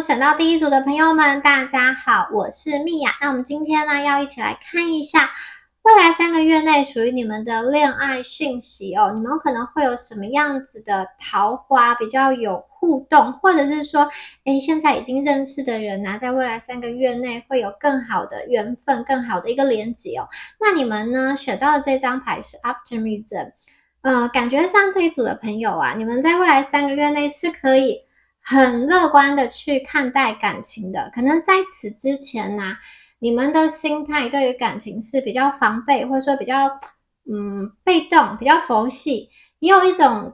选到第一组的朋友们，大家好，我是蜜雅。那我们今天呢，要一起来看一下未来3个月内属于你们的恋爱讯息哦。你们可能会有什么样子的桃花比较有互动，或者是说，现在已经认识的人啊，在未来3个月内会有更好的缘分，更好的一个连结哦。那你们呢，选到的这张牌是 Optimism。感觉上这一组的朋友啊，你们在未来3个月内是可以很乐观的去看待感情的。可能在此之前呢，你们的心态对于感情是比较防备，或者说比较被动，比较佛系。也有一种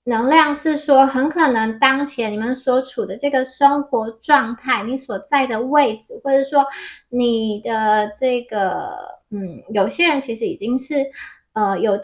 能量是说，很可能当前你们所处的这个生活状态，你所在的位置，或者说你的这个有些人其实已经是有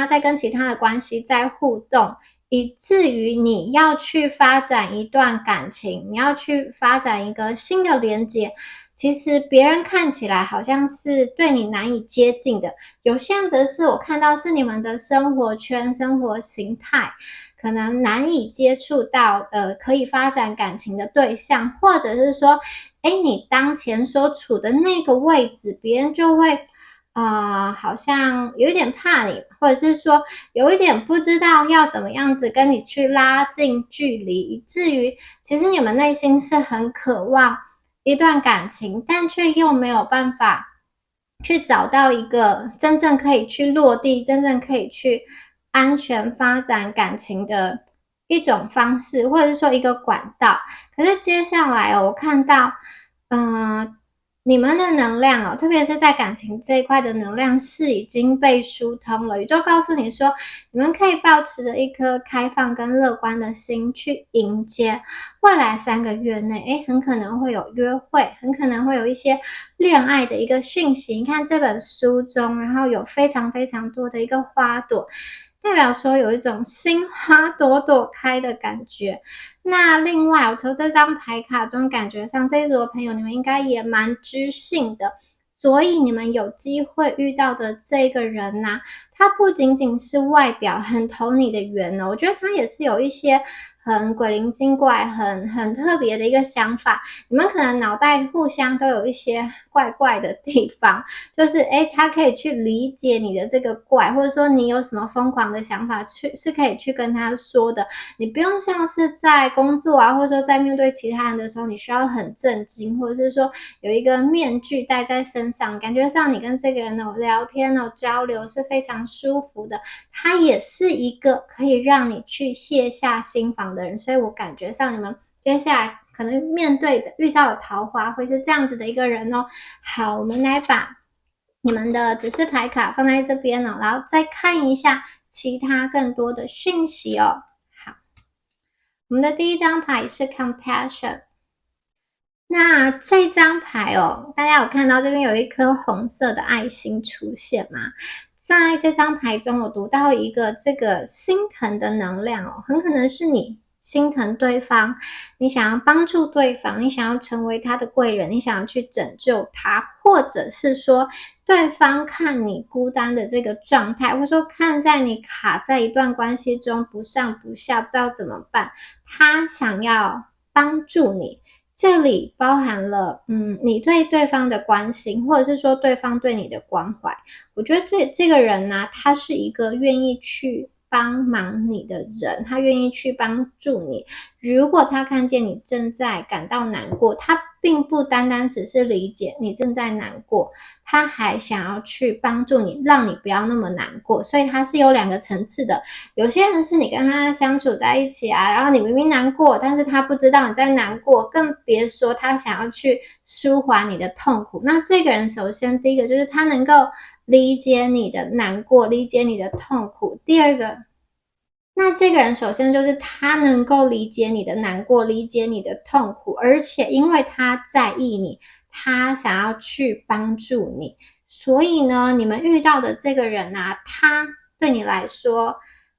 在跟其他的关系在互动，以至于你要去发展一段感情，你要去发展一个新的连接，其实别人看起来好像是对你难以接近的，有些人则是我看到是你们的生活圈、生活形态可能难以接触到可以发展感情的对象，或者是说你当前所处的那个位置，别人就会好像有一点怕你，或者是说有一点不知道要怎么样子跟你去拉近距离，以至于其实你们内心是很渴望一段感情，但却又没有办法去找到一个真正可以去落地，真正可以去安全发展感情的一种方式，或者是说一个管道。可是接下来我看到你们的能量特别是在感情这一块的能量是已经被疏通了。宇宙告诉你说，你们可以抱持着一颗开放跟乐观的心去迎接未来3个月内，很可能会有约会，很可能会有一些恋爱的一个讯息。你看这本书中，然后有非常非常多的一个花朵，代表说有一种心花朵朵开的感觉。那另外我从这张牌卡中感觉上，这一组的朋友你们应该也蛮知性的，所以你们有机会遇到的这个人啊，他不仅仅是外表很投你的缘我觉得他也是有一些很鬼灵精怪、很特别的一个想法。你们可能脑袋互相都有一些怪怪的地方，就是他可以去理解你的这个怪，或者说你有什么疯狂的想法是可以去跟他说的。你不用像是在工作啊，或者说在面对其他人的时候，你需要很震惊，或者是说有一个面具戴在身上，感觉上你跟这个人聊天交流是非常舒服的。他也是一个可以让你去卸下心防的人，所以我感觉上你们接下来可能面对的遇到的桃花会是这样子的一个人好，我们来把你们的指示牌卡放在这边然后再看一下其他更多的讯息好，我们的第一张牌是 Compassion。那这张牌大家有看到这边有一颗红色的爱心出现吗？在这张牌中我读到一个这个心疼的能量很可能是你心疼对方，你想要帮助对方，你想要成为他的贵人，你想要去拯救他，或者是说对方看你孤单的这个状态，或者说看在你卡在一段关系中不上不下，不知道怎么办，他想要帮助你。这里包含了你对对方的关心，或者是说对方对你的关怀。我觉得对这个人呢，他是一个愿意去帮忙你的人，他愿意去帮助你。如果他看见你正在感到难过，他并不单单只是理解你正在难过，他还想要去帮助你，让你不要那么难过。所以他是有2个层次的。有些人是你跟他相处在一起然后你明明难过，但是他不知道你在难过，更别说他想要去舒缓你的痛苦。那这个人首先第一个就是他能够理解你的难过，理解你的痛苦。第二个，那这个人首先就是他能够理解你的难过，理解你的痛苦，而且因为他在意你，他想要去帮助你。所以呢，你们遇到的这个人他对你来说，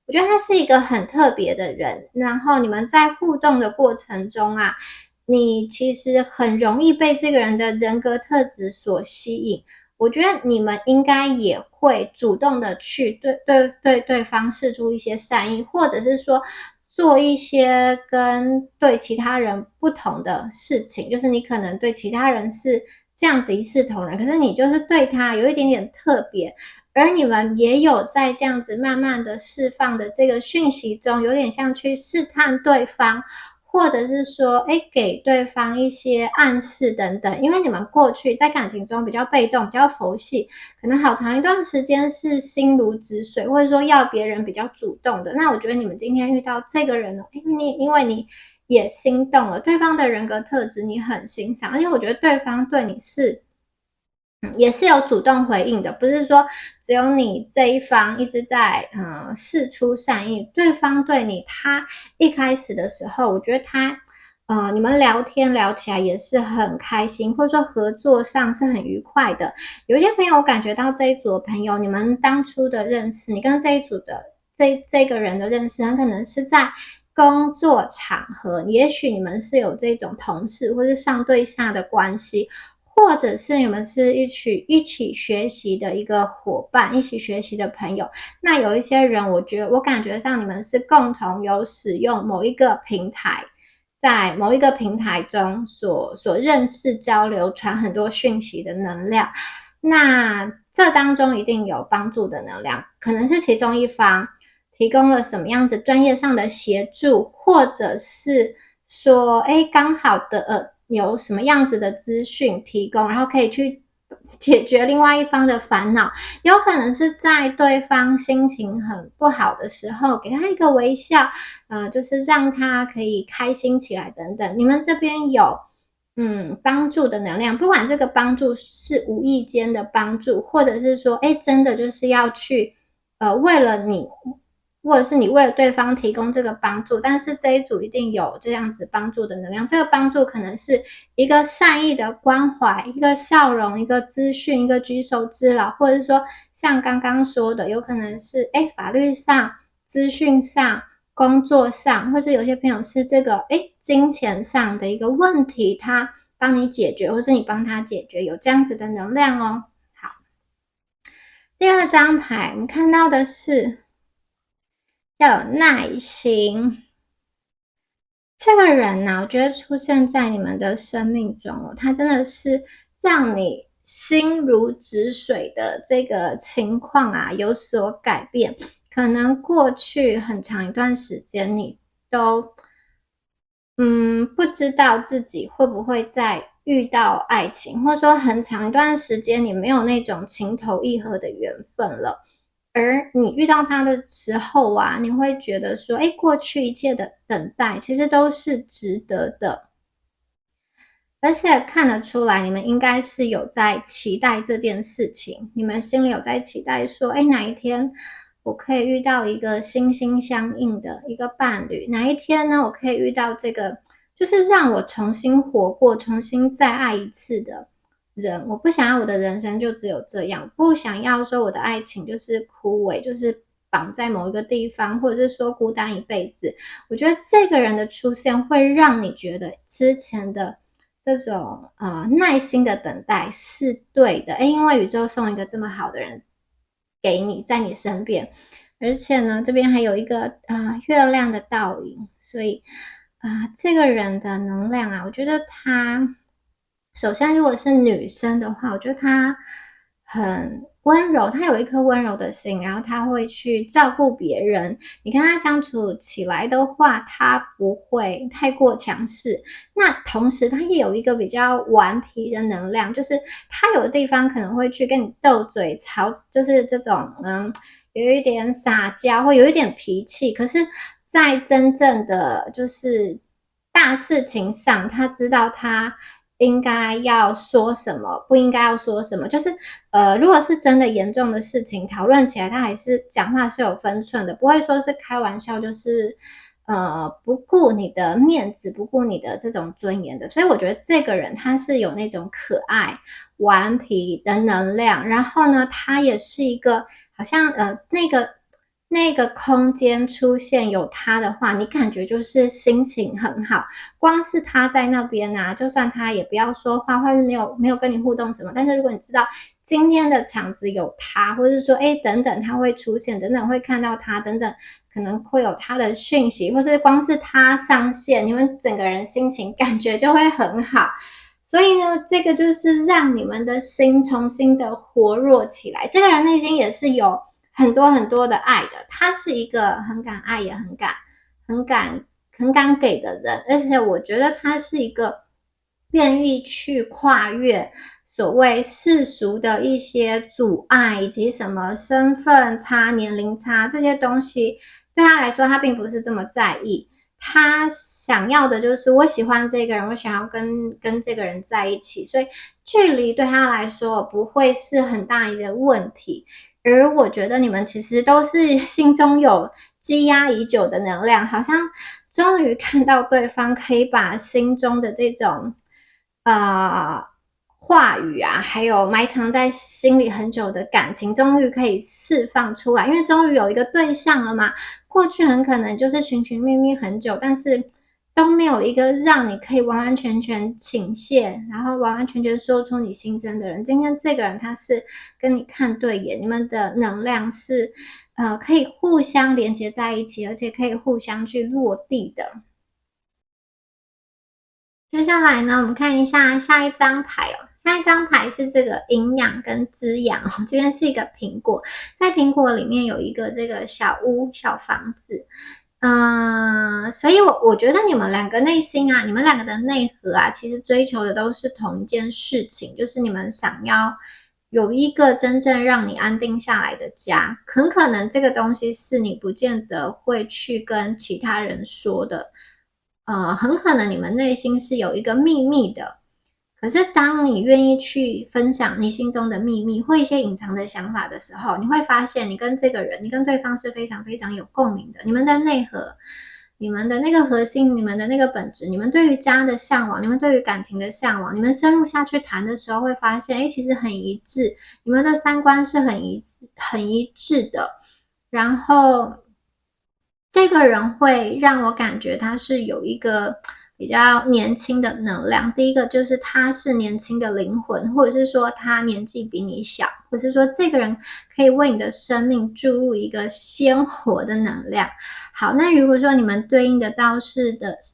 我觉得他是一个很特别的人。然后你们在互动的过程中你其实很容易被这个人的人格特质所吸引。我觉得你们应该也会主动的去对对方释出一些善意，或者是说做一些跟对其他人不同的事情，就是你可能对其他人是这样子一视同仁，可是你就是对他有一点点特别，而你们也有在这样子慢慢的释放的这个讯息中，有点像去试探对方，或者是说，给对方一些暗示等等。因为你们过去在感情中比较被动，比较佛系，可能好长一段时间是心如止水，或者说要别人比较主动的。那我觉得你们今天遇到这个人因为你也心动了，对方的人格特质你很欣赏，而且我觉得对方对你是也是有主动回应的，不是说只有你这一方一直在释出善意，对方对你，他一开始的时候，我觉得他你们聊天聊起来也是很开心，或者说合作上是很愉快的。有一些朋友我感觉到这一组的朋友，你们当初的认识，你跟这一组的这个人的认识，很可能是在工作场合，也许你们是有这种同事或是上对下的关系，或者是你们是一起学习的一个伙伴，一起学习的朋友。那有一些人，我感觉上你们是共同有使用某一个平台，在某一个平台中所认识、交流、传很多讯息的能量。那这当中一定有帮助的能量，可能是其中一方提供了什么样子专业上的协助，或者是说，刚好的有什么样子的资讯提供，然后可以去解决另外一方的烦恼，有可能是在对方心情很不好的时候，给他一个微笑，就是让他可以开心起来等等。你们这边有帮助的能量，不管这个帮助是无意间的帮助，或者是说，真的就是要去为了你，或者是你为了对方提供这个帮助，但是这一组一定有这样子帮助的能量。这个帮助可能是一个善意的关怀，一个笑容，一个资讯，一个举手之劳，或者是说像刚刚说的，有可能是法律上、资讯上、工作上，或是有些朋友是这个金钱上的一个问题，他帮你解决，或是你帮他解决，有这样子的能量哦。好，第二张牌我们看到的是要有耐心。这个人呢，我觉得出现在你们的生命中哦，他真的是让你心如止水的这个情况啊有所改变。可能过去很长一段时间你都不知道自己会不会再遇到爱情，或者说很长一段时间你没有那种情投意合的缘分了。而你遇到他的时候啊，你会觉得说，过去一切的等待其实都是值得的。而且看得出来，你们应该是有在期待这件事情，你们心里有在期待说，哪一天我可以遇到一个心心相印的一个伴侣，哪一天呢，我可以遇到这个，就是让我重新活过，重新再爱一次的人。我不想要我的人生就只有这样，不想要说我的爱情就是枯萎，就是绑在某一个地方，或者是说孤单一辈子。我觉得这个人的出现会让你觉得之前的这种耐心的等待是对的，因为宇宙送一个这么好的人给你，在你身边，而且呢，这边还有一个月亮的倒影，所以这个人的能量啊，我觉得他首先如果是女生的话，我觉得他很温柔，他有一颗温柔的心，然后他会去照顾别人。你跟他相处起来的话，他不会太过强势。那同时他也有一个比较顽皮的能量，就是他有的地方可能会去跟你斗嘴吵，就是这种有一点撒娇或有一点脾气，可是在真正的就是大事情上，他知道他应该要说什么，不应该要说什么。就是如果是真的严重的事情，讨论起来他还是讲话是有分寸的，不会说是开玩笑，就是不顾你的面子，不顾你的这种尊严的。所以我觉得这个人他是有那种可爱、顽皮的能量，然后呢，他也是一个好像那个空间出现有他的话，你感觉就是心情很好。光是他在那边啊，就算他也不要说话，或是没有跟你互动什么，但是如果你知道今天的场子有他，或者是说等等他会出现，等等会看到他，等等可能会有他的讯息，或是光是他上线，你们整个人心情感觉就会很好。所以呢，这个就是让你们的心重新的活络起来。这个人内心也是有很多很多的爱的，他是一个很敢爱也很敢给的人，而且我觉得他是一个愿意去跨越所谓世俗的一些阻碍，以及什么身份差、年龄差这些东西，对他来说他并不是这么在意。他想要的就是我喜欢这个人，我想要跟这个人在一起，所以距离对他来说不会是很大一个问题。而我觉得你们其实都是心中有积压已久的能量，好像终于看到对方可以把心中的这种话语啊，还有埋藏在心里很久的感情，终于可以释放出来，因为终于有一个对象了嘛。过去很可能就是寻寻觅觅很久，但是都没有一个让你可以完完全全倾泻，然后完完全全说出你心声的人。今天这个人他是跟你看对眼，你们的能量是可以互相连接在一起，而且可以互相去落地的。接下来呢，我们看一下下一张牌哦。下一张牌是这个营养跟滋养哦，这边是一个苹果，在苹果里面有一个这个小屋、小房子。所以我觉得你们两个内心啊，你们两个的内核啊，其实追求的都是同一件事情，就是你们想要有一个真正让你安定下来的家。很可能这个东西是你不见得会去跟其他人说的。很可能你们内心是有一个秘密的，可是当你愿意去分享你心中的秘密或一些隐藏的想法的时候，你会发现你跟这个人，你跟对方是非常非常有共鸣的。你们的内核，你们的那个核心，你们的那个本质，你们对于家的向往，你们对于感情的向往，你们深入下去谈的时候会发现，其实很一致，你们的三观是很一致的。然后这个人会让我感觉他是有一个比较年轻的能量。第一个就是他是年轻的灵魂，或者是说他年纪比你小，或者是说这个人可以为你的生命注入一个鲜活的能量。好，那如果说你们对应的到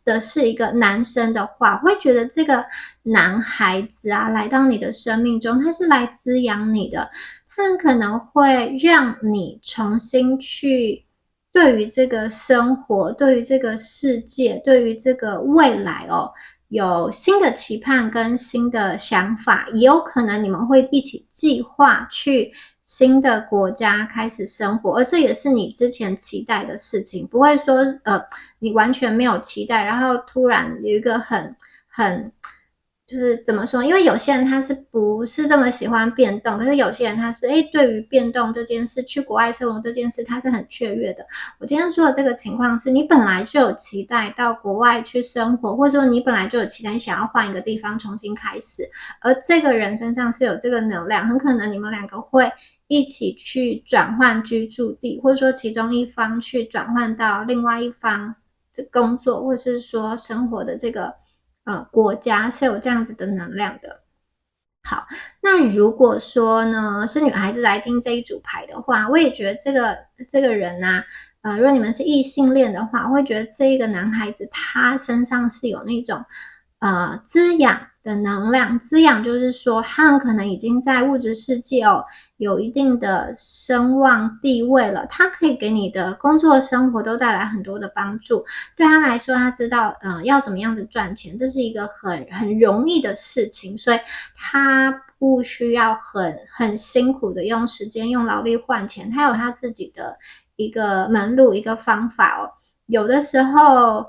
的是一个男生的话，会觉得这个男孩子啊来到你的生命中，他是来滋养你的，他很可能会让你重新去对于这个生活，对于这个世界，对于这个未来哦，有新的期盼跟新的想法，也有可能你们会一起计划去新的国家开始生活，而这也是你之前期待的事情，不会说你完全没有期待，然后突然有一个很就是怎么说？因为有些人他是不是这么喜欢变动，可是有些人他是对于变动这件事，去国外生活这件事，他是很雀跃的。我今天说的这个情况是你本来就有期待到国外去生活，或者说你本来就有期待想要换一个地方重新开始，而这个人身上是有这个能量，很可能你们两个会一起去转换居住地，或者说其中一方去转换到另外一方的工作，或者是说生活的这个国家是有这样子的能量的。好，那如果说呢是女孩子来听这一组牌的话，我也觉得这个人啊，如果你们是异性恋的话，我会觉得这一个男孩子他身上是有那种滋养的能量。滋养就是说他很可能已经在物质世界有一定的声望地位了，他可以给你的工作生活都带来很多的帮助。对他来说，他知道要怎么样子赚钱，这是一个很容易的事情，所以他不需要很辛苦的用时间用劳力换钱，他有他自己的一个门路一个方法哦。有的时候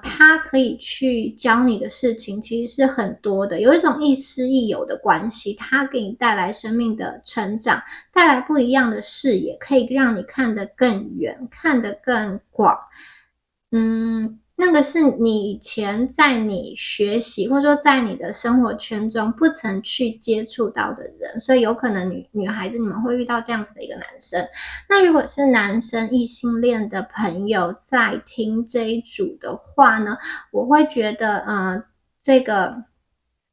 他可以去教你的事情其实是很多的，有一种亦师亦友的关系，他给你带来生命的成长，带来不一样的视野，可以让你看得更远，看得更广。那个是你以前在你学习或者说在你的生活圈中不曾去接触到的人，所以有可能女孩子你们会遇到这样子的一个男生。那如果是男生异性恋的朋友在听这一组的话呢，我会觉得这个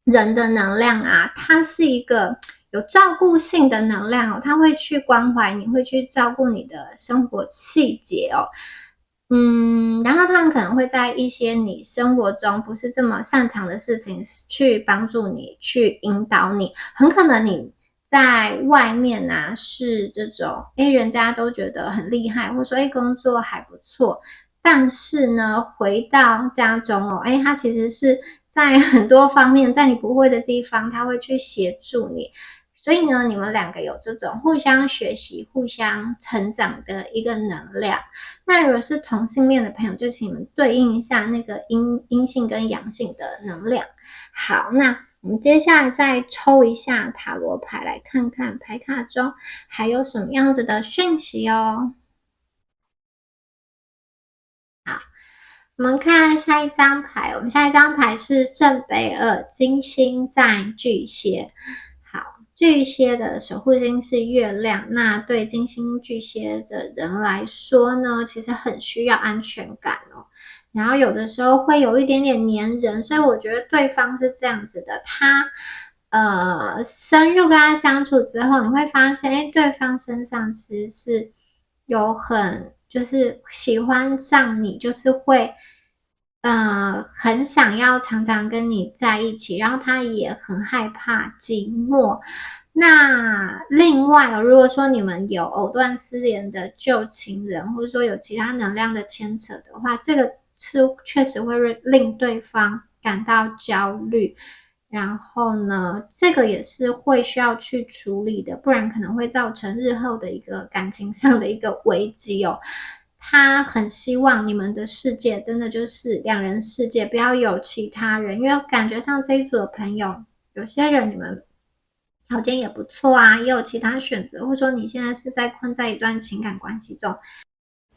人的能量啊，他是一个有照顾性的能量哦，他会去关怀你，会去照顾你的生活细节哦。然后他们可能会在一些你生活中不是这么擅长的事情去帮助你，去引导你。很可能你在外面啊是这种，人家都觉得很厉害，或者说工作还不错，但是呢，回到家中哦，他其实是在很多方面，在你不会的地方，他会去协助你。所以呢，你们两个有这种互相学习、互相成长的一个能量。那如果是同性恋的朋友，就请你们对应一下那个阴性跟阳性的能量。好，那我们接下来再抽一下塔罗牌，来看看牌卡中还有什么样子的讯息哦。好，我们看下一张牌，我们下一张牌是圣杯二，金星在巨蟹。好，巨蟹的守护星是月亮，那对金星巨蟹的人来说呢，其实很需要安全感哦。然后有的时候会有一点点黏人，所以我觉得对方是这样子的，他深入跟他相处之后，你会发现，对方身上其实是有就是喜欢上你，就是会很想要常常跟你在一起，然后他也很害怕寂寞。那另外如果说你们有藕断丝连的旧情人，或者说有其他能量的牵扯的话，这个是确实会令对方感到焦虑。然后呢，这个也是会需要去处理的，不然可能会造成日后的一个感情上的一个危机哦。他很希望你们的世界真的就是两人世界，不要有其他人，因为感觉上这一组的朋友，有些人你们条件也不错啊，也有其他选择，或者说你现在是在困在一段情感关系中。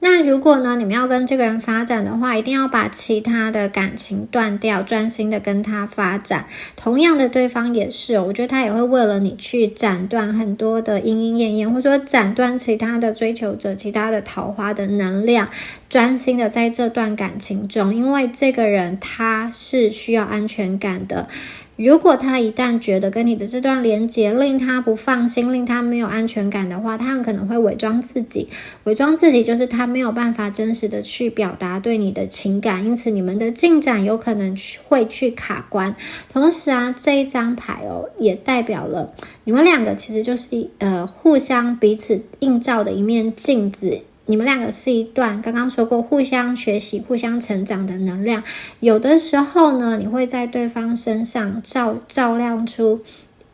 那如果呢，你们要跟这个人发展的话，一定要把其他的感情断掉，专心的跟他发展。同样的，对方也是我觉得他也会为了你去斩断很多的莺莺燕燕，或者说斩断其他的追求者、其他的桃花的能量，专心的在这段感情中，因为这个人他是需要安全感的。如果他一旦觉得跟你的这段连结令他不放心，令他没有安全感的话，他很可能会伪装自己。伪装自己就是他没有办法真实的去表达对你的情感，因此你们的进展有可能会去卡关。同时啊，这一张牌也代表了你们两个其实就是互相彼此映照的一面镜子。你们两个是一段刚刚说过互相学习、互相成长的能量。有的时候呢，你会在对方身上照亮出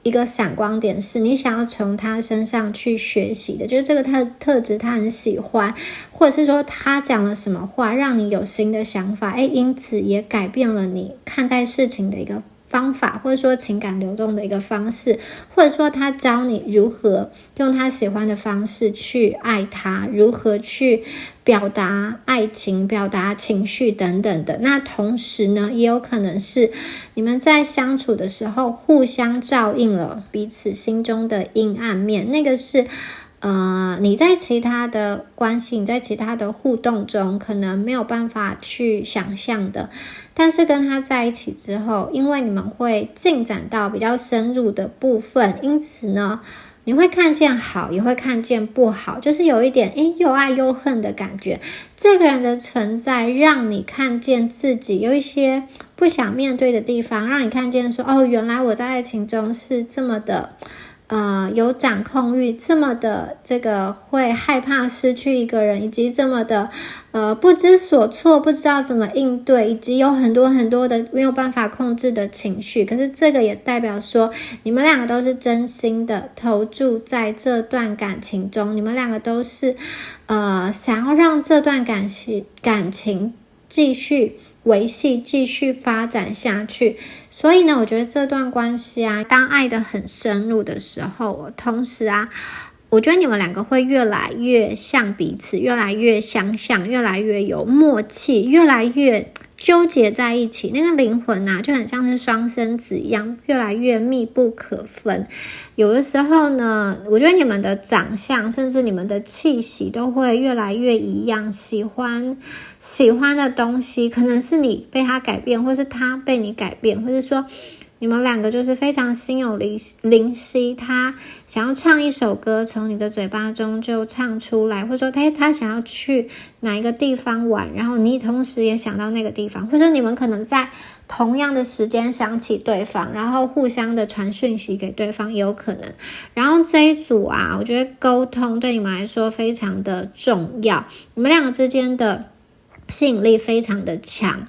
一个闪光点，是你想要从他身上去学习的，就是这个他的特质他很喜欢，或者是说他讲了什么话让你有新的想法，因此也改变了你看待事情的一个方法，或者说情感流动的一个方式，或者说他教你如何用他喜欢的方式去爱他，如何去表达爱情、表达情绪等等的。那同时呢，也有可能是你们在相处的时候互相照应了彼此心中的阴暗面，那个是你在其他的关系，你在其他的互动中可能没有办法去想象的，但是跟他在一起之后，因为你们会进展到比较深入的部分，因此呢，你会看见好，也会看见不好，就是有一点又爱又恨的感觉。这个人的存在让你看见自己有一些不想面对的地方，让你看见说原来我在爱情中是这么的有掌控欲，这么的这个会害怕失去一个人，以及这么的不知所措，不知道怎么应对，以及有很多很多的没有办法控制的情绪。可是这个也代表说你们两个都是真心的投注在这段感情中，你们两个都是想要让这段感情继续维系，继续发展下去。所以呢，我觉得这段关系啊，当爱得很深入的时候，同时啊，我觉得你们两个会越来越像彼此，越来越相像，越来越有默契，越来越纠结在一起，那个灵魂啊，就很像是双生子一样，越来越密不可分。有的时候呢，我觉得你们的长相，甚至你们的气息都会越来越一样，喜欢的东西可能是你被他改变，或是他被你改变，或是说你们两个就是非常心有灵犀，他想要唱一首歌从你的嘴巴中就唱出来，或者说他想要去哪一个地方玩，然后你同时也想到那个地方，或者你们可能在同样的时间想起对方，然后互相的传讯息给对方也有可能。然后这一组啊，我觉得沟通对你们来说非常的重要，你们两个之间的吸引力非常的强，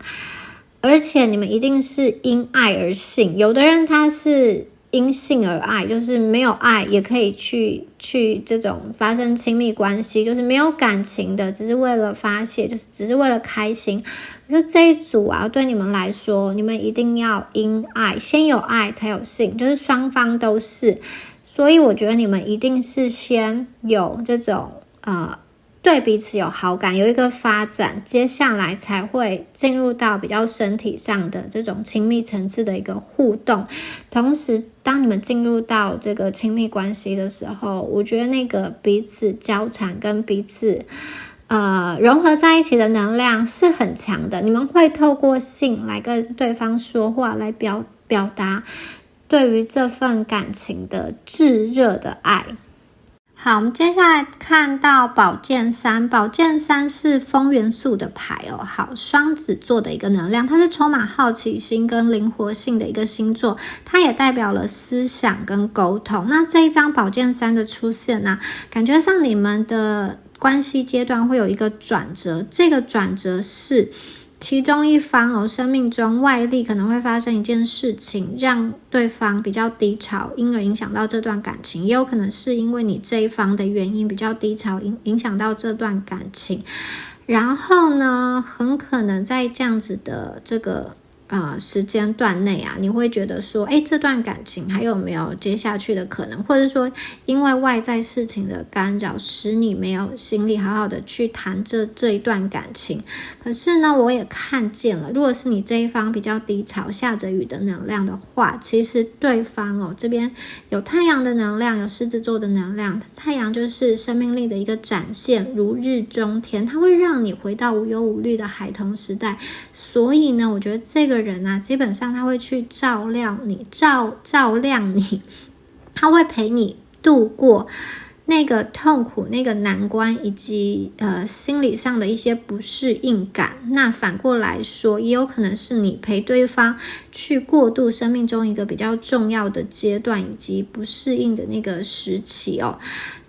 而且你们一定是因爱而性。有的人他是因性而爱，就是没有爱也可以去这种发生亲密关系，就是没有感情的，只是为了发泄，就是只是为了开心。可是这一组啊，对你们来说，你们一定要因爱，先有爱才有性，就是双方都是。所以我觉得你们一定是先有这种对彼此有好感，有一个发展，接下来才会进入到比较身体上的这种亲密层次的一个互动。同时当你们进入到这个亲密关系的时候，我觉得那个彼此交缠跟彼此融合在一起的能量是很强的，你们会透过性来跟对方说话，来表达对于这份感情的炙热的爱。好，我们接下来看到宝剑三，宝剑三是风元素的牌哦。好，双子座的一个能量，它是充满好奇心跟灵活性的一个星座，它也代表了思想跟沟通。那这一张宝剑三的出现呢，感觉上你们的关系阶段会有一个转折，这个转折是其中一方生命中外力可能会发生一件事情，让对方比较低潮，因而影响到这段感情，也有可能是因为你这一方的原因比较低潮，影响到这段感情。然后呢，很可能在这样子的这个时间段内啊，你会觉得说这段感情还有没有接下去的可能，或者说因为外在事情的干扰使你没有心力好好的去谈这一段感情。可是呢，我也看见了，如果是你这一方比较低潮下着雨的能量的话，其实对方这边有太阳的能量，有狮子座的能量，太阳就是生命力的一个展现，如日中天，它会让你回到无忧无虑的孩童时代。所以呢，我觉得这个人啊，基本上他会去照亮你，他会陪你度过那个痛苦，那个难关，以及心理上的一些不适应感。那反过来说，也有可能是你陪对方去过渡生命中一个比较重要的阶段，以及不适应的那个时期哦。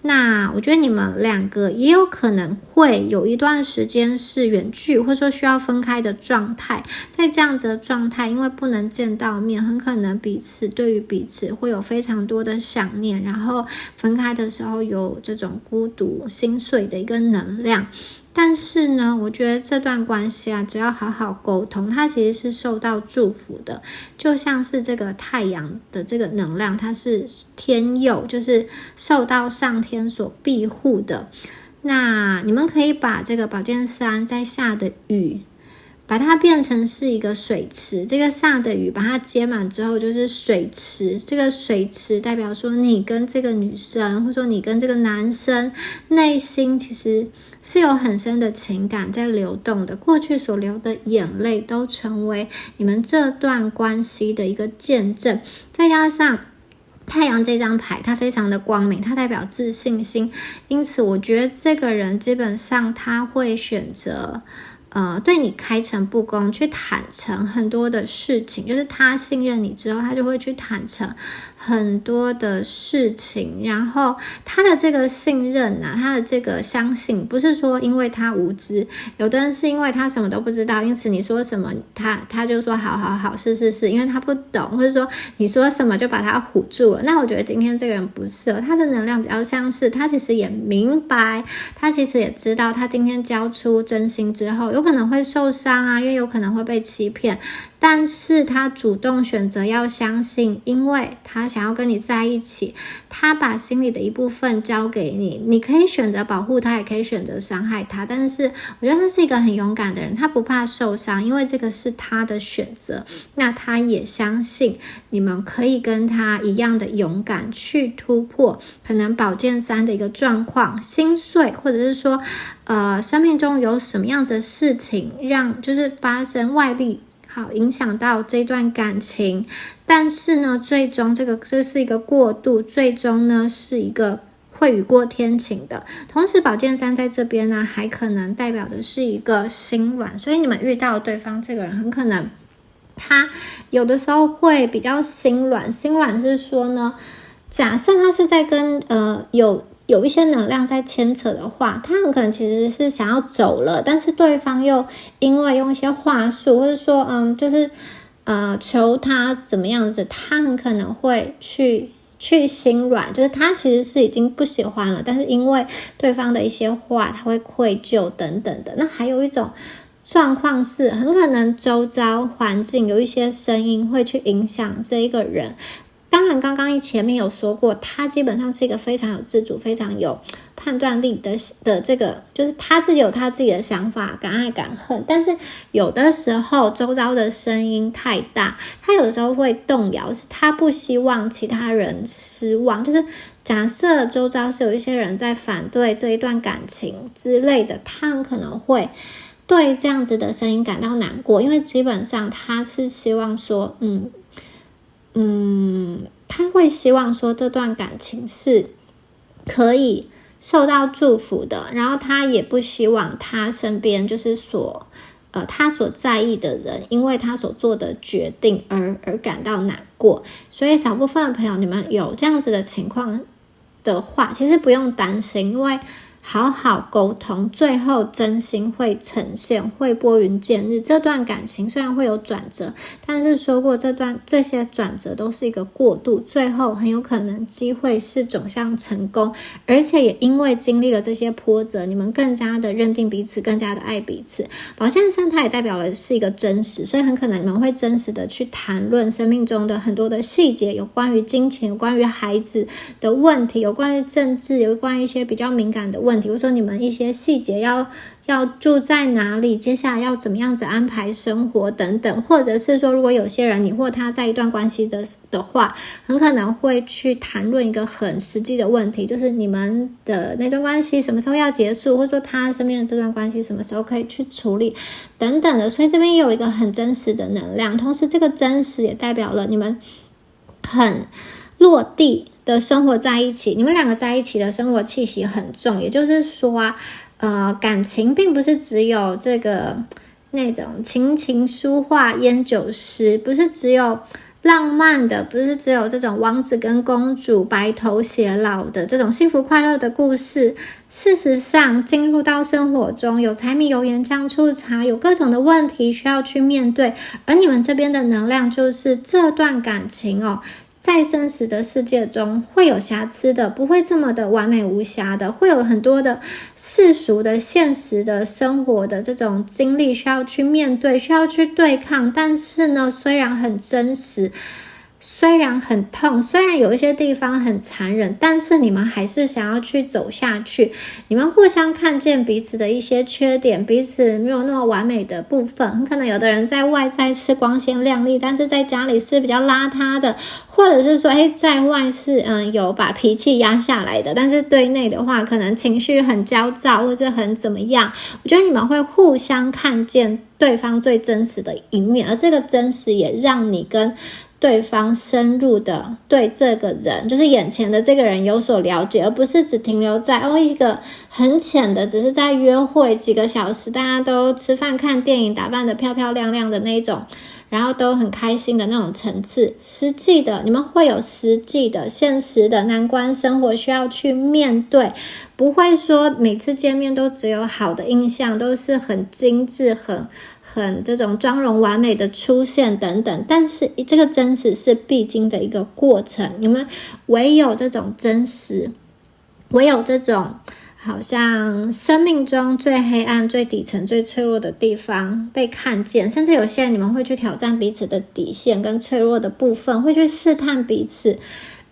那我觉得你们两个也有可能会有一段时间是远距，或者说需要分开的状态。在这样子的状态，因为不能见到面，很可能彼此对于彼此会有非常多的想念，然后分开的时候有这种孤独心碎的一个能量。但是呢，我觉得这段关系啊，只要好好沟通，它其实是受到祝福的。就像是这个太阳的这个能量，它是天佑，就是受到上天所庇护的。那你们可以把这个宝剑三在下的雨，把它变成是一个水池，这个下的雨把它接满之后就是水池，这个水池代表说你跟这个女生，或者说你跟这个男生内心其实是有很深的情感在流动的，过去所流的眼泪都成为你们这段关系的一个见证。再加上太阳这张牌它非常的光明，它代表自信心，因此我觉得这个人基本上他会选择对你开诚布公，去坦诚很多的事情，就是他信任你之后，他就会去坦诚很多的事情。然后他的这个信任啊，他的这个相信，不是说因为他无知，有的人是因为他什么都不知道，因此你说什么他就说好是，因为他不懂，或者说你说什么就把他唬住了。那我觉得今天这个人不是他的能量比较像是他其实也明白，他其实也知道他今天交出真心之后有可能会受伤啊，因为有可能会被欺骗，但是他主动选择要相信，因为他想要跟你在一起，他把心里的一部分交给你，你可以选择保护他，也可以选择伤害他，但是我觉得他是一个很勇敢的人，他不怕受伤，因为这个是他的选择。那他也相信你们可以跟他一样的勇敢去突破可能宝剑三的一个状况，心碎，或者是说生命中有什么样的事情让就是发生外力好影响到这段感情，但是呢，最终这是一个过渡，最终呢是一个会雨过天晴的。同时宝剑三在这边呢，还可能代表的是一个心软，所以你们遇到对方这个人，很可能他有的时候会比较心软。心软是说呢，假设他是在跟有一些能量在牵扯的话，他很可能其实是想要走了，但是对方又因为用一些话术，或者说就是求他怎么样子，他很可能会去心软，就是他其实是已经不喜欢了，但是因为对方的一些话，他会愧疚等等的。那还有一种状况是，很可能周遭环境有一些声音会去影响这一个人。当然刚刚前面有说过，他基本上是一个非常有自主、非常有判断力的这个，就是他自己有他自己的想法，敢爱敢恨。但是有的时候周遭的声音太大，他有的时候会动摇，是他不希望其他人失望。就是假设周遭是有一些人在反对这一段感情之类的，他很可能会对这样子的声音感到难过，因为基本上他是希望说他会希望说这段感情是可以受到祝福的，然后他也不希望他身边就是他所在意的人因为他所做的决定而感到难过。所以少部分的朋友，你们有这样子的情况的话，其实不用担心，因为好好沟通，最后真心会呈现，会拨云见日。这段感情虽然会有转折，但是说过这些转折都是一个过渡，最后很有可能机会是走向成功。而且也因为经历了这些波折，你们更加的认定彼此，更加的爱彼此。宝剑三它也代表了是一个真实，所以很可能你们会真实的去谈论生命中的很多的细节，有关于金钱，有关于孩子的问题，有关于政治，有关于一些比较敏感的问题，比如说你们一些细节要住在哪里，接下来要怎么样子安排生活等等，或者是说如果有些人你或他在一段关系的话，很可能会去谈论一个很实际的问题，就是你们的那段关系什么时候要结束，或者说他身边的这段关系什么时候可以去处理等等的。所以这边也有一个很真实的能量，同时这个真实也代表了你们很落地的生活在一起，你们两个在一起的生活气息很重。也就是说感情并不是只有这个那种琴棋书画烟酒诗，不是只有浪漫的，不是只有这种王子跟公主白头偕老的这种幸福快乐的故事。事实上进入到生活中，有柴米油盐酱醋茶，有各种的问题需要去面对，而你们这边的能量就是这段感情在真实的世界中会有瑕疵的，不会这么的完美无瑕的，会有很多的世俗的现实的生活的这种经历需要去面对，需要去对抗。但是呢，虽然很真实，虽然很痛，虽然有一些地方很残忍，但是你们还是想要去走下去。你们互相看见彼此的一些缺点，彼此没有那么完美的部分。很可能有的人在外在是光鲜亮丽，但是在家里是比较邋遢的，或者是说在外是有把脾气压下来的，但是对内的话可能情绪很焦躁，或是很怎么样。我觉得你们会互相看见对方最真实的一面，而这个真实也让你跟对方深入的对这个人，就是眼前的这个人有所了解，而不是只停留在一个很浅的，只是在约会几个小时，大家都吃饭看电影，打扮得漂漂亮亮的那种，然后都很开心的那种层次。实际的，你们会有实际的现实的难关生活需要去面对，不会说每次见面都只有好的印象，都是很精致很这种妆容完美的出现等等。但是这个真实是必经的一个过程，你们唯有这种真实，唯有这种好像生命中最黑暗、最底层、最脆弱的地方被看见，甚至有些人你们会去挑战彼此的底线跟脆弱的部分，会去试探彼此，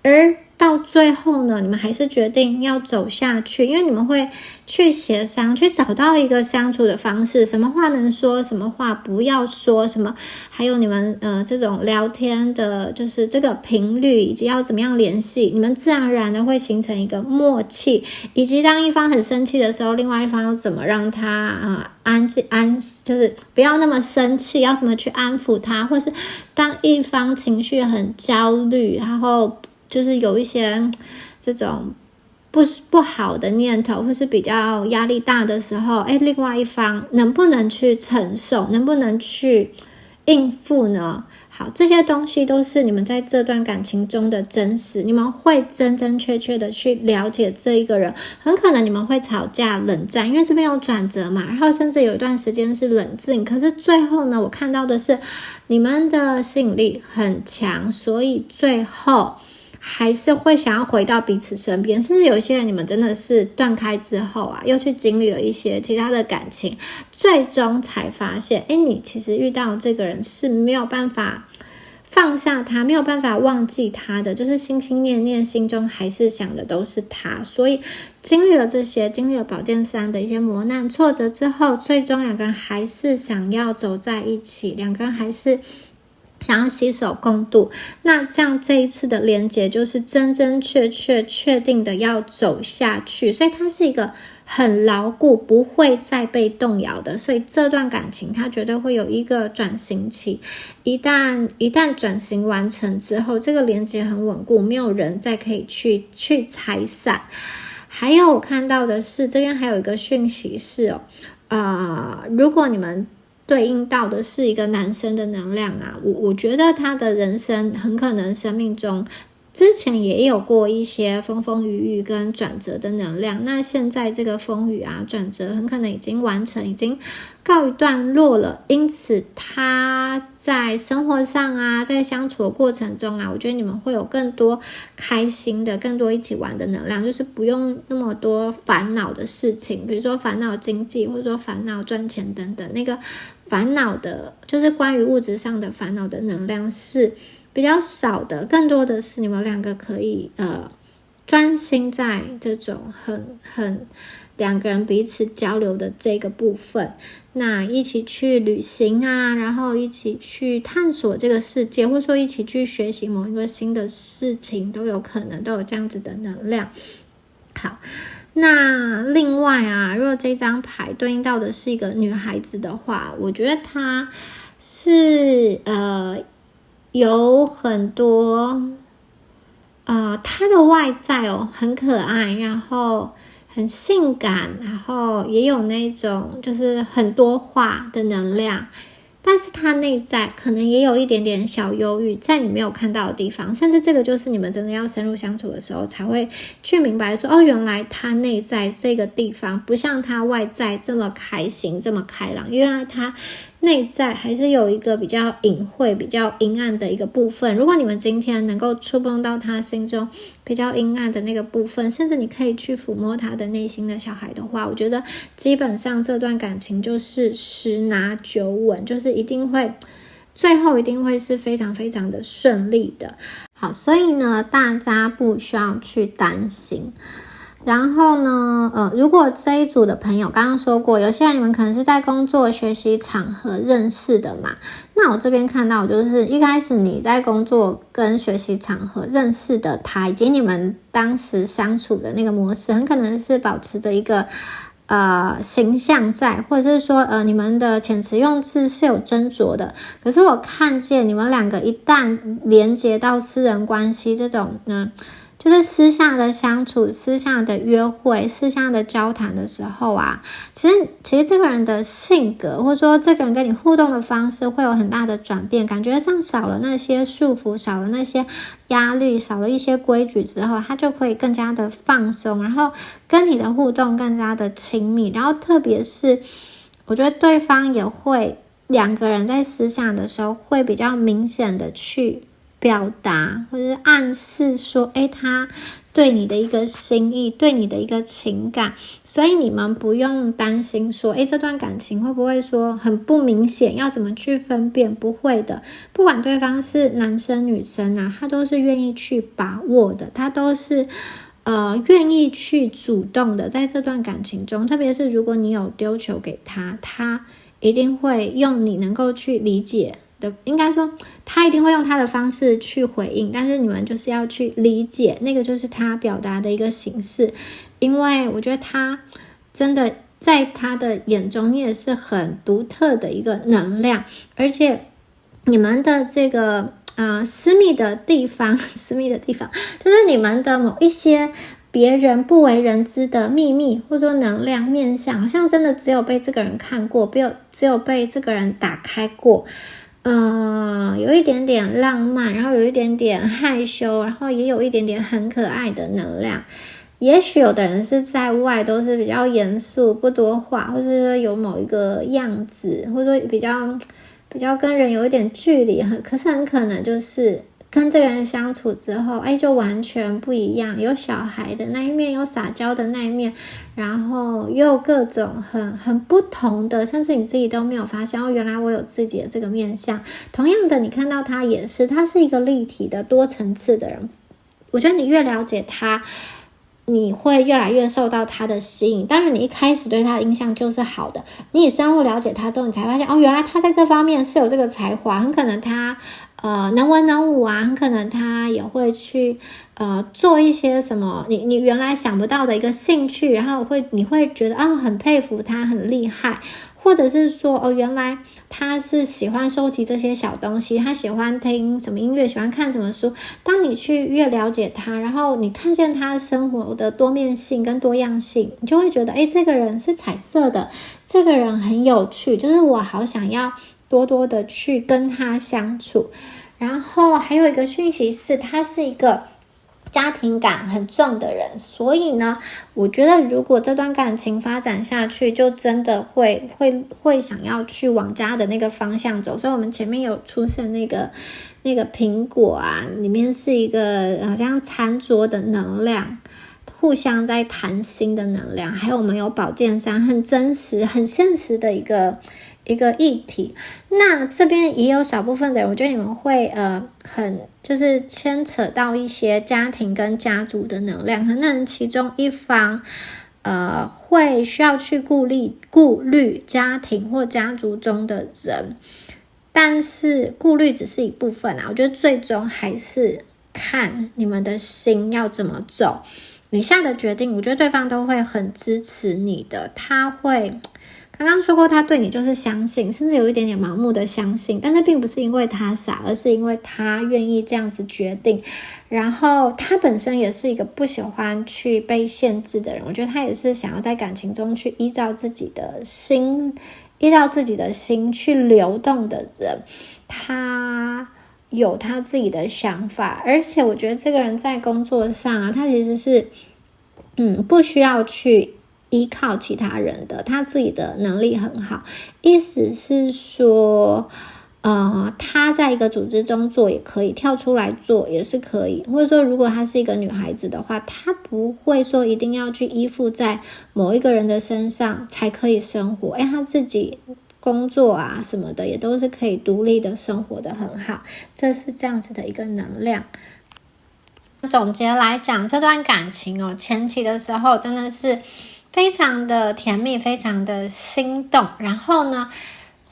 而到最后呢，你们还是决定要走下去，因为你们会去协商，去找到一个相处的方式，什么话能说，什么话不要说，什么还有你们这种聊天的就是这个频率，以及要怎么样联系，你们自然而然的会形成一个默契，以及当一方很生气的时候，另外一方要怎么让他就是不要那么生气，要怎么去安抚他，或是当一方情绪很焦虑，然后就是有一些这种不好的念头，或是比较压力大的时候，另外一方能不能去承受，能不能去应付呢？好，这些东西都是你们在这段感情中的真实，你们会真真确确的去了解这一个人，很可能你们会吵架冷战，因为这边有转折嘛，然后甚至有一段时间是冷静，可是最后呢，我看到的是你们的吸引力很强，所以最后还是会想要回到彼此身边，甚至有一些人你们真的是断开之后啊，又去经历了一些其他的感情，最终才发现你其实遇到这个人是没有办法放下他，没有办法忘记他的，就是心心念念心中还是想的都是他。所以经历了这些，经历了宝剑三的一些磨难挫折之后，最终两个人还是想要走在一起，两个人还是想要携手共度。那这样这一次的连结就是真真确确定的要走下去，所以它是一个很牢固，不会再被动摇的。所以这段感情它绝对会有一个转型期，一旦转型完成之后，这个连结很稳固，没有人再可以去拆散。还有我看到的是这边还有一个讯息是如果你们对应到的是一个男生的能量啊，我觉得他的人生很可能生命中之前也有过一些风风雨雨跟转折的能量，那现在这个风雨啊转折很可能已经完成，已经告一段落了，因此他在生活上啊，在相处的过程中啊，我觉得你们会有更多开心的，更多一起玩的能量，就是不用那么多烦恼的事情，比如说烦恼经济，或者说烦恼赚钱等等，那个烦恼的就是关于物质上的烦恼的能量是比较少的，更多的是你们两个可以专心在这种很两个人彼此交流的这个部分，那一起去旅行啊，然后一起去探索这个世界，或者说一起去学习某一个新的事情，都有可能都有这样子的能量。好，那另外啊，如果这张牌对应到的是一个女孩子的话，我觉得她是有很多她的外在很可爱，然后很性感，然后也有那种就是很多话的能量，但是她内在可能也有一点点小忧郁，在你没有看到的地方，甚至这个就是你们真的要深入相处的时候才会去明白说原来她内在这个地方不像她外在这么开心这么开朗，原来她内在还是有一个比较隐晦比较阴暗的一个部分。如果你们今天能够触碰到他心中比较阴暗的那个部分，甚至你可以去抚摸他的内心的小孩的话，我觉得基本上这段感情就是10拿9稳，就是最后一定会是非常非常的顺利的。好，所以呢大家不需要去担心。然后呢如果这一组的朋友刚刚说过，有些人你们可能是在工作学习场合认识的嘛，那我这边看到就是一开始你在工作跟学习场合认识的他，以及你们当时相处的那个模式，很可能是保持着一个形象在，或者是说你们的遣词用字是有斟酌的，可是我看见你们两个一旦连接到私人关系这种就是私下的相处，私下的约会，私下的交谈的时候啊，其实这个人的性格，或者说这个人跟你互动的方式会有很大的转变，感觉上少了那些束缚，少了那些压力，少了一些规矩之后，他就会更加的放松，然后跟你的互动更加的亲密，然后特别是我觉得对方也会，两个人在私下的时候会比较明显的去表达或者是暗示说他对你的一个心意，对你的一个情感，所以你们不用担心说，这段感情会不会说很不明显，要怎么去分辨？不会的，不管对方是男生女生啊，他都是愿意去把握的，他都是愿意去主动的，在这段感情中，特别是如果你有丢球给他，他一定会用你能够去理解的，应该说他一定会用他的方式去回应，但是你们就是要去理解，那个就是他表达的一个形式。因为我觉得他真的在他的眼中，你也是很独特的一个能量，而且你们的这个私密的地方就是你们的某一些别人不为人知的秘密，或者说能量面向，好像真的只有被这个人看过，只有被这个人打开过。有一点点浪漫，然后有一点点害羞，然后也有一点点很可爱的能量。也许有的人是在外都是比较严肃不多话，或者说有某一个样子，或者说比较跟人有一点距离，可是很可能就是跟这个人相处之后，就完全不一样，有小孩的那一面，有撒娇的那一面，然后又各种很不同的，甚至你自己都没有发现，原来我有自己的这个面向。同样的，你看到他也是，他是一个立体的多层次的人。我觉得你越了解他，你会越来越受到他的吸引。当然你一开始对他的印象就是好的，你也深入了解他之后，你才发现原来他在这方面是有这个才华，很可能他能文能武啊，很可能他也会去做一些什么你原来想不到的一个兴趣，然后你会觉得很佩服他，很厉害。或者是说原来他是喜欢收集这些小东西，他喜欢听什么音乐，喜欢看什么书。当你去越了解他，然后你看见他生活的多面性跟多样性，你就会觉得这个人是彩色的，这个人很有趣，就是我好想要多多的去跟他相处。然后还有一个讯息是，他是一个家庭感很重的人，所以呢，我觉得如果这段感情发展下去，就真的会想要去往家的那个方向走。所以我们前面有出现那个苹果啊，里面是一个好像餐桌的能量，互相在谈心的能量，还有我们有宝剑三，很真实很现实的一个议题。那这边也有少部分的人，我觉得你们会很就是牵扯到一些家庭跟家族的能量，可能其中一方会需要去顾虑家庭或家族中的人，但是顾虑只是一部分我觉得最终还是看你们的心要怎么走。你下的决定，我觉得对方都会很支持你的，他会刚刚说过，他对你就是相信，甚至有一点点盲目的相信，但是并不是因为他傻，而是因为他愿意这样子决定。然后他本身也是一个不喜欢去被限制的人，我觉得他也是想要在感情中去依照自己的心去流动的人。他有他自己的想法，而且我觉得这个人在工作上他其实是不需要去依靠其他人的，他自己的能力很好。意思是说他在一个组织中做也可以，跳出来做也是可以。或者说如果她是一个女孩子的话，她不会说一定要去依附在某一个人的身上才可以生活，她自己工作什么的也都是可以独立的生活的很好，这是这样子的一个能量。总结来讲，这段感情前期的时候真的是非常的甜蜜，非常的心动，然后呢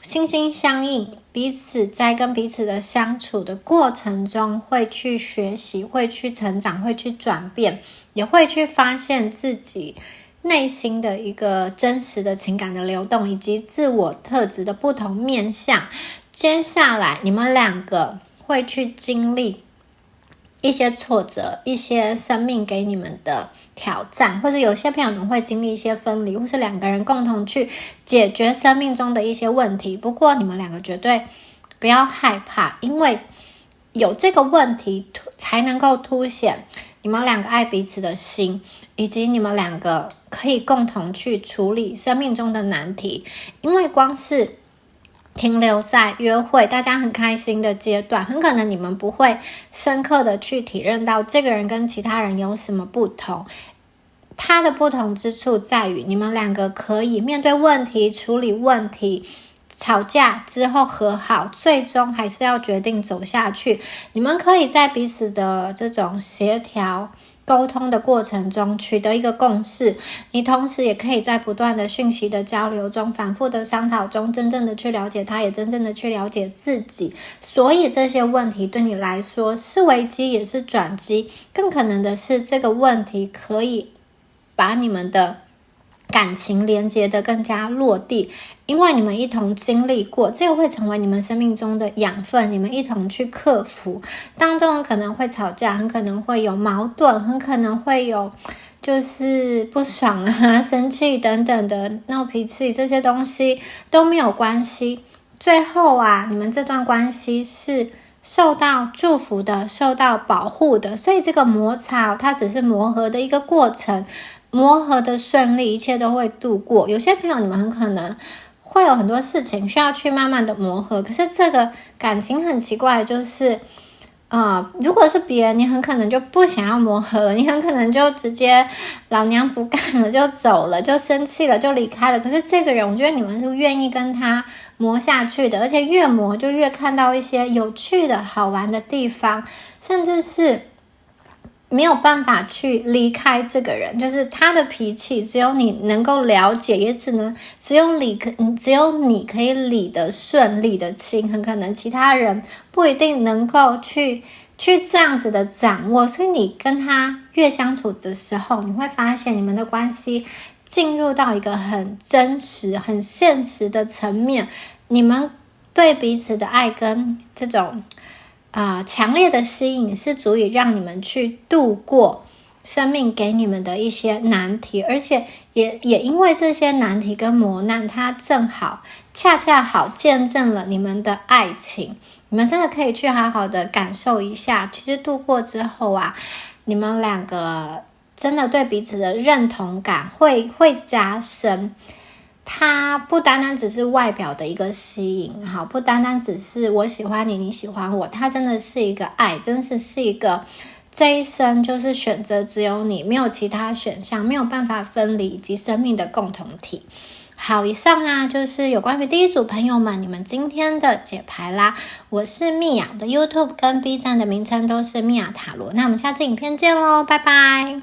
心心相印，彼此在跟彼此的相处的过程中会去学习，会去成长，会去转变，也会去发现自己内心的一个真实的情感的流动，以及自我特质的不同面向。接下来你们两个会去经历一些挫折，一些生命给你们的挑战，或者有些朋友们会经历一些分离，或是两个人共同去解决生命中的一些问题。不过你们两个绝对不要害怕，因为有这个问题才能够凸显你们两个爱彼此的心，以及你们两个可以共同去处理生命中的难题。因为光是停留在约会大家很开心的阶段，很可能你们不会深刻的去体认到这个人跟其他人有什么不同。他的不同之处在于你们两个可以面对问题，处理问题，吵架之后和好，最终还是要决定走下去。你们可以在彼此的这种协调沟通的过程中取得一个共识，你同时也可以在不断的讯息的交流中，反复的商讨中，真正的去了解他，也真正的去了解自己。所以这些问题对你来说是危机也是转机，更可能的是这个问题可以把你们的感情连接的更加落地，因为你们一同经历过，这个会成为你们生命中的养分，你们一同去克服，当中可能会吵架，很可能会有矛盾，很可能会有就是不爽啊、生气等等的闹脾气，这些东西都没有关系。最后啊，你们这段关系是受到祝福的，受到保护的，所以这个摩擦它只是磨合的一个过程，磨合的顺利，一切都会度过。有些朋友你们很可能会有很多事情需要去慢慢的磨合，可是这个感情很奇怪，就是如果是别人，你很可能就不想要磨合了，你很可能就直接老娘不干了就走了，就生气了就离开了。可是这个人，我觉得你们是愿意跟他磨下去的，而且越磨就越看到一些有趣的好玩的地方，甚至是没有办法去离开这个人，就是他的脾气只有你能够了解，也只有你可以理得顺理得清，很可能其他人不一定能够去这样子的掌握。所以你跟他越相处的时候，你会发现你们的关系进入到一个很真实很现实的层面，你们对彼此的爱跟这种强烈的吸引是足以让你们去度过生命给你们的一些难题，而且也因为这些难题跟磨难，它恰恰好见证了你们的爱情。你们真的可以去好好的感受一下，其实度过之后啊，你们两个真的对彼此的认同感会加深。它不单单只是外表的一个吸引，不单单只是我喜欢你，你喜欢我，它真的是一个爱，真的是一个这一生就是选择只有你，没有其他选项，没有办法分离，以及生命的共同体。好，以上就是有关于第一组朋友们你们今天的解牌啦。我是蜜雅的 YouTube 跟 B 站的名称都是蜜雅塔罗，那我们下次影片见咯，拜拜。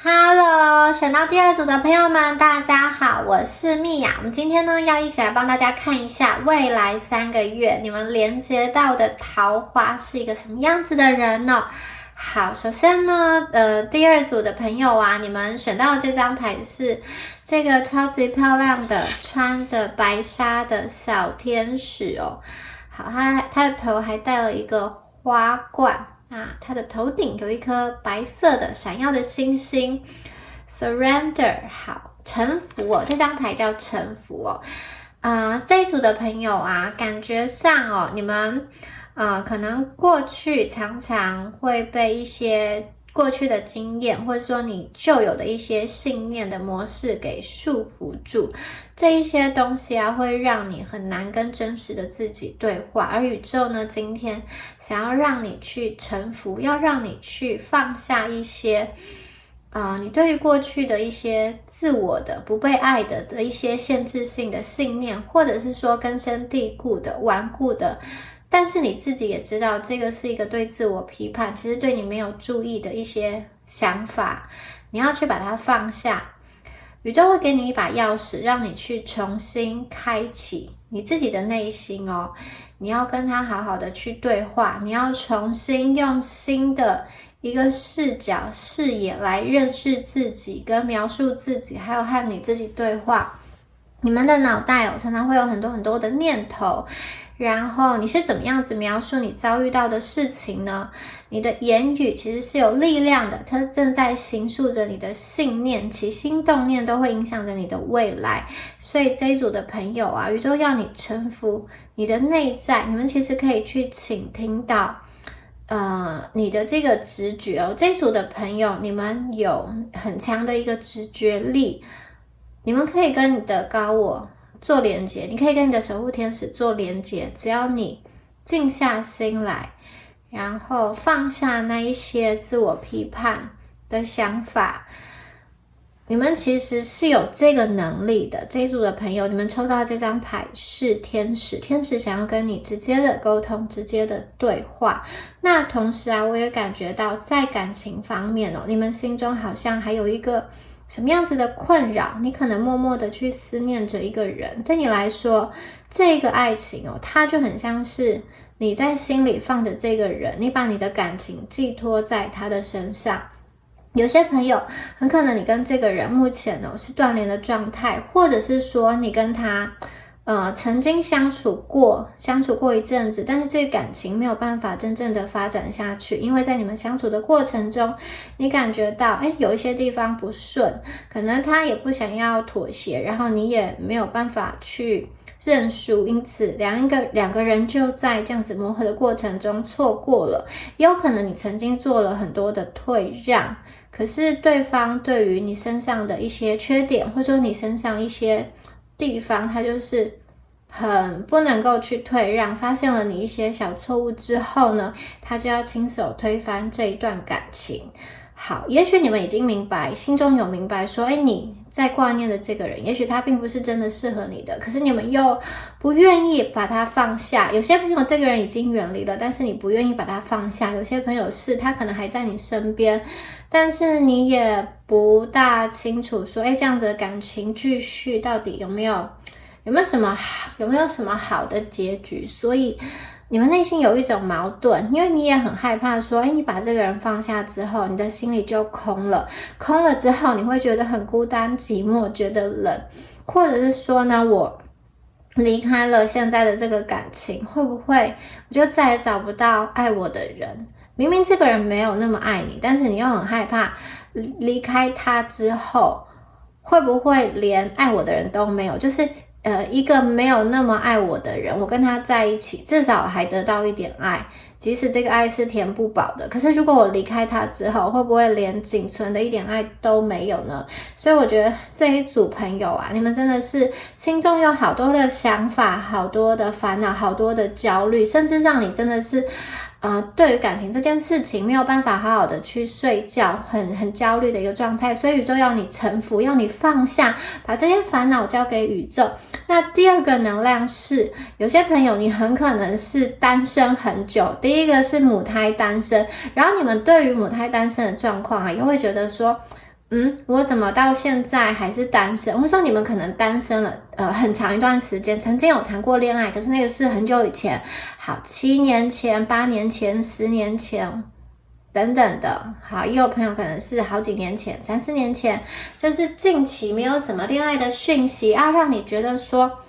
Hello， 选到第二组的朋友们，大家好，我是蜜雅。我们今天呢要一起来帮大家看一下未来3个月你们连接到的桃花是一个什么样子的人呢？好，首先呢，第二组的朋友啊，你们选到的这张牌是这个超级漂亮的穿着白纱的小天使哦。好，他的头还戴了一个花冠。它的头顶有一颗白色的闪耀的星星 Surrender， 好，臣服哦，这张牌叫臣服哦。这一组的朋友啊，感觉上哦，你们可能过去常常会被一些过去的经验，或者说你旧有的一些信念的模式给束缚住，这一些东西会让你很难跟真实的自己对话。而宇宙呢，今天想要让你去臣服，要让你去放下一些你对于过去的一些自我的不被爱的一些限制性的信念，或者是说根深蒂固的顽固的，但是你自己也知道这个是一个对自我批判，其实对你没有注意的一些想法，你要去把它放下。宇宙会给你一把钥匙，让你去重新开启你自己的内心哦。你要跟他好好的去对话，你要重新用新的一个视角视野来认识自己，跟描述自己，还有和你自己对话。你们的脑袋常常会有很多很多的念头，然后你是怎么样子描述你遭遇到的事情呢？你的言语其实是有力量的，它正在形塑着你的信念，起心动念都会影响着你的未来。所以这一组的朋友宇宙要你臣服你的内在，你们其实可以去倾听到你的这个直觉哦。这一组的朋友，你们有很强的一个直觉力，你们可以跟你的高我做连结，你可以跟你的守护天使做连结，只要你静下心来，然后放下那一些自我批判的想法，你们其实是有这个能力的。这一组的朋友，你们抽到这张牌是天使，天使想要跟你直接的沟通，直接的对话。那同时啊，我也感觉到在感情方面你们心中好像还有一个什么样子的困扰，你可能默默的去思念着一个人。对你来说，这个爱情它就很像是你在心里放着这个人，你把你的感情寄托在他的身上。有些朋友很可能你跟这个人目前是断联的状态，或者是说你跟他曾经相处过一阵子，但是这个感情没有办法真正的发展下去，因为在你们相处的过程中，你感觉到有一些地方不顺，可能他也不想要妥协，然后你也没有办法去认输，因此两个人就在这样子磨合的过程中错过了。也有可能你曾经做了很多的退让，可是对方对于你身上的一些缺点，或者说你身上一些地方，他就是很不能够去退让，发现了你一些小错误之后呢，他就要亲手推翻这一段感情。好，也许你们已经明白，心中有明白说你在挂念的这个人，也许他并不是真的适合你的，可是你们又不愿意把他放下。有些朋友这个人已经远离了，但是你不愿意把他放下。有些朋友是他可能还在你身边，但是你也不大清楚说这样子的感情继续到底有没有什么好的结局。所以你们内心有一种矛盾，因为你也很害怕说你把这个人放下之后，你的心里就空了之后，你会觉得很孤单寂寞，觉得冷，或者是说呢，我离开了现在的这个感情，会不会我就再也找不到爱我的人？明明这个人没有那么爱你，但是你又很害怕离开他之后，会不会连爱我的人都没有？就是一个没有那么爱我的人，我跟他在一起，至少还得到一点爱，即使这个爱是填不饱的。可是如果我离开他之后，会不会连仅存的一点爱都没有呢？所以我觉得这一组朋友啊，你们真的是心中有好多的想法，好多的烦恼，好多的焦虑，甚至让你真的是对于感情这件事情没有办法好好的去睡觉，很焦虑的一个状态。所以宇宙要你臣服，要你放下，把这些烦恼交给宇宙。那第二个能量是，有些朋友你很可能是单身很久，第一个是母胎单身，然后你们对于母胎单身的状况也会觉得说我怎么到现在还是单身？或者说你们可能单身了很长一段时间，曾经有谈过恋爱，可是那个是很久以前，好7年前、8年前、10年前等等的。好，也有朋友可能是好几年前、3、4年前，就是近期没有什么恋爱的讯息让你觉得说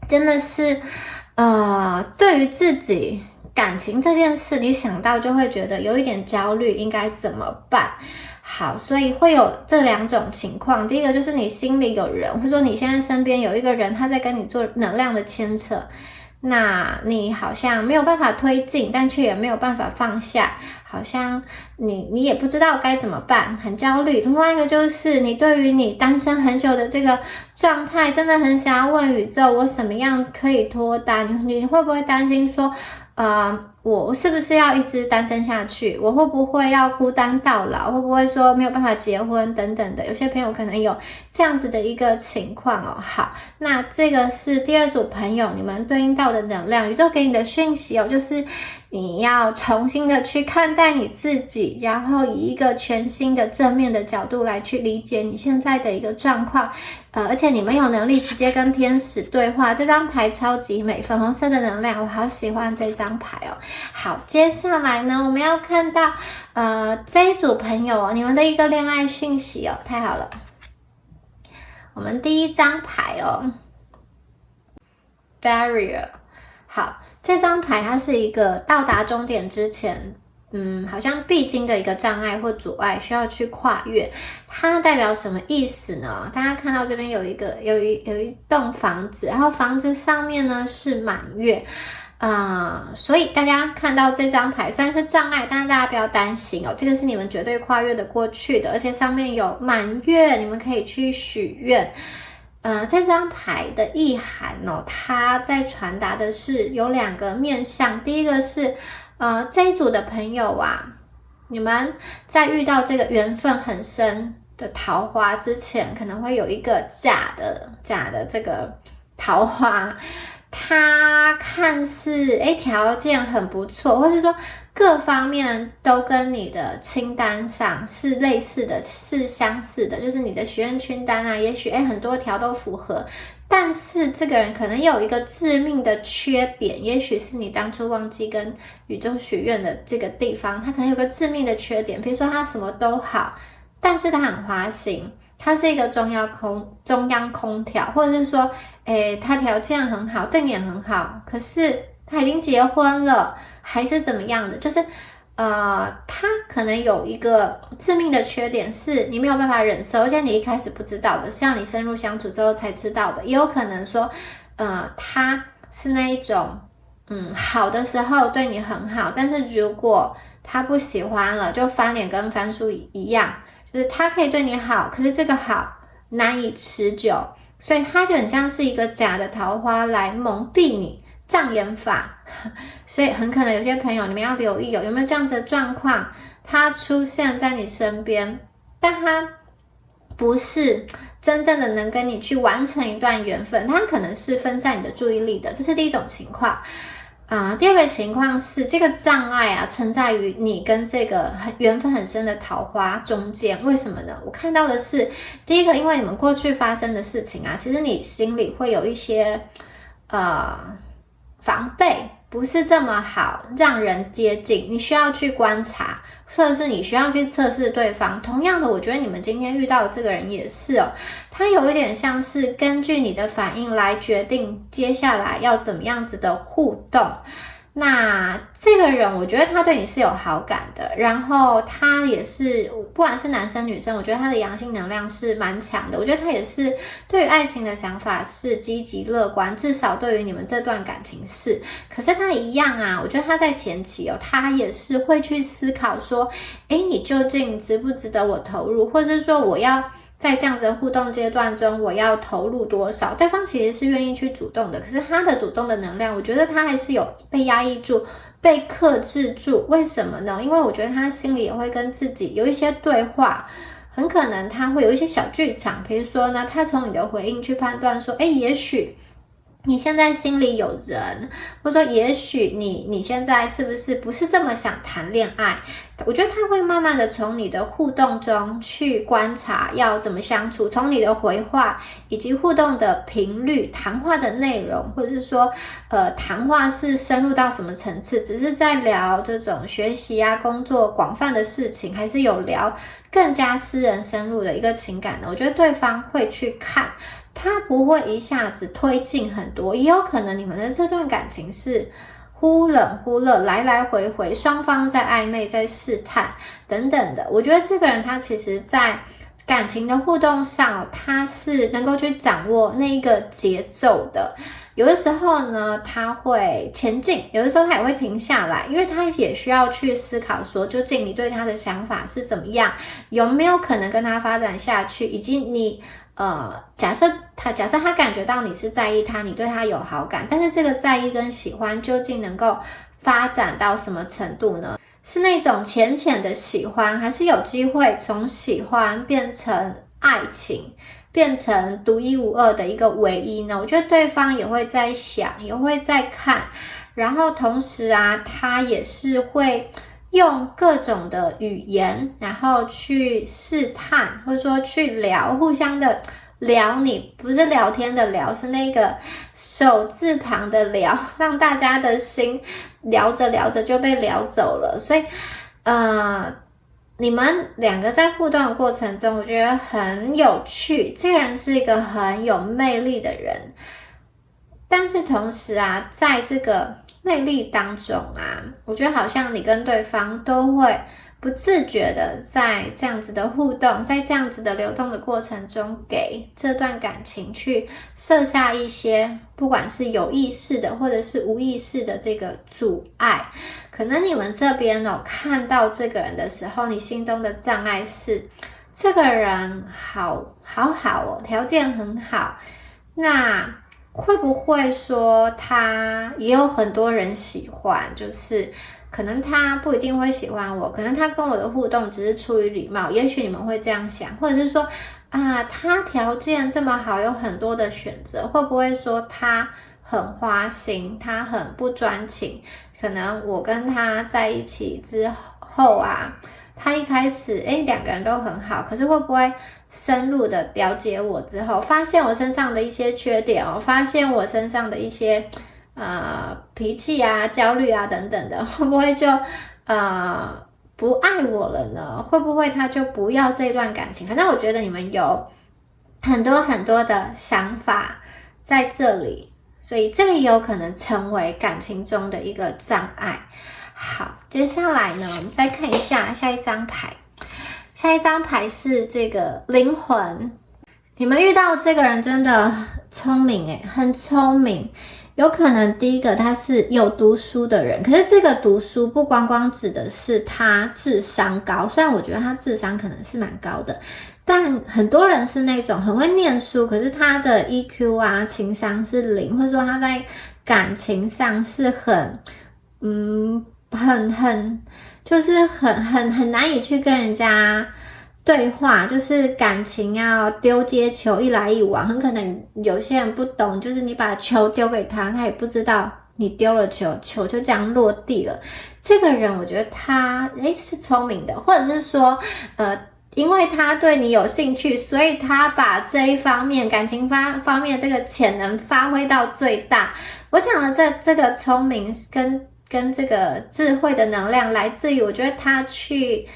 真的是对于自己感情这件事，你想到就会觉得有一点焦虑，应该怎么办？好，所以会有这两种情况。第一个就是你心里有人，或者说你现在身边有一个人，他在跟你做能量的牵扯，那你好像没有办法推进，但却也没有办法放下，好像你也不知道该怎么办，很焦虑。另外一个就是你对于你单身很久的这个状态，真的很想要问宇宙，我什么样可以脱单？你会不会担心说我是不是要一直单身下去？我会不会要孤单到老？会不会说没有办法结婚等等的？有些朋友可能有这样子的一个情况好，那这个是第二组朋友你们对应到的能量，宇宙给你的讯息就是你要重新的去看待你自己，然后以一个全新的正面的角度来去理解你现在的一个状况。而且你们有能力直接跟天使对话，这张牌超级美，粉红色的能量，我好喜欢这张牌好，接下来呢，我们要看到这一组朋友你们的一个恋爱讯息太好了。我们第一张牌Barrier。 好，这张牌它是一个到达终点之前好像必经的一个障碍或阻碍，需要去跨越。它代表什么意思呢？大家看到这边有一栋房子，然后房子上面呢是满月所以大家看到这张牌虽然是障碍，但是大家不要担心这个是你们绝对跨越的过去的，而且上面有满月，你们可以去许愿。这张牌的意涵哦，它在传达的是有2个面向。第一个是，这一组的朋友啊，你们在遇到这个缘分很深的桃花之前，可能会有一个假的这个桃花，它看似条件很不错，或是说各方面都跟你的清单上是类似的，是相似的，就是你的许愿清单啊，也许很多条都符合，但是这个人可能有一个致命的缺点，也许是你当初忘记跟宇宙许愿的这个地方，他可能有个致命的缺点，比如说他什么都好，但是他很花心，他是一个中央空调，或者是说他条件很好，对你也很好，可是他已经结婚了，还是怎么样的，就是他可能有一个致命的缺点是你没有办法忍受，而且你一开始不知道的，是要你深入相处之后才知道的，也有可能说他是那一种好的时候对你很好，但是如果他不喜欢了，就翻脸跟翻书一样，就是他可以对你好，可是这个好难以持久，所以他就很像是一个假的桃花来蒙蔽你，障眼法。所以很可能有些朋友你们要留意有没有这样子的状况，他出现在你身边，但他不是真正的能跟你去完成一段缘分，他可能是分散你的注意力的，这是第一种情况。第二个情况是这个障碍啊存在于你跟这个缘分很深的桃花中间，为什么呢？我看到的是第一个，因为你们过去发生的事情啊，其实你心里会有一些防备，不是这么好让人接近，你需要去观察，或者是你需要去测试对方。同样的，我觉得你们今天遇到的这个人也是哦，他有一点像是根据你的反应来决定接下来要怎么样子的互动。那这个人我觉得他对你是有好感的，然后他也是不管是男生女生，我觉得他的阳性能量是蛮强的，我觉得他也是对于爱情的想法是积极乐观，至少对于你们这段感情是。可是他一样啊，我觉得他在前期哦，他也是会去思考说你究竟值不值得我投入，或者是说我要在这样子的互动阶段中我要投入多少，对方其实是愿意去主动的，可是他的主动的能量我觉得他还是有被压抑住，被克制住。为什么呢？因为我觉得他心里也会跟自己有一些对话，很可能他会有一些小剧场，比如说呢，他从你的回应去判断说也许你现在心里有人，或者说也许你现在是不是这么想谈恋爱，我觉得他会慢慢的从你的互动中去观察要怎么相处，从你的回话以及互动的频率，谈话的内容，或者是说谈话是深入到什么层次，只是在聊这种学习啊工作广泛的事情，还是有聊更加私人深入的一个情感呢？我觉得对方会去看，他不会一下子推进很多，也有可能你们的这段感情是忽冷忽热，来来回回，双方在暧昧，在试探等等的。我觉得这个人他其实在感情的互动上，他是能够去掌握那个节奏的。有的时候呢，他会前进，有的时候他也会停下来，因为他也需要去思考说，究竟你对他的想法是怎么样，有没有可能跟他发展下去，以及你假设他感觉到你是在意他，你对他有好感，但是这个在意跟喜欢究竟能够发展到什么程度呢？是那种浅浅的喜欢，还是有机会从喜欢变成爱情，变成独一无二的一个唯一呢？我觉得对方也会在想，也会在看，然后同时啊，他也是会用各种的语言，然后去试探，或者说去聊，互相的聊你，不是聊天的聊，是那个手字旁的聊，让大家的心聊着聊着就被聊走了。所以你们两个在互动的过程中，我觉得很有趣，这个人是一个很有魅力的人，但是同时啊，在这个魅力当中啊，我觉得好像你跟对方都会不自觉的在这样子的互动，在这样子的流动的过程中，给这段感情去设下一些不管是有意识的或者是无意识的这个阻碍。可能你们这边看到这个人的时候，你心中的障碍是这个人好好好哦，条件很好，那会不会说他也有很多人喜欢，就是可能他不一定会喜欢我，可能他跟我的互动只是出于礼貌，也许你们会这样想，或者是说啊，他条件这么好，有很多的选择，会不会说他很花心，他很不专情，可能我跟他在一起之后啊，他一开始两个人都很好，可是会不会深入的了解我之后，发现我身上的一些缺点哦，发现我身上的一些脾气啊、焦虑啊等等的，会不会就不爱我了呢？会不会他就不要这段感情？反正我觉得你们有很多很多的想法在这里，所以这个也有可能成为感情中的一个障碍。好，接下来呢，我们再看一下下一张牌。下一张牌是这个灵魂。你们遇到这个人真的聪明很聪明。有可能第一个他是有读书的人，可是这个读书不光光指的是他智商高，虽然我觉得他智商可能是蛮高的，但很多人是那种很会念书，可是他的 EQ 啊情商是0，或者说他在感情上是就是很难以去跟人家对话，就是感情要丢接球一来一往，很可能有些人不懂，就是你把球丢给他，他也不知道你丢了球，球就这样落地了。这个人我觉得他是聪明的，或者是说因为他对你有兴趣，所以他把这一方面感情方面这个潜能发挥到最大。我讲的这个聪明跟这个智慧的能量来自于我觉得他去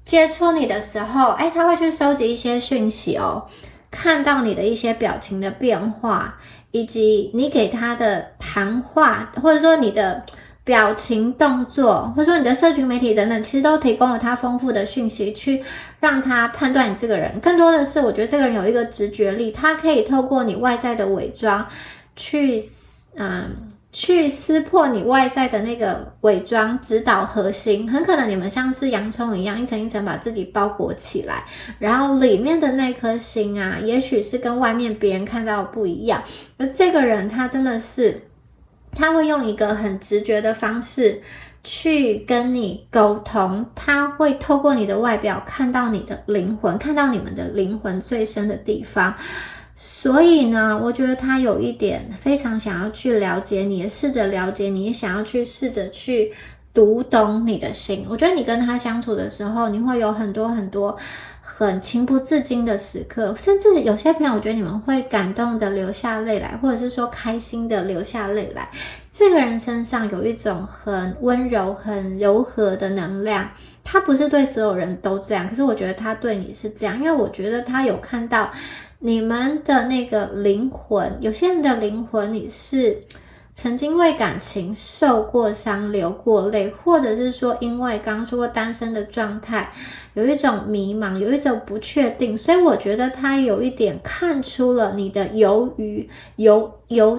接触你的时候他会去收集一些讯息哦，看到你的一些表情的变化，以及你给他的谈话，或者说你的表情动作，或者说你的社群媒体等等，其实都提供了他丰富的讯息去让他判断你这个人。更多的是我觉得这个人有一个直觉力，他可以透过你外在的伪装去撕破你外在的那个伪装，直捣核心。很可能你们像是洋葱一样一层一层把自己包裹起来，然后里面的那颗心啊，也许是跟外面别人看到的不一样。而这个人他真的是他会用一个很直觉的方式去跟你沟通，他会透过你的外表看到你的灵魂，看到你们的灵魂最深的地方。所以呢，我觉得他有一点非常想要去了解你，也试着了解你，也想要去试着去读懂你的心。我觉得你跟他相处的时候，你会有很多很多很情不自禁的时刻，甚至有些朋友我觉得你们会感动的流下泪来，或者是说开心的流下泪来。这个人身上有一种很温柔很柔和的能量，他不是对所有人都这样，可是我觉得他对你是这样，因为我觉得他有看到你们的那个灵魂。有些人的灵魂你是曾经为感情受过伤流过泪，或者是说因为刚刚说过单身的状态有一种迷茫，有一种不确定，所以我觉得他有一点看出了你的犹豫，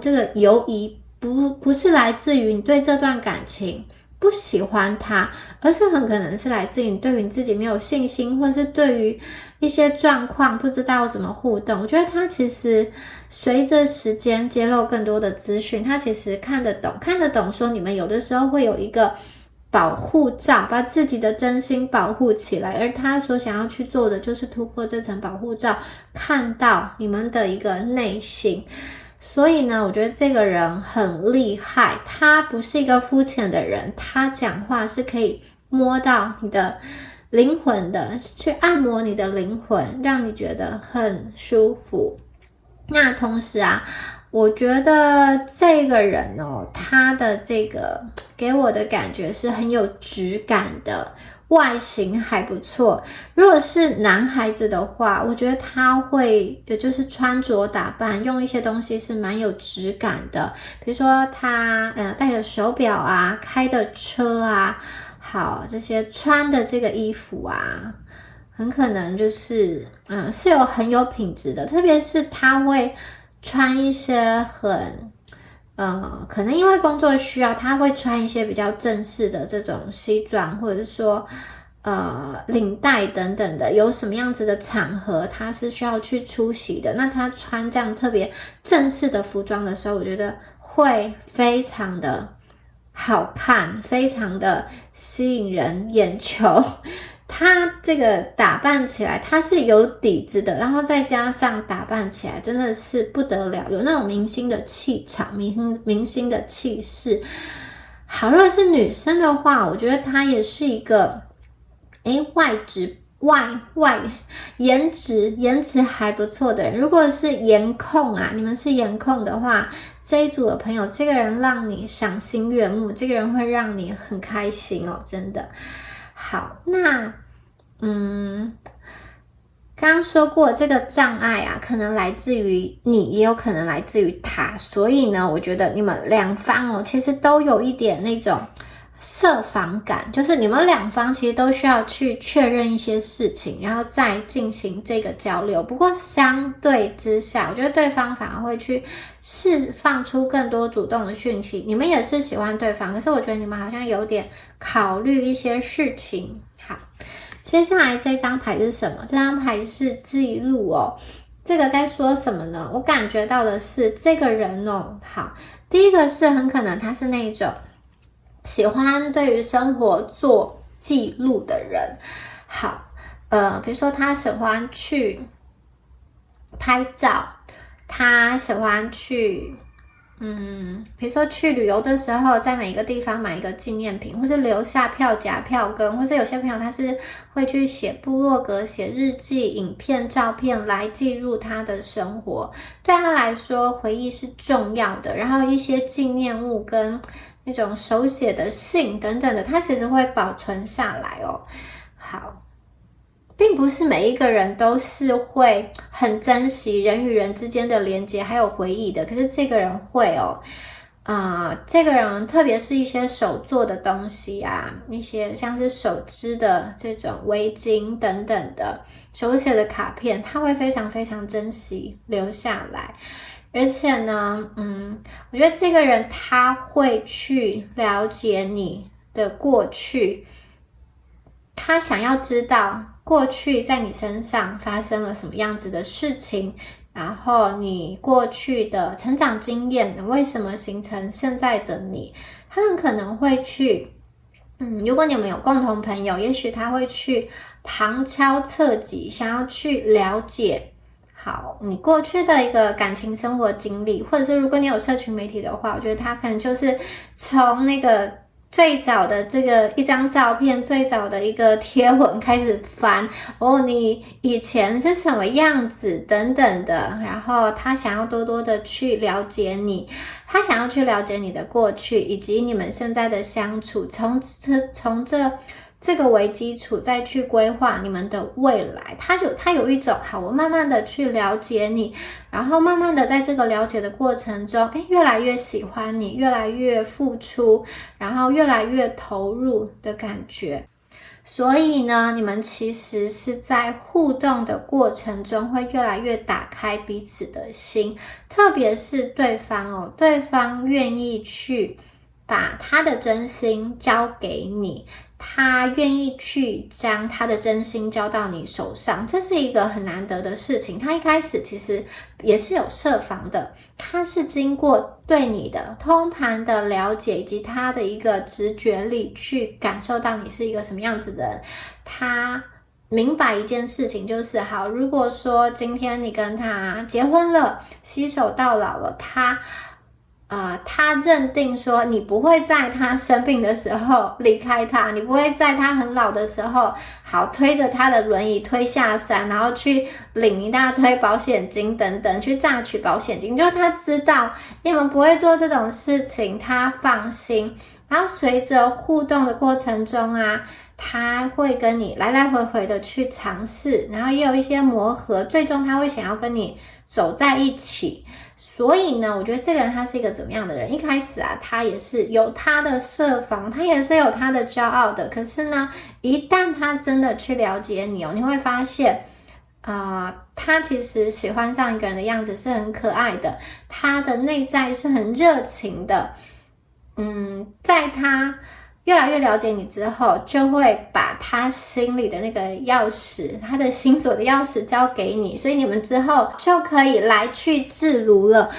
这个犹疑不是来自于你对这段感情不喜欢他，而是很可能是来自于你对于你自己没有信心，或是对于一些状况不知道怎么互动。我觉得他其实随着时间揭露更多的资讯，他其实看得懂说你们有的时候会有一个保护罩，把自己的真心保护起来，而他所想要去做的就是突破这层保护罩，看到你们的一个内心。所以呢，我觉得这个人很厉害，他不是一个肤浅的人，他讲话是可以摸到你的灵魂的，去按摩你的灵魂，让你觉得很舒服。那同时啊，我觉得这个人他的这个给我的感觉是很有质感的，外形还不错。如果是男孩子的话，我觉得他会也就是穿着打扮用一些东西是蛮有质感的，比如说他戴的手表啊，开的车啊，好，这些穿的这个衣服啊，很可能就是是很有品质的。特别是他会穿一些可能因为工作需要，他会穿一些比较正式的这种西装，或者是说领带等等的，有什么样子的场合他是需要去出席的，那他穿这样特别正式的服装的时候，我觉得会非常的好看，非常的吸引人眼球。他这个打扮起来，他是有底子的，然后再加上打扮起来真的是不得了，有那种明星的气场，明星的气势。好，如果是女生的话，我觉得她也是一个颜值还不错的人。如果是颜控啊，你们是颜控的话，这一组的朋友，这个人让你赏心悦目，这个人会让你很开心哦，真的。好，那刚刚说过这个障碍啊，可能来自于你，也有可能来自于他，所以呢，我觉得你们两方哦，其实都有一点那种设防感，就是你们两方其实都需要去确认一些事情，然后再进行这个交流。不过相对之下，我觉得对方反而会去释放出更多主动的讯息。你们也是喜欢对方，可是我觉得你们好像有点考虑一些事情。好，接下来这张牌是什么？这张牌是记录哦。这个在说什么呢？我感觉到的是这个人哦，好，第一个是很可能他是那种喜欢对于生活做记录的人。好，比如说他喜欢去拍照，他喜欢去比如说去旅游的时候，在每个地方买一个纪念品，或是留下票夹票根，或是有些朋友他是会去写部落格、写日记、影片、照片来记录他的生活。对他来说，回忆是重要的，然后一些纪念物跟那种手写的信等等的，他其实会保存下来哦。好，并不是每一个人都是会很珍惜人与人之间的连结还有回忆的，可是这个人会哦。这个人特别是一些手做的东西啊，一些像是手织的这种围巾等等的手写的卡片，他会非常非常珍惜留下来。而且呢，我觉得这个人他会去了解你的过去，他想要知道过去在你身上发生了什么样子的事情，然后你过去的成长经验为什么形成现在的你，他很可能会去如果你们有共同朋友，也许他会去旁敲侧击，想要去了解好你过去的一个感情生活经历，或者是如果你有社群媒体的话，我觉得他可能就是从那个最早的这个一张照片，最早的一个贴文开始翻你以前是什么样子等等的，然后他想要多多的去了解你，他想要去了解你的过去以及你们现在的相处，从这个为基础再去规划你们的未来。他有一种好，我慢慢的去了解你，然后慢慢的在这个了解的过程中越来越喜欢你，越来越付出，然后越来越投入的感觉。所以呢，你们其实是在互动的过程中会越来越打开彼此的心，特别是对方对方愿意去把他的真心交给你，他愿意去将他的真心交到你手上，这是一个很难得的事情。他一开始其实也是有设防的，他是经过对你的通盘的了解以及他的一个直觉力去感受到你是一个什么样子的人。他明白一件事情，就是好，如果说今天你跟他结婚了，携手到老了，他认定说你不会在他生病的时候离开他，你不会在他很老的时候好推着他的轮椅推下山，然后去领一大堆保险金等等，去榨取保险金，就是他知道你们不会做这种事情，他放心。然后随着互动的过程中他会跟你来来回回的去尝试，然后也有一些磨合，最终他会想要跟你走在一起。所以呢，我觉得这个人他是一个怎么样的人？一开始他也是有他的设防，他也是有他的骄傲的。可是呢，一旦他真的去了解你你会发现，他其实喜欢上一个人的样子是很可爱的，他的内在是很热情的。在他越来越了解你之后，就会把他心里的那个钥匙，他的心锁的钥匙交给你，所以你们之后就可以来去自如了。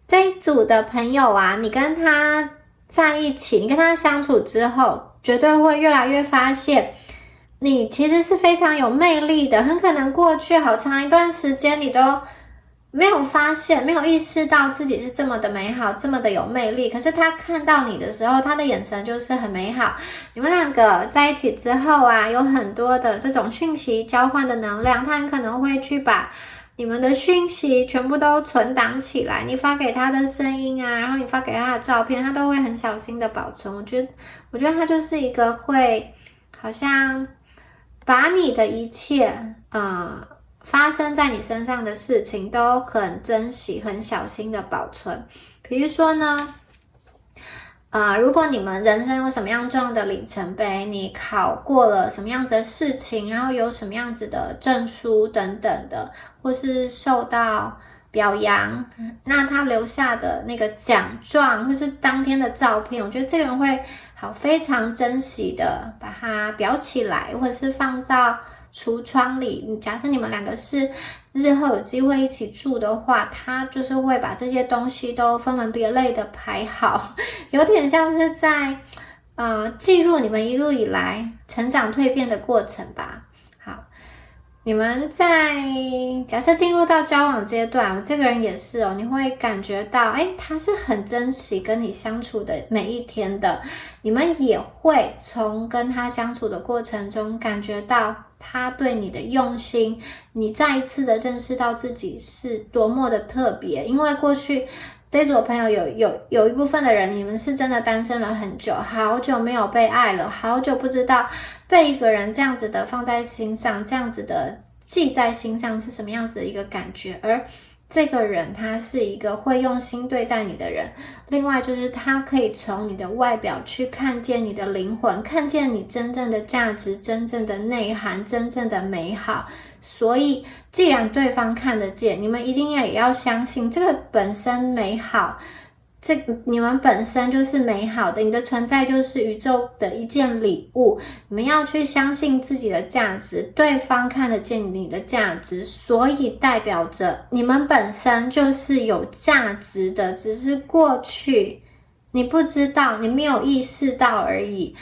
这一组的朋友啊，你跟他在一起，你跟他相处之后，绝对会越来越发现你其实是非常有魅力的，很可能过去好长一段时间你都没有发现，没有意识到自己是这么的美好，这么的有魅力。可是他看到你的时候，他的眼神就是很美好。你们两个在一起之后啊，有很多的这种讯息交换的能量，他很可能会去把你们的讯息全部都存档起来。你发给他的声音啊，然后你发给他的照片，他都会很小心的保存。我觉得他就是一个会好像把你的一切发生在你身上的事情都很珍惜、很小心的保存。比如说呢，如果你们人生有什么样重要的里程碑，你考过了什么样子的事情，然后有什么样子的证书等等的，或是受到表扬，那他留下的那个奖状或是当天的照片，我觉得这个人会非常珍惜的把它裱起来，或者是放到橱窗里。假设你们两个是日后有机会一起住的话，他就是会把这些东西都分门别类的排好，有点像是在记录你们一路以来成长蜕变的过程吧。好，你们在假设进入到交往阶段，这个人也是你会感觉到他是很珍惜跟你相处的每一天的。你们也会从跟他相处的过程中感觉到他对你的用心，你再一次的认识到自己是多么的特别。因为过去这组朋友有一部分的人，你们是真的单身了很久，好久没有被爱了，好久不知道被一个人这样子的放在心上，这样子的记在心上是什么样子的一个感觉。而这个人他是一个会用心对待你的人，另外就是他可以从你的外表去看见你的灵魂，看见你真正的价值，真正的内涵，真正的美好。所以既然对方看得见，你们一定也要相信这个本身美好，你们本身就是美好的，你的存在就是宇宙的一件礼物。你们要去相信自己的价值，对方看得见你的价值，所以代表着你们本身就是有价值的，只是过去你不知道，你没有意识到而已。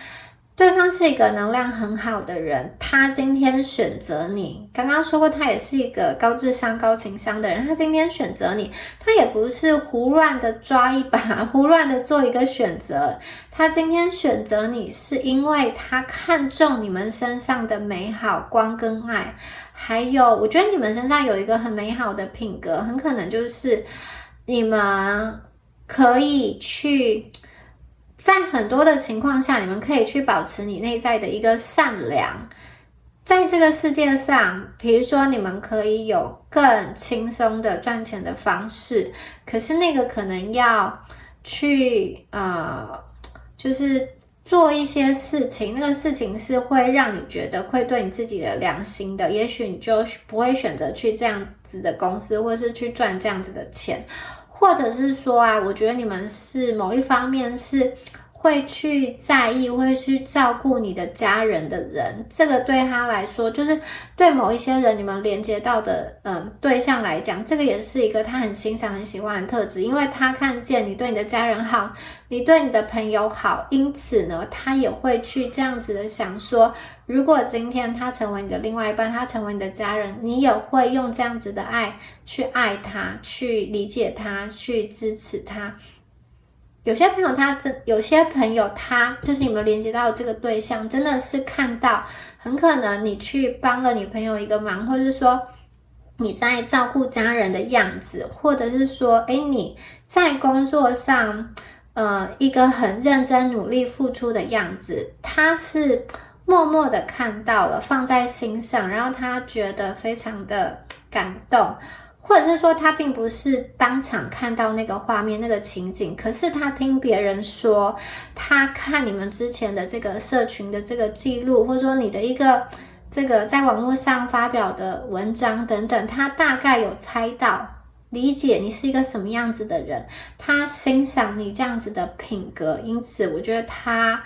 对方是一个能量很好的人，他今天选择你，刚刚说过他也是一个高智商高情商的人，他今天选择你，他也不是胡乱的抓一把，胡乱的做一个选择，他今天选择你是因为他看中你们身上的美好光跟爱。还有我觉得你们身上有一个很美好的品格，很可能就是你们可以去在很多的情况下，你们可以去保持你内在的一个善良。在这个世界上，比如说你们可以有更轻松的赚钱的方式，可是那个可能要去就是做一些事情，那个事情是会让你觉得会对你自己的良心的，也许你就不会选择去这样子的公司，或是去赚这样子的钱。或者是说我觉得你们是某一方面是会去在意，会去照顾你的家人的人，这个对他来说，就是对某一些人你们连接到的对象来讲，这个也是一个他很欣赏很喜欢的特质，因为他看见你对你的家人好，你对你的朋友好，因此呢他也会去这样子的想说，如果今天他成为你的另外一半，他成为你的家人，你也会用这样子的爱去爱他，去理解他，去支持他。有些朋友他就是你们连接到这个对象，真的是看到很可能你去帮了你朋友一个忙，或者是说你在照顾家人的样子，或者是说你在工作上一个很认真努力付出的样子，他是默默的看到了，放在心上，然后他觉得非常的感动，或者是说他并不是当场看到那个画面那个情景，可是他听别人说，他看你们之前的这个社群的这个记录，或者说你的一个这个在网络上发表的文章等等，他大概有猜到理解你是一个什么样子的人，他欣赏你这样子的品格，因此我觉得他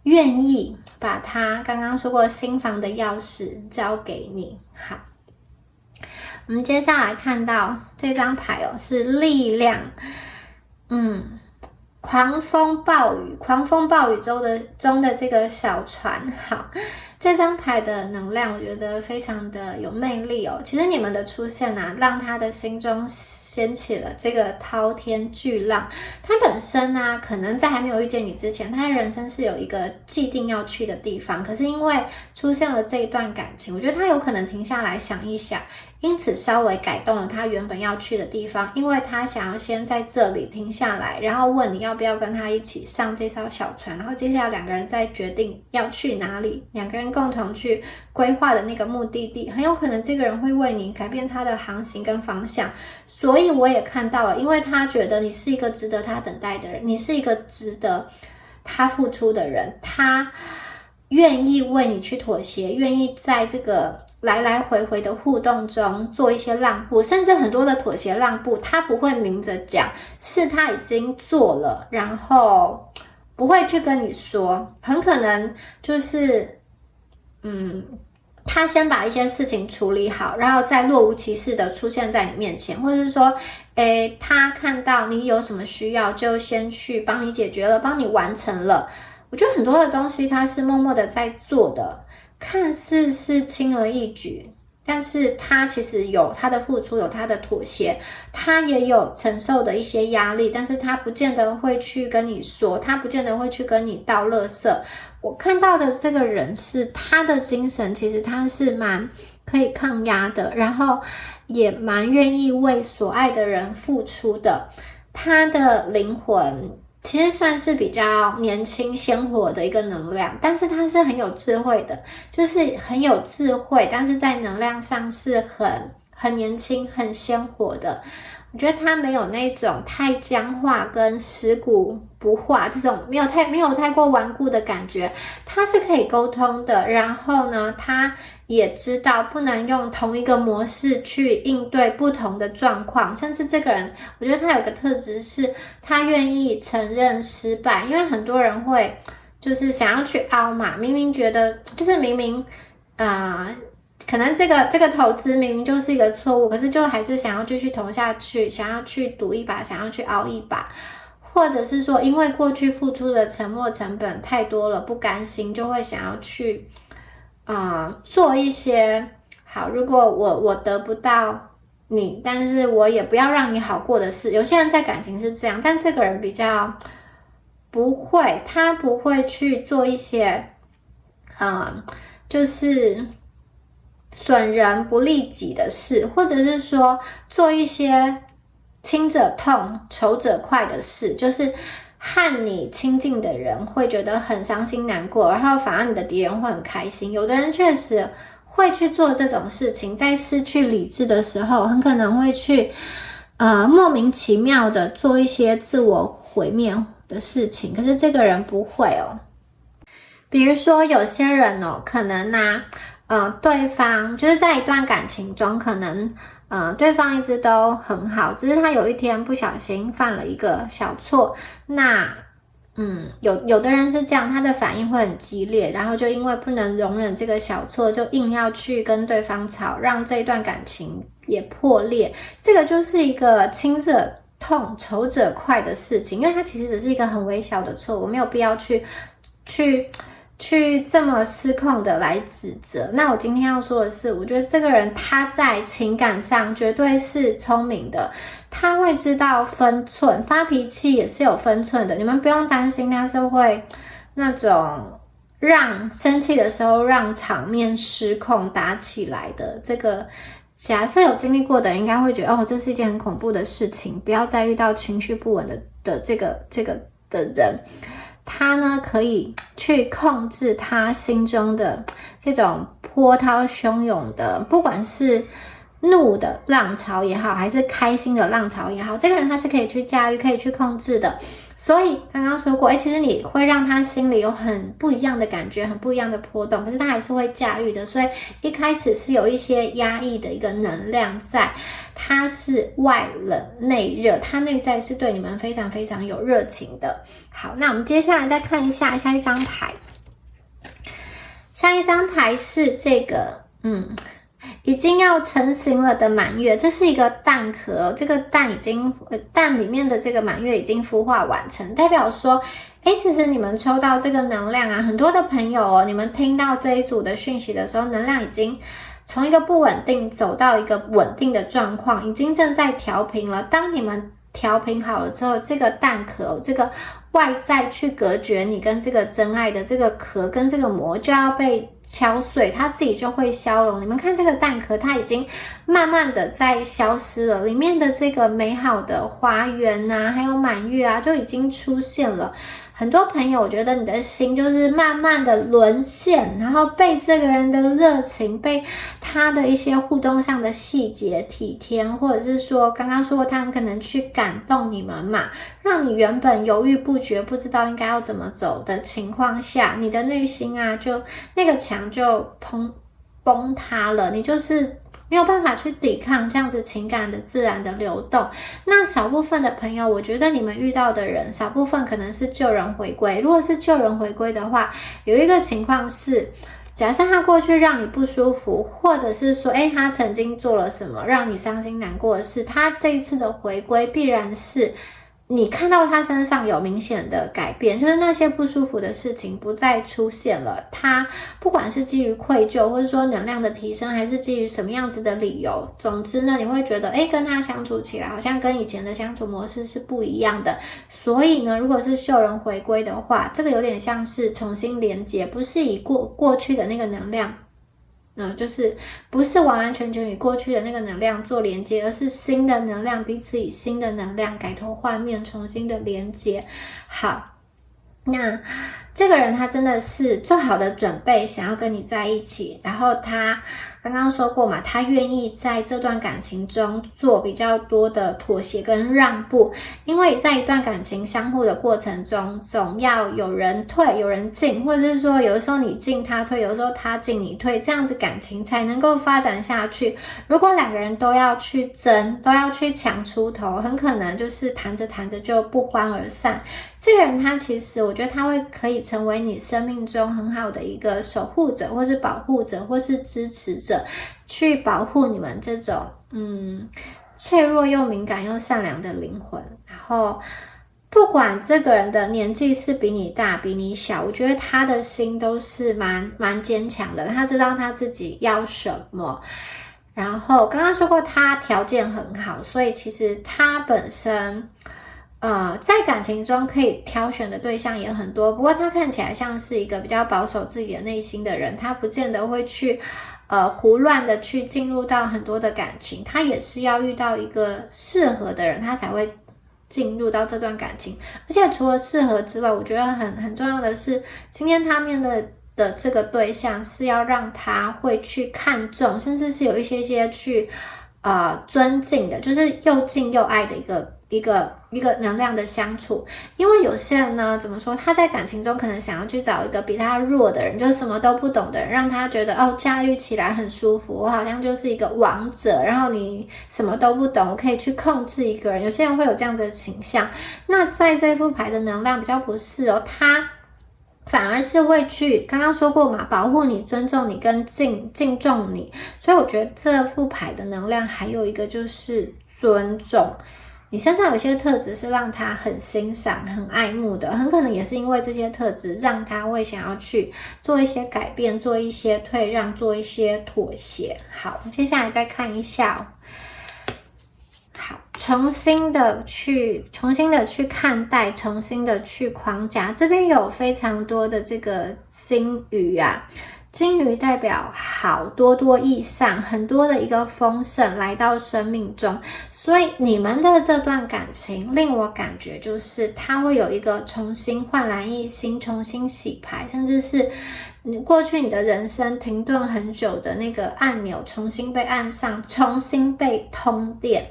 愿意把他刚刚说过心房的钥匙交给你。好，我们接下来看到这张牌哦，是力量。狂风暴雨中的这个小船。好，这张牌的能量我觉得非常的有魅力哦。其实你们的出现啊，让他的心中掀起了这个滔天巨浪。他本身啊，可能在还没有遇见你之前，他人生是有一个既定要去的地方，可是因为出现了这一段感情，我觉得他有可能停下来想一想，因此稍微改动了他原本要去的地方，因为他想要先在这里停下来，然后问你要不要跟他一起上这艘小船，然后接下来两个人再决定要去哪里，两个人共同去规划的那个目的地，很有可能这个人会为你改变他的航行跟方向。所以我也看到了，因为他觉得你是一个值得他等待的人，你是一个值得他付出的人，他愿意为你去妥协，愿意在这个来来回回的互动中做一些让步，甚至很多的妥协让步他不会明着讲，是他已经做了，然后不会去跟你说，很可能就是他先把一些事情处理好，然后再若无其事的出现在你面前，或者是说他看到你有什么需要就先去帮你解决了，帮你完成了。我觉得很多的东西他是默默的在做的，看似是轻而易举，但是他其实有他的付出，有他的妥协，他也有承受的一些压力，但是他不见得会去跟你说，他不见得会去跟你倒垃圾。我看到的这个人是他的精神，其实他是蛮可以抗压的，然后也蛮愿意为所爱的人付出的。他的灵魂其实算是比较年轻鲜活的一个能量，但是他是很有智慧的，就是很有智慧，但是在能量上是很年轻很鲜活的。我觉得他没有那种太僵化跟食古不化这种没有太过顽固的感觉，他是可以沟通的，然后呢他也知道不能用同一个模式去应对不同的状况，甚至这个人我觉得他有个特质是他愿意承认失败，因为很多人会就是想要去凹嘛，明明觉得就是明明可能这个投资明明就是一个错误，可是就还是想要继续投下去，想要去赌一把，想要去凹一把，或者是说因为过去付出的沉没成本太多了，不甘心，就会想要去做一些好，如果我得不到你，但是我也不要让你好过的事。有些人在感情是这样，但这个人比较不会，他不会去做一些就是损人不利己的事，或者是说做一些亲者痛仇者快的事，就是和你亲近的人会觉得很伤心难过，然后反而你的敌人会很开心。有的人确实会去做这种事情，在失去理智的时候很可能会去莫名其妙的做一些自我毁灭的事情，可是这个人不会哦。比如说有些人可能对方就是在一段感情中，可能对方一直都很好，只是他有一天不小心犯了一个小错，那有的人是这样，他的反应会很激烈，然后就因为不能容忍这个小错，就硬要去跟对方吵，让这一段感情也破裂。这个就是一个亲者痛仇者快的事情，因为它其实只是一个很微小的错误，没有必要去这么失控的来指责。那我今天要说的是，我觉得这个人他在情感上绝对是聪明的，他会知道分寸，发脾气也是有分寸的，你们不用担心他是会那种让生气的时候让场面失控打起来的。这个假设有经历过的人应该会觉得这是一件很恐怖的事情，不要再遇到情绪不稳的这个的人。他呢可以去控制他心中的这种波涛汹涌的，不管是怒的浪潮也好，还是开心的浪潮也好，这个人他是可以去驾驭，可以去控制的。所以刚刚说过其实你会让他心里有很不一样的感觉，很不一样的波动，可是他还是会驾驭的。所以一开始是有一些压抑的一个能量在，他是外冷内热，他内在是对你们非常非常有热情的。好，那我们接下来再看一下下一张牌。下一张牌是这个，已经要成型了的满月，这是一个蛋壳，这个蛋里面的这个满月已经孵化完成，代表说，其实你们抽到这个能量啊，很多的朋友你们听到这一组的讯息的时候，能量已经从一个不稳定走到一个稳定的状况，已经正在调平了。当你们调平好了之后，这个蛋壳，这个外在去隔绝你跟这个真爱的这个壳跟这个膜就要被敲碎，它自己就会消融。你们看这个蛋壳，它已经慢慢的在消失了，里面的这个美好的花园啊，还有满月啊，就已经出现了。很多朋友，我觉得你的心就是慢慢的沦陷，然后被这个人的热情，被他的一些互动上的细节体贴，或者是说刚刚说他可能去感动你们嘛，让你原本犹豫不决，不知道应该要怎么走的情况下，你的内心啊，就那个墙就崩塌了，你就是没有办法去抵抗这样子情感的自然的流动。那少部分的朋友，我觉得你们遇到的人，少部分可能是旧人回归。如果是旧人回归的话，有一个情况是，假设他过去让你不舒服，或者是说，他曾经做了什么让你伤心难过的事，他这一次的回归必然是你看到他身上有明显的改变，就是那些不舒服的事情不再出现了。他不管是基于愧疚，或者说能量的提升，还是基于什么样子的理由，总之呢，你会觉得跟他相处起来好像跟以前的相处模式是不一样的。所以呢，如果是旧人回归的话，这个有点像是重新连接，不是以过去的那个能量就是不是完完全全与过去的那个能量做连接，而是新的能量，彼此以新的能量改头换面，重新的连接。好，那这个人他真的是做好的准备想要跟你在一起，然后他刚刚说过嘛，他愿意在这段感情中做比较多的妥协跟让步，因为在一段感情相互的过程中，总要有人退有人进，或者是说有的时候你进他退，有的时候他进你退，这样子感情才能够发展下去。如果两个人都要去争，都要去抢出头，很可能就是谈着谈着就不欢而散。这个人他其实我觉得他会可以成为你生命中很好的一个守护者，或是保护者，或是支持者，去保护你们这种脆弱又敏感又善良的灵魂。然后不管这个人的年纪是比你大比你小，我觉得他的心都是蛮坚强的，他知道他自己要什么。然后刚刚说过他条件很好，所以其实他本身在感情中可以挑选的对象也很多，不过他看起来像是一个比较保守自己的内心的人，他不见得会去胡乱的去进入到很多的感情，他也是要遇到一个适合的人，他才会进入到这段感情。而且除了适合之外，我觉得很重要的是，今天他面的这个对象是要让他会去看重，甚至是有一些去尊敬的，就是又敬又爱的一个能量的相处。因为有些人呢，怎么说，他在感情中可能想要去找一个比他弱的人，就是什么都不懂的人，让他觉得驾驭起来很舒服，我好像就是一个王者，然后你什么都不懂，我可以去控制一个人。有些人会有这样的倾向。那在这副牌的能量比较不是他反而是会去刚刚说过嘛，保护你、尊重你跟敬重你。所以我觉得这副牌的能量还有一个就是尊重。你身上有些特质是让他很欣赏很爱慕的，很可能也是因为这些特质让他会想要去做一些改变，做一些退让，做一些妥协。好，接下来再看一下好，重新的去看待，重新的去框架。这边有非常多的这个金鱼啊，金鱼代表好，多多益善，很多的一个丰盛来到生命中。所以你们的这段感情令我感觉就是它会有一个重新焕然一新，重新洗牌，甚至是你过去你的人生停顿很久的那个按钮重新被按上，重新被通电。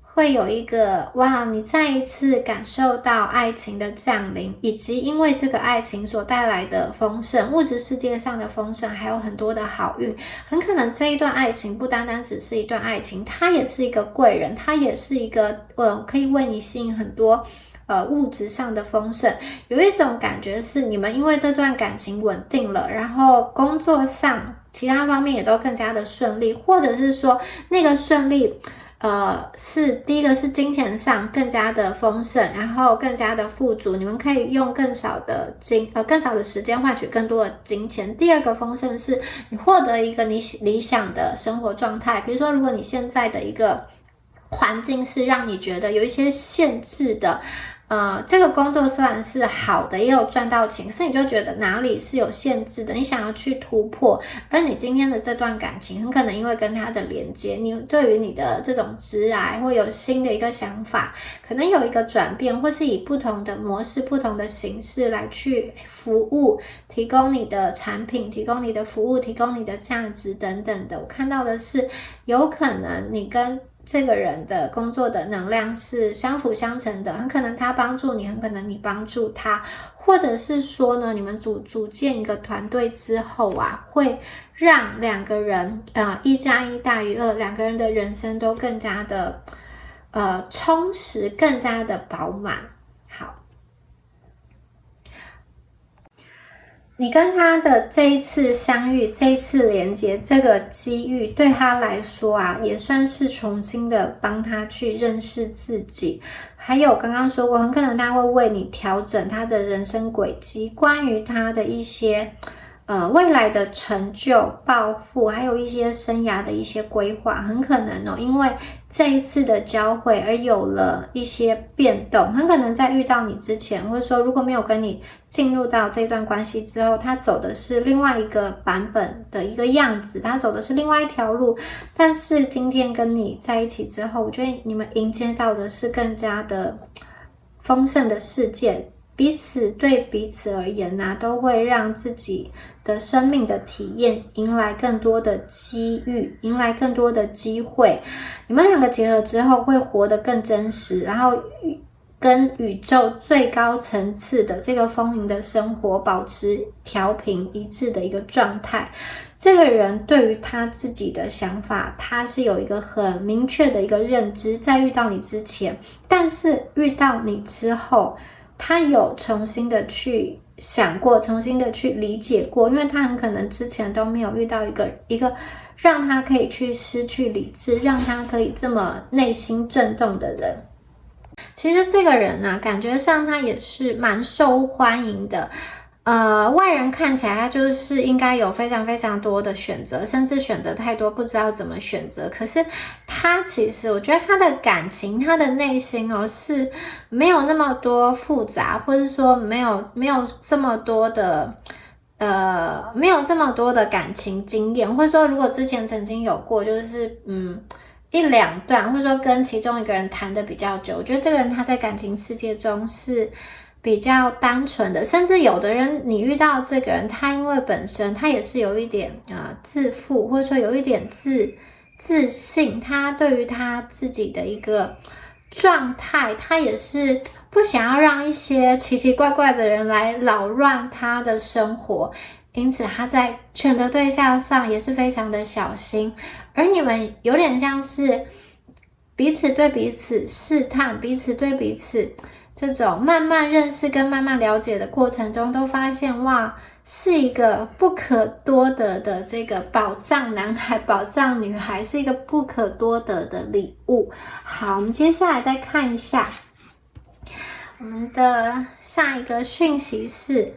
会有一个哇，你再一次感受到爱情的降临，以及因为这个爱情所带来的丰盛，物质世界上的丰盛，还有很多的好运。很可能这一段爱情不单单只是一段爱情，它也是一个贵人，它也是一个可以为你吸引很多物质上的丰盛，有一种感觉是你们因为这段感情稳定了，然后工作上其他方面也都更加的顺利，或者是说那个顺利是第一个是金钱上更加的丰盛，然后更加的富足，你们可以用更少的时间换取更多的金钱。第二个丰盛是你获得一个你理想的生活状态，比如说如果你现在的一个环境是让你觉得有一些限制的，这个工作虽然是好的，也有赚到钱，可是你就觉得哪里是有限制的，你想要去突破，而你今天的这段感情很可能因为跟他的连接，你对于你的这种职涯会有新的一个想法，可能有一个转变，或是以不同的模式、不同的形式来去服务，提供你的产品，提供你的服务，提供你的价值等等的。我看到的是有可能你跟这个人的工作的能量是相辅相成的，很可能他帮助你，很可能你帮助他，或者是说呢，你们组建一个团队之后啊，会让两个人1+1大于2，两个人的人生都更加的充实，更加的饱满。好，你跟他的这一次相遇，这一次连接，这个机遇对他来说啊，也算是重新的帮他去认识自己。还有刚刚说过，很可能他会为你调整他的人生轨迹，关于他的一些未来的成就、抱负，还有一些生涯的一些规划，很可能因为这一次的交汇而有了一些变动，很可能在遇到你之前，或者说如果没有跟你进入到这段关系之后，他走的是另外一个版本的一个样子，他走的是另外一条路，但是今天跟你在一起之后，我觉得你们迎接到的是更加的丰盛的世界，彼此对彼此而言都会让自己的生命的体验迎来更多的机遇，迎来更多的机会。你们两个结合之后会活得更真实，然后跟宇宙最高层次的这个丰盈的生活保持调频一致的一个状态。这个人对于他自己的想法，他是有一个很明确的一个认知，在遇到你之前，但是遇到你之后，他有重新的去想过，重新的去理解过，因为他很可能之前都没有遇到一个让他可以去失去理智，让他可以这么内心震动的人。其实这个人感觉上他也是蛮受欢迎的。外人看起来他就是应该有非常非常多的选择，甚至选择太多不知道怎么选择。可是他其实我觉得他的感情，他的内心是没有那么多复杂，或者说没有这么多的没有这么多的感情经验，或者说如果之前曾经有过就是1-2段，或者说跟其中一个人谈的比较久，我觉得这个人他在感情世界中是比较单纯的，甚至有的人你遇到这个人，他因为本身他也是有一点自负，或者说有一点自信，他对于他自己的一个状态，他也是不想要让一些奇奇怪怪的人来扰乱他的生活，因此他在选择对象上也是非常的小心。而你们有点像是彼此对彼此试探，彼此对彼此这种慢慢认识跟慢慢了解的过程中，都发现哇，是一个不可多得的这个宝藏男孩、宝藏女孩，是一个不可多得的礼物。好，我们接下来再看一下我们的下一个讯息是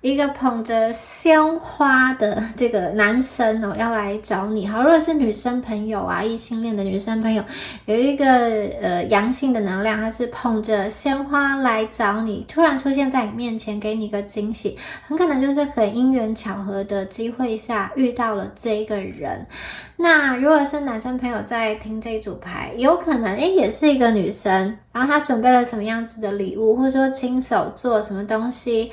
一个捧着鲜花的这个男生要来找你。好，如果是女生朋友异性恋的女生朋友，有一个阳性的能量，他是捧着鲜花来找你，突然出现在你面前，给你一个惊喜，很可能就是很因缘巧合的机会下遇到了这个人。那如果是男生朋友在听这一组牌，有可能也是一个女生，然后她准备了什么样子的礼物，或者说亲手做什么东西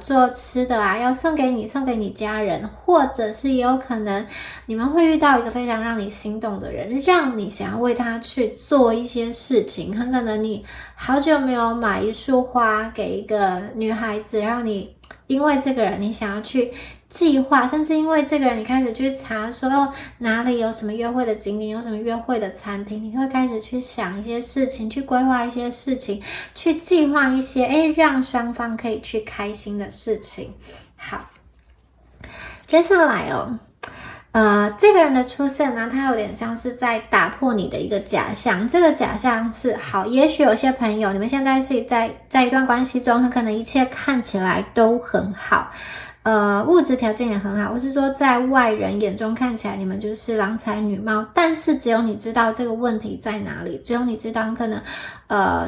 做吃的要送给你，送给你家人，或者是也有可能你们会遇到一个非常让你心动的人，让你想要为他去做一些事情。很可能你好久没有买一束花给一个女孩子，让你因为这个人你想要去计划，甚至因为这个人你开始去查说哪里有什么约会的景点，有什么约会的餐厅，你会开始去想一些事情，去规划一些事情，去计划一些让双方可以去开心的事情。好，接下来这个人的出现呢，他有点像是在打破你的一个假象。这个假象是好，也许有些朋友你们现在是在一段关系中，很可能一切看起来都很好，物质条件也很好，或是说在外人眼中看起来你们就是郎才女貌，但是只有你知道这个问题在哪里，只有你知道很可能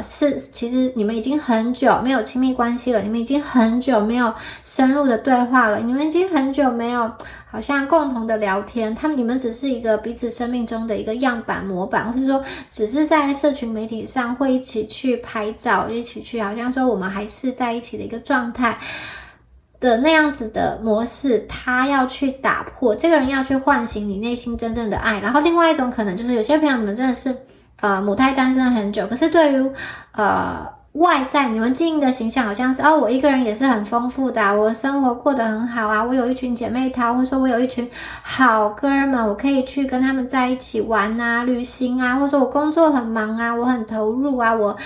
其实你们已经很久没有亲密关系了，你们已经很久没有深入的对话了，你们已经很久没有好像共同的聊天，你们只是一个彼此生命中的一个样板模板，或者说只是在社群媒体上会一起去拍照，一起去好像说我们还是在一起的一个状态的那样子的模式，他要去打破，这个人要去唤醒你内心真正的爱。然后另外一种可能就是有些朋友你们真的是母胎单身很久，可是对于外在你们经营的形象好像是我一个人也是很丰富的我生活过得很好我有一群姐妹淘，或者说我有一群好哥们，我可以去跟他们在一起玩旅行或者说我工作很忙我很投入我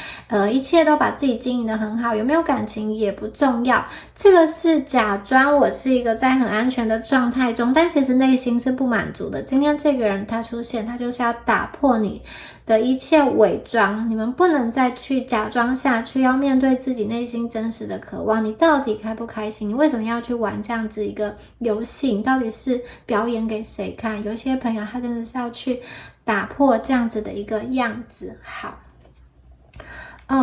一切都把自己经营得很好，有没有感情也不重要，这个是假装我是一个在很安全的状态中，但其实内心是不满足的。今天这个人他出现，他就是要打破你的一切伪装，你们不能再去假装下去，要面对自己内心真实的渴望。你到底开不开心？你为什么要去玩这样子一个游戏？你到底是表演给谁看？有些朋友他真的是要去打破这样子的一个样子。好，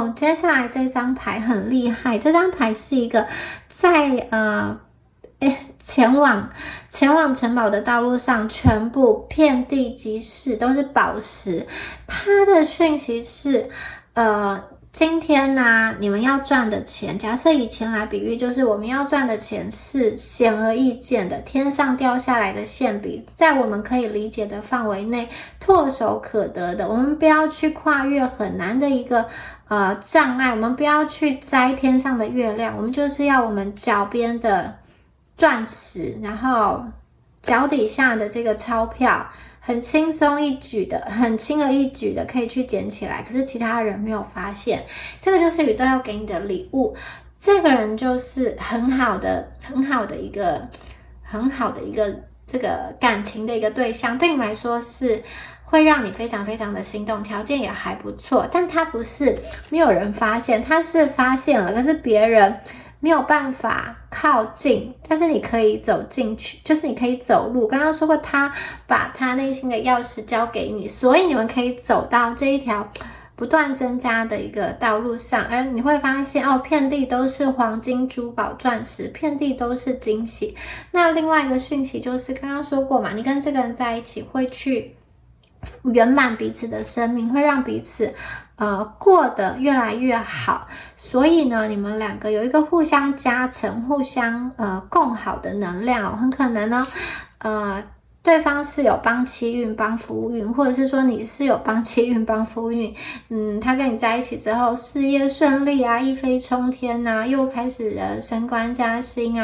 接下来这张牌很厉害，这张牌是一个在前往城堡的道路上，全部遍地即是都是宝石。它的讯息是今天你们要赚的钱，假设以前来比喻，就是我们要赚的钱是显而易见的，天上掉下来的馅饼，在我们可以理解的范围内，唾手可得的。我们不要去跨越很难的一个障碍，我们不要去摘天上的月亮，我们就是要我们脚边的钻石，然后脚底下的这个钞票很轻而易举的可以去捡起来，可是其他人没有发现，这个就是宇宙要给你的礼物。这个人就是很好的一个这个感情的一个对象，对你来说是会让你非常非常的心动，条件也还不错，但他不是没有人发现，他是发现了，可是别人没有办法靠近，但是你可以走进去，就是你可以走路。刚刚说过，他把他内心的钥匙交给你，所以你们可以走到这一条不断增加的一个道路上，而你会发现遍地都是黄金、珠宝、钻石，遍地都是惊喜。那另外一个讯息就是刚刚说过嘛，你跟这个人在一起会去圆满彼此的生命，会让彼此过得越来越好，所以呢，你们两个有一个互相加成、互相共好的能量很可能呢，对方是有帮妻运、帮夫运，或者是说你是有帮妻运、帮夫运，他跟你在一起之后，事业顺利一飞冲天又开始升官加薪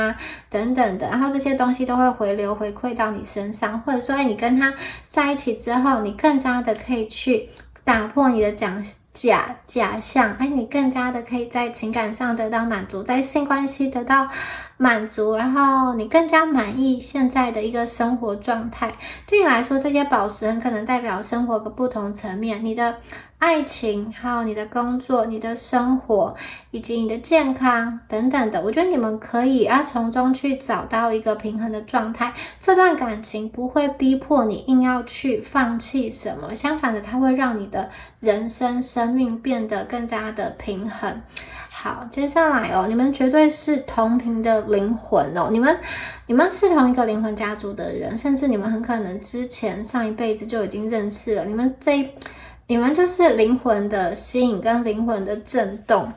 等等的，然后这些东西都会回馈到你身上，或者说你跟他在一起之后，你更加的可以去打破你的假象，你更加的可以在情感上得到满足，在性关系得到满足，然后你更加满意现在的一个生活状态。对你来说，这些宝石很可能代表生活的不同层面，你的爱情，还有你的工作、你的生活，以及你的健康等等的，我觉得你们可以从中去找到一个平衡的状态。这段感情不会逼迫你硬要去放弃什么，相反的，它会让你的人生生命变得更加的平衡。好，接下来你们绝对是同频的灵魂你们是同一个灵魂家族的人，甚至你们很可能之前上一辈子就已经认识了，你们就是灵魂的吸引跟灵魂的震动。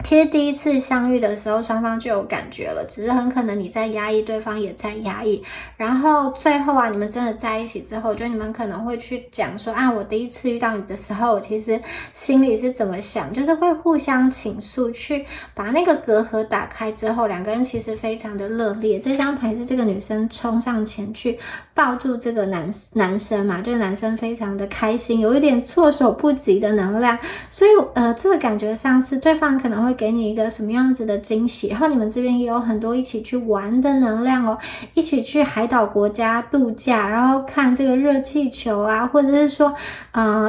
其实第一次相遇的时候，双方就有感觉了，只是很可能你在压抑，对方也在压抑。然后最后啊，你们真的在一起之后，我觉得你们可能会去讲说啊，我第一次遇到你的时候，我其实心里是怎么想，就是会互相倾诉，去把那个隔阂打开之后，两个人其实非常的热烈。这张牌是这个女生冲上前去抱住这个男生嘛，这个男生非常的开心，有一点措手不及的能量，所以这个感觉上是对方可能会给你一个什么样子的惊喜，然后你们这边也有很多一起去玩的能量哦，一起去海岛国家度假，然后看这个热气球啊，或者是说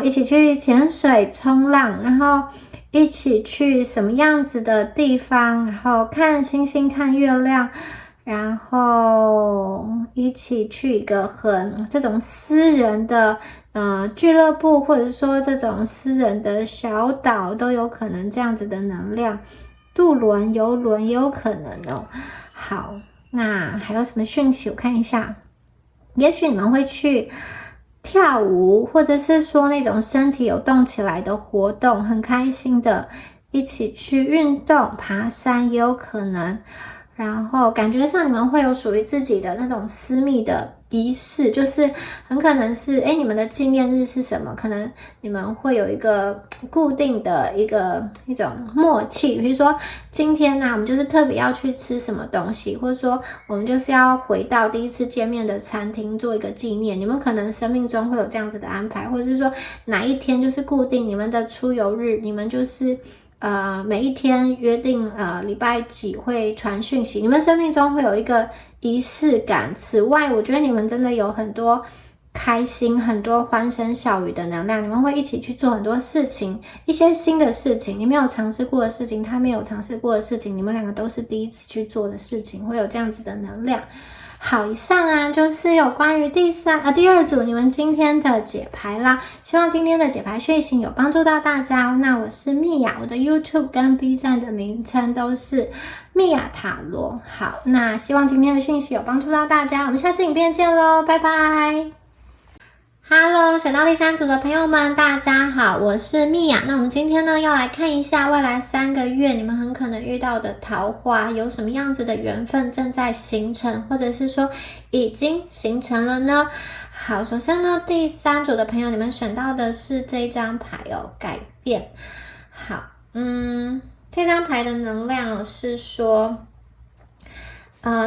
一起去潜水冲浪，然后一起去什么样子的地方，然后看星星看月亮，然后一起去一个这种私人的俱乐部，或者说这种私人的小岛，都有可能这样子的能量。渡轮、游轮也有可能哦。好，那还有什么讯息？我看一下，也许你们会去跳舞，或者是说那种身体有动起来的活动，很开心的一起去运动、爬山也有可能。然后感觉上你们会有属于自己的那种私密的仪式，就是很可能是你们的纪念日是什么？可能你们会有一个固定的一种默契，比如说今天呢，我们就是特别要去吃什么东西，或者说我们就是要回到第一次见面的餐厅做一个纪念。你们可能生命中会有这样子的安排，或者是说哪一天就是固定你们的出游日，你们就是每一天约定礼拜几会传讯息，你们生命中会有一个仪式感。此外，我觉得你们真的有很多开心、很多欢声笑语的能量，你们会一起去做很多事情，一些新的事情，你没有尝试过的事情，他没有尝试过的事情，你们两个都是第一次去做的事情，会有这样子的能量。好，以上啊就是有关于第二组你们今天的解牌啦，希望今天的解牌讯息有帮助到大家哦。那我是蜜雅，我的 YouTube 跟 B 站的名称都是蜜雅塔罗。好，那希望今天的讯息有帮助到大家，我们下次影片见咯，拜拜。Hello， 选到第三组的朋友们，大家好，我是蜜雅。那我们今天呢，要来看一下未来3个月你们很可能遇到的桃花有什么样子的缘分正在形成，或者是说已经形成了呢？好，首先呢，第三组的朋友，你们选到的是这张牌哦，改变。好，这张牌的能量是说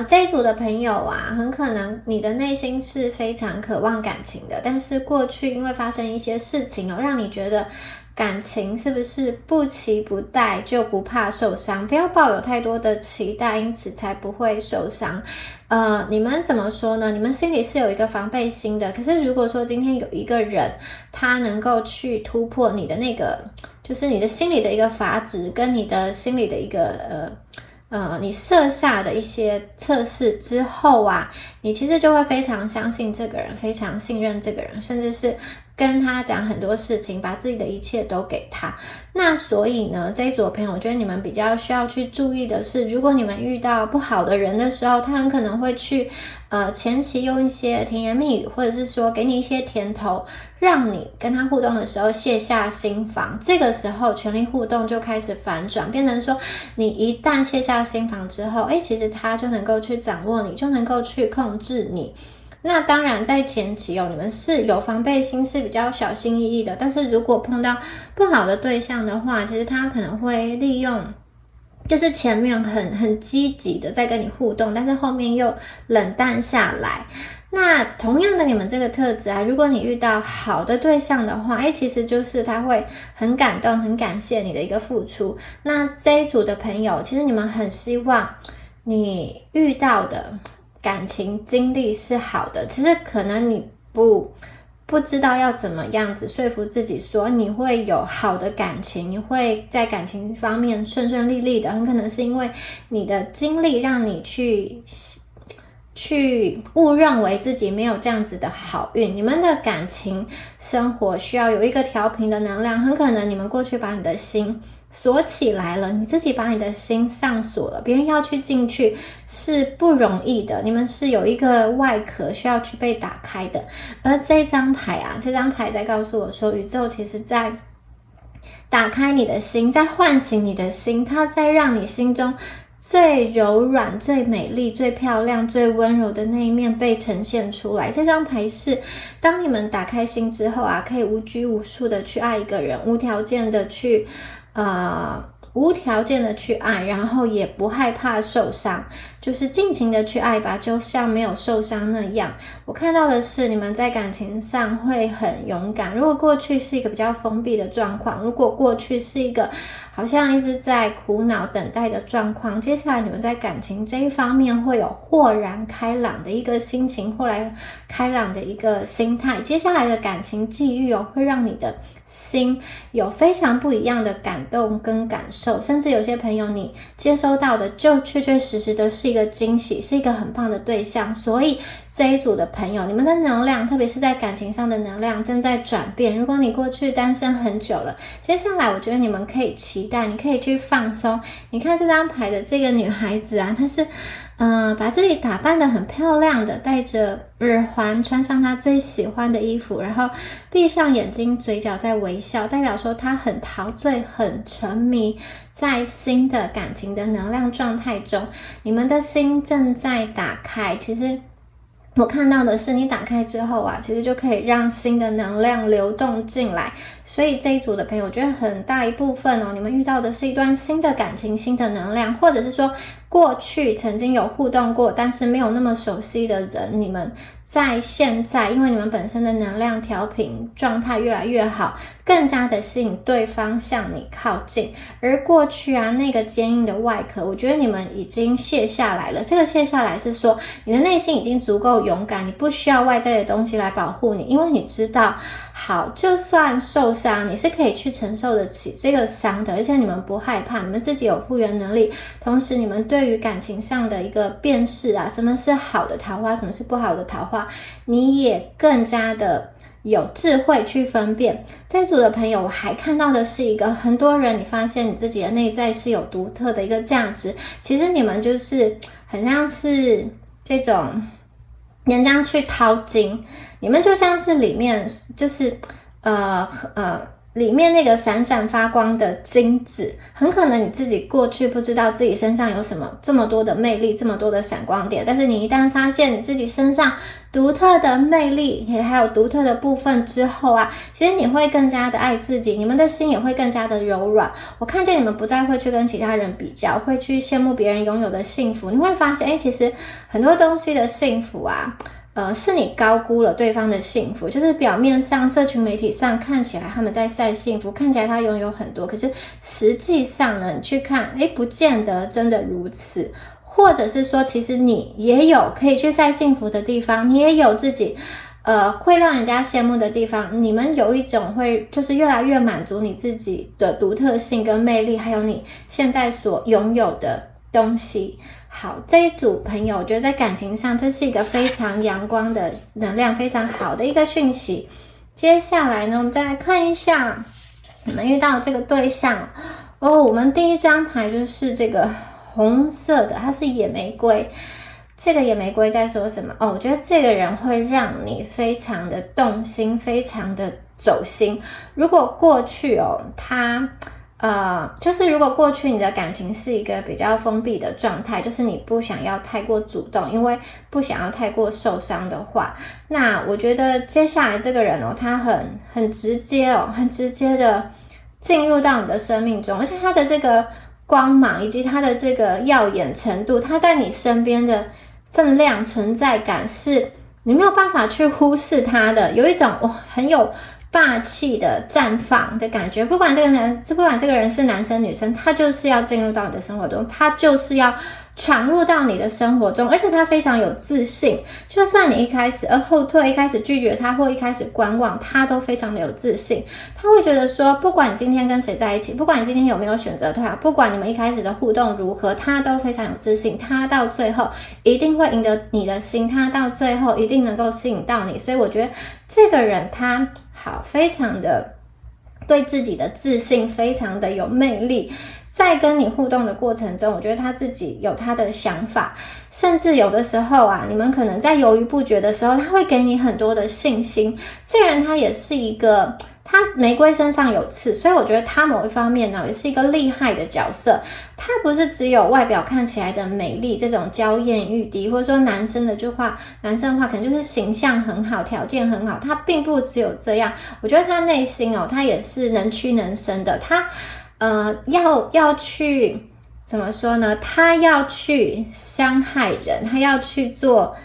这一组的朋友啊，很可能你的内心是非常渴望感情的，但是过去因为发生一些事情让你觉得感情是不是不期不待就不怕受伤，不要抱有太多的期待，因此才不会受伤。你们怎么说呢？你们心里是有一个防备心的，可是如果说今天有一个人他能够去突破你的那个，就是你的心里的一个阀值，跟你的心里的一个你设下的一些测试之后啊，你其实就会非常相信这个人，非常信任这个人，甚至是跟他讲很多事情，把自己的一切都给他。那所以呢，这一组的朋友，我觉得你们比较需要去注意的是，如果你们遇到不好的人的时候，他很可能会去前期用一些甜言蜜语，或者是说给你一些甜头，让你跟他互动的时候卸下心防。这个时候权力互动就开始反转，变成说你一旦卸下心防之后，其实他就能够去掌握你，就能够去控制你。那当然在前期你们是有防备心，是比较小心翼翼的，但是如果碰到不好的对象的话，其实他可能会利用就是前面很积极的在跟你互动，但是后面又冷淡下来。那同样的你们这个特质啊，如果你遇到好的对象的话，其实就是他会很感动很感谢你的一个付出。那这一组的朋友，其实你们很希望你遇到的感情经历是好的，其实可能你不知道要怎么样子说服自己说你会有好的感情，你会在感情方面顺顺利利的，很可能是因为你的经历让你去误认为自己没有这样子的好运。你们的感情生活需要有一个调频的能量，很可能你们过去把你的心锁起来了，你自己把你的心上锁了，别人要去进去是不容易的，你们是有一个外壳需要去被打开的。而这张牌在告诉我说，宇宙其实在打开你的心，在唤醒你的心，它在让你心中最柔软、最美丽、最漂亮、最温柔的那一面被呈现出来。这张牌是，当你们打开心之后啊，可以无拘无束的去爱一个人，无条件的去爱，然后也不害怕受伤，就是尽情的去爱吧，就像没有受伤那样。我看到的是你们在感情上会很勇敢。如果过去是一个比较封闭的状况，如果过去是一个好像一直在苦恼等待的状况，接下来你们在感情这一方面会有豁然开朗的一个心情，豁然开朗的一个心态。接下来的感情际遇会让你的心有非常不一样的感动跟感受，甚至有些朋友你接收到的就确确实实的是一个惊喜，是一个很棒的对象。所以这一组的朋友，你们的能量，特别是在感情上的能量正在转变。如果你过去单身很久了，接下来我觉得你们可以期待，你可以去放松。你看这张牌的这个女孩子啊，她是把自己打扮得很漂亮的，戴着耳环，穿上她最喜欢的衣服，然后闭上眼睛，嘴角在微笑，代表说她很陶醉，很沉迷在新的感情的能量状态中。你们的心正在打开，其实我看到的是你打开之后啊，其实就可以让新的能量流动进来。所以这一组的朋友，我觉得很大一部分你们遇到的是一段新的感情，新的能量，或者是说过去曾经有互动过但是没有那么熟悉的人，你们在现在因为你们本身的能量调频状态越来越好，更加的吸引对方向你靠近。而过去啊那个坚硬的外壳，我觉得你们已经卸下来了。这个卸下来是说你的内心已经足够勇敢，你不需要外在的东西来保护你，因为你知道好，就算受伤你是可以去承受得起这个伤的，而且你们不害怕，你们自己有复原能力。同时你们对于感情上的一个辨识啊，什么是好的桃花，什么是不好的桃花，你也更加的有智慧去分辨。这组的朋友，我还看到的是一个很多人你发现你自己的内在是有独特的一个价值，其实你们就是很像是这种人家去掏金，你们就像是里面就是里面那个闪闪发光的金子，很可能你自己过去不知道自己身上有什么这么多的魅力，这么多的闪光点，但是你一旦发现你自己身上独特的魅力还有独特的部分之后啊，其实你会更加的爱自己，你们的心也会更加的柔软。我看见你们不再会去跟其他人比较，会去羡慕别人拥有的幸福。你会发现其实很多东西的幸福啊是你高估了对方的幸福，就是表面上社群媒体上看起来他们在晒幸福，看起来他拥有很多，可是实际上呢，你去看不见得真的如此。或者是说其实你也有可以去晒幸福的地方，你也有自己会让人家羡慕的地方，你们有一种会就是越来越满足你自己的独特性跟魅力，还有你现在所拥有的东西。好，这一组朋友我觉得在感情上这是一个非常阳光的能量，非常好的一个讯息。接下来呢，我们再来看一下你们遇到这个对象我们第一张牌就是这个红色的，它是野玫瑰。这个野玫瑰在说什么我觉得这个人会让你非常的动心，非常的走心。如果过去他就是如果过去你的感情是一个比较封闭的状态，就是你不想要太过主动，因为不想要太过受伤的话，那我觉得接下来这个人他很直接很直接的进入到你的生命中，而且他的这个光芒以及他的这个耀眼程度，他在你身边的分量存在感是你没有办法去忽视他的，有一种很有霸气的绽放的感觉。不管这个人是男生女生，他就是要进入到你的生活中，他就是要闯入到你的生活中，而且他非常有自信。就算你一开始后退，一开始拒绝他，或一开始观望，他都非常的有自信。他会觉得说，不管你今天跟谁在一起，不管你今天有没有选择他，不管你们一开始的互动如何，他都非常有自信。他到最后一定会赢得你的心，他到最后一定能够吸引到你。所以我觉得这个人他非常的对自己的自信，非常的有魅力。在跟你互动的过程中，我觉得他自己有他的想法，甚至有的时候你们可能在犹豫不决的时候，他会给你很多的信心。这个人他也是一个他玫瑰身上有刺，所以我觉得他某一方面呢也是一个厉害的角色。他不是只有外表看起来的美丽这种娇艳欲滴，或者说男生的话可能就是形象很好，条件很好，他并不只有这样。我觉得他内心他也是能屈能伸的。他要去怎么说呢？他要去伤害人，他要去做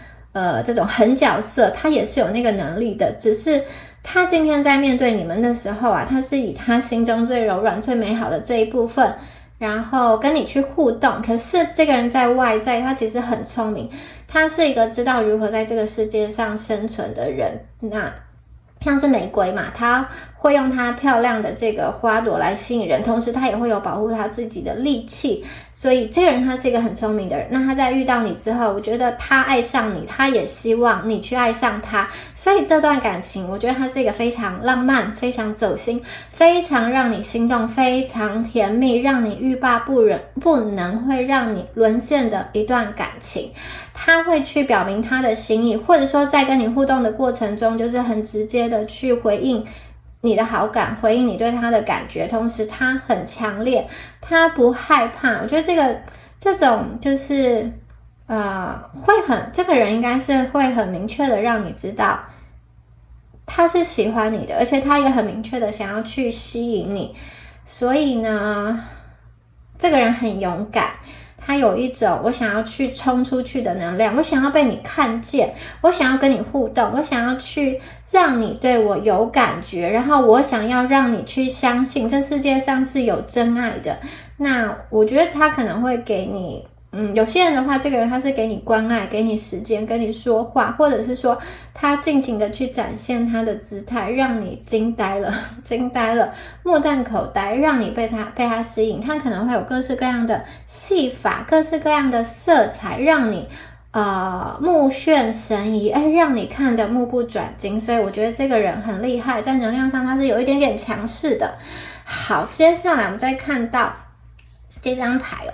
这种狠角色，他也是有那个能力的。只是他今天在面对你们的时候啊，他是以他心中最柔软最美好的这一部分，然后跟你去互动。可是这个人在外在他其实很聪明，他是一个知道如何在这个世界上生存的人。那像是玫瑰嘛，他会用它漂亮的这个花朵来吸引人，同时他也会有保护他自己的力气。所以这个人他是一个很聪明的人。那他在遇到你之后，我觉得他爱上你，他也希望你去爱上他。所以这段感情我觉得他是一个非常浪漫，非常走心，非常让你心动，非常甜蜜，让你欲罢不能，会让你沦陷的一段感情。他会去表明他的心意，或者说在跟你互动的过程中，就是很直接的去回应你的好感，回应你对他的感觉，同时他很强烈，他不害怕。我觉得这种就是这个人应该是会很明确的让你知道他是喜欢你的，而且他也很明确的想要去吸引你。所以呢，这个人很勇敢，他有一种我想要去冲出去的能量，我想要被你看见，我想要跟你互动，我想要去让你对我有感觉，然后我想要让你去相信这世界上是有真爱的。那我觉得他可能会给你有些人的话，这个人他是给你关爱，给你时间，跟你说话，或者是说他尽情的去展现他的姿态，让你惊呆了，目瞪口呆，让你被他吸引。他可能会有各式各样的戏法，各式各样的色彩，让你目眩神迷，让你看得目不转睛。所以我觉得这个人很厉害，在能量上他是有一点点强势的。好，接下来我们再看到这张牌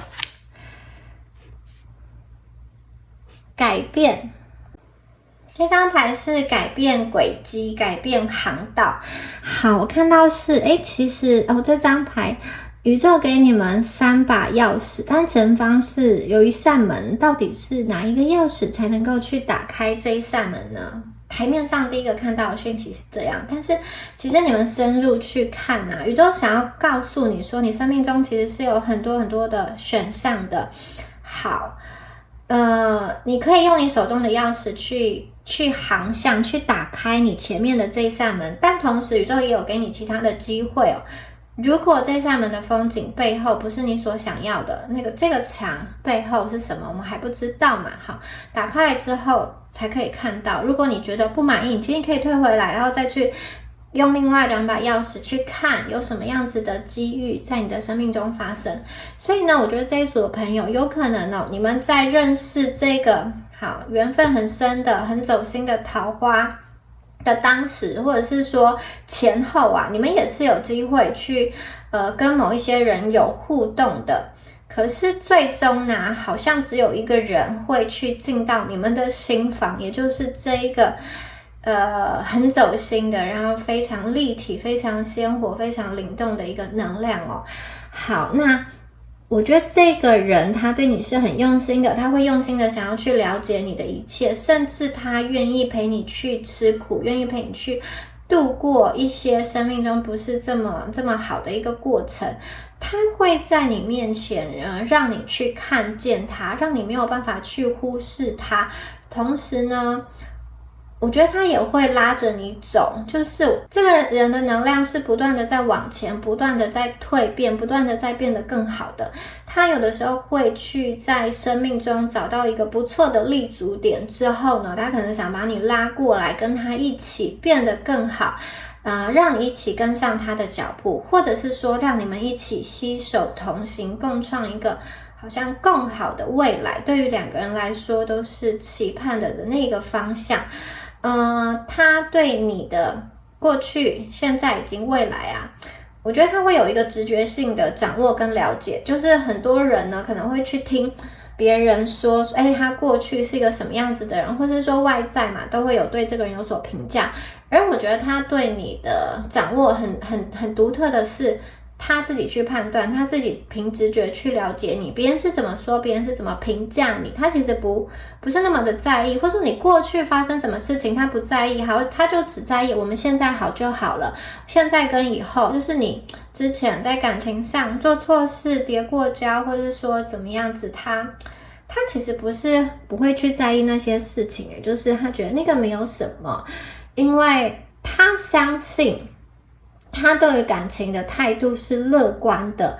改变。这张牌是改变轨迹，改变航道。好，我看到是其实这张牌宇宙给你们3把钥匙，但前方是有一扇门，到底是哪一个钥匙才能够去打开这一扇门呢？牌面上第一个看到的讯息是这样，但是其实你们深入去看宇宙想要告诉你说，你生命中其实是有很多很多的选项的。好，你可以用你手中的钥匙去航向，去打开你前面的这一扇门，但同时宇宙也有给你其他的机会如果这扇门的风景背后不是你所想要的，这个墙背后是什么，我们还不知道嘛。好，打开来之后才可以看到。如果你觉得不满意，你其实可以退回来，然后再去用另外2把钥匙去看有什么样子的机遇在你的生命中发生。所以呢，我觉得这一组的朋友有可能你们在认识这个缘分很深的很走心的桃花的当时，或者是说前后你们也是有机会去跟某一些人有互动的。可是最终呢，好像只有一个人会去进到你们的心房，也就是这一个很走心的，然后非常立体，非常鲜活，非常灵动的一个能量好，那我觉得这个人他对你是很用心的，他会用心的想要去了解你的一切，甚至他愿意陪你去吃苦，愿意陪你去度过一些生命中不是这么好的一个过程。他会在你面前让你去看见他，让你没有办法去忽视他。同时呢，我觉得他也会拉着你走，就是这个人的能量是不断的在往前，不断的在蜕变，不断的在变得更好的。他有的时候会去在生命中找到一个不错的立足点之后呢，他可能想把你拉过来，跟他一起变得更好，让你一起跟上他的脚步，或者是说让你们一起携手同行，共创一个好像更好的未来。对于2个人来说都是期盼的那个方向。他对你的过去、现在以及未来我觉得他会有一个直觉性的掌握跟了解。就是很多人呢可能会去听别人说，他过去是一个什么样子的人，或是说外在嘛，都会有对这个人有所评价。而我觉得他对你的掌握很独特的是，他自己去判断，他自己凭直觉去了解你，别人是怎么说，别人是怎么评价你，他其实不是那么的在意，或者说你过去发生什么事情他不在意，好，他就只在意我们现在好就好了，现在跟以后，就是你之前在感情上做错事、跌过跤，或是说怎么样子，他其实不会去在意那些事情，就是他觉得那个没有什么，因为他相信他对于感情的态度是乐观的，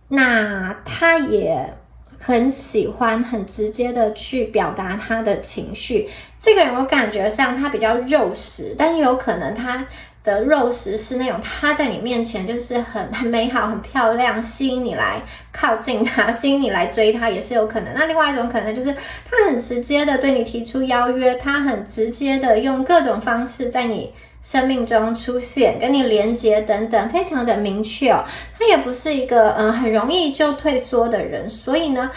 那他也很喜欢很直接的去表达他的情绪。这个人我感觉上他比较肉食，但也有可能他的肉食是那种他在你面前就是很美好很漂亮，吸引你来靠近他，吸引你来追他也是有可能。那另外一种可能就是他很直接的对你提出邀约，他很直接的用各种方式在你生命中出现，跟你连结等等，非常的明确哦。他也不是一个很容易就退缩的人，所以呢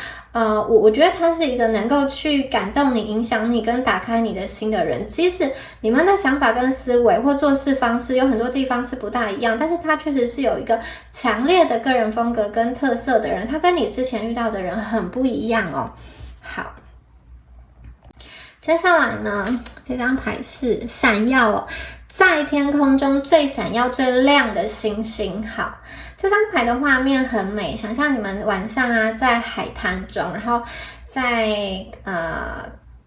我觉得他是一个能够去感动你、影响你跟打开你的心的人。即使你们的想法跟思维或做事方式有很多地方是不大一样，但是他确实是有一个强烈的个人风格跟特色的人，他跟你之前遇到的人很不一样哦。好，接下来呢，这张牌是闪耀哦，在天空中最闪耀最亮的星星。好，这张牌的画面很美，想象你们晚上啊在海滩中，然后在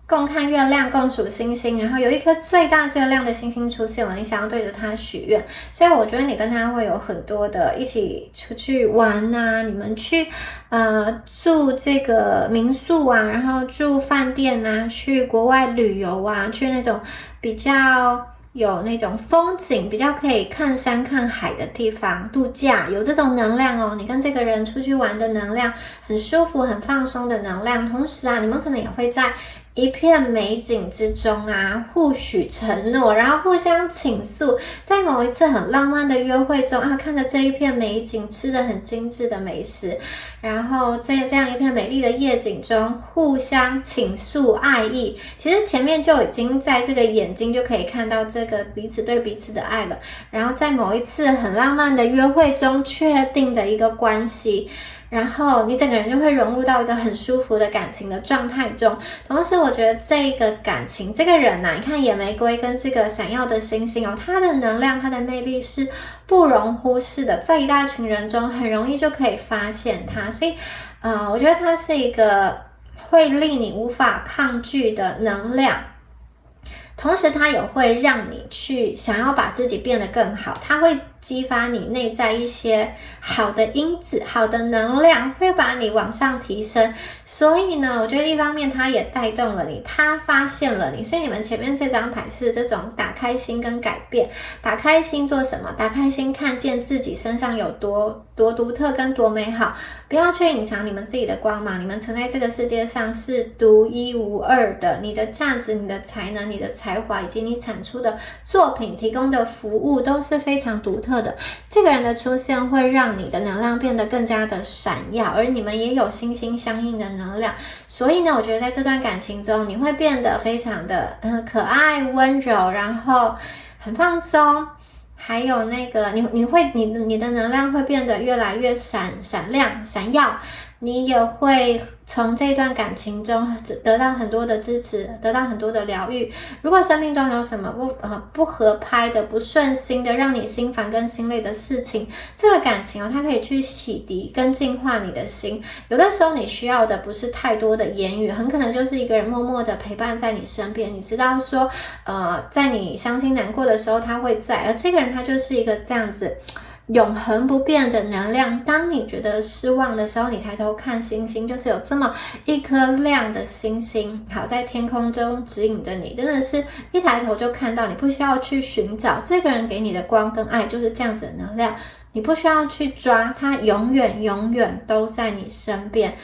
共看月亮，共数星星，然后有一颗最大最亮的星星出现了，你想要对着它许愿，所以我觉得你跟他会有很多的一起出去玩啊，你们去住这个民宿啊，然后住饭店啊，去国外旅游啊，去那种比较有那种风景，比较可以看山看海的地方度假，有这种能量哦。你跟这个人出去玩的能量很舒服很放松的能量，同时啊你们可能也会在一片美景之中啊互许承诺，然后互相倾诉，在某一次很浪漫的约会中啊，看着这一片美景，吃着很精致的美食，然后在这样一片美丽的夜景中互相倾诉爱意。其实前面就已经在这个眼睛就可以看到这个彼此对彼此的爱了，然后在某一次很浪漫的约会中确定的一个关系，然后你整个人就会融入到一个很舒服的感情的状态中。同时我觉得这个感情这个人啊，你看野玫瑰跟这个闪耀的星星哦，它的能量它的魅力是不容忽视的，在一大群人中很容易就可以发现它，所以我觉得它是一个会令你无法抗拒的能量，同时它也会让你去想要把自己变得更好，它会激发你内在一些好的因子，好的能量会把你往上提升。所以呢我觉得一方面它也带动了你，它发现了你，所以你们前面这张牌是这种打开心跟改变。打开心做什么？打开心看见自己身上有多独特跟多美好，不要去隐藏你们自己的光芒，你们存在这个世界上是独一无二的，你的价值，你的才能，你的才华以及你产出的作品提供的服务都是非常独特的。这个人的出现会让你的能量变得更加的闪耀，而你们也有心心相印的能量，所以呢我觉得在这段感情中你会变得非常的可爱温柔，然后很放松，还有那个你的能量会变得越来越闪亮闪耀，你也会从这段感情中得到很多的支持，得到很多的疗愈。如果生命中有什么不合拍的、不顺心的，让你心烦跟心累的事情，这个感情它可以去洗涤跟净化你的心。有的时候你需要的不是太多的言语，很可能就是一个人默默的陪伴在你身边，你知道说在你伤心难过的时候他会在，而这个人他就是一个这样子永恒不变的能量。当你觉得失望的时候，你抬头看星星，就是有这么一颗亮的星星，好在天空中指引着你，真的是一抬头就看到，你不需要去寻找，这个人给你的光跟爱就是这样子的能量，你不需要去抓，它永远都在你身边。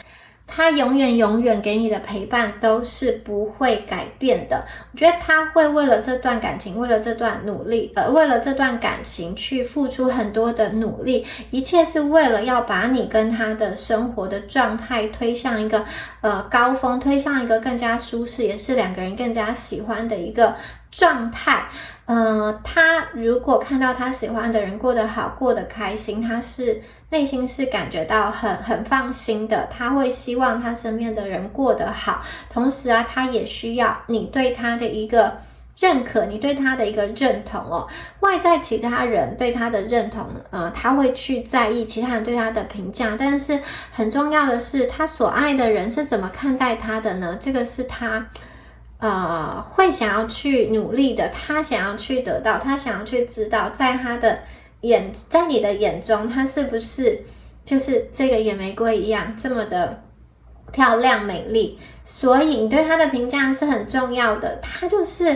他永远给你的陪伴都是不会改变的。我觉得他会为了这段感情，为了这段努力，为了这段感情去付出很多的努力，一切是为了要把你跟他的生活的状态推向一个高峰，推向一个更加舒适，也是两个人更加喜欢的一个状态。他如果看到他喜欢的人过得好，过得开心，他是内心是感觉到很放心的，他会希望他身边的人过得好，同时啊，他也需要你对他的一个认可，你对他的一个认同哦。外在其他人对他的认同，他会去在意其他人对他的评价，但是很重要的是，他所爱的人是怎么看待他的呢？这个是他会想要去努力的，他想要去得到，他想要去知道，在你的眼中，他是不是就是这个野玫瑰一样这么的漂亮美丽？所以你对他的评价是很重要的，他就是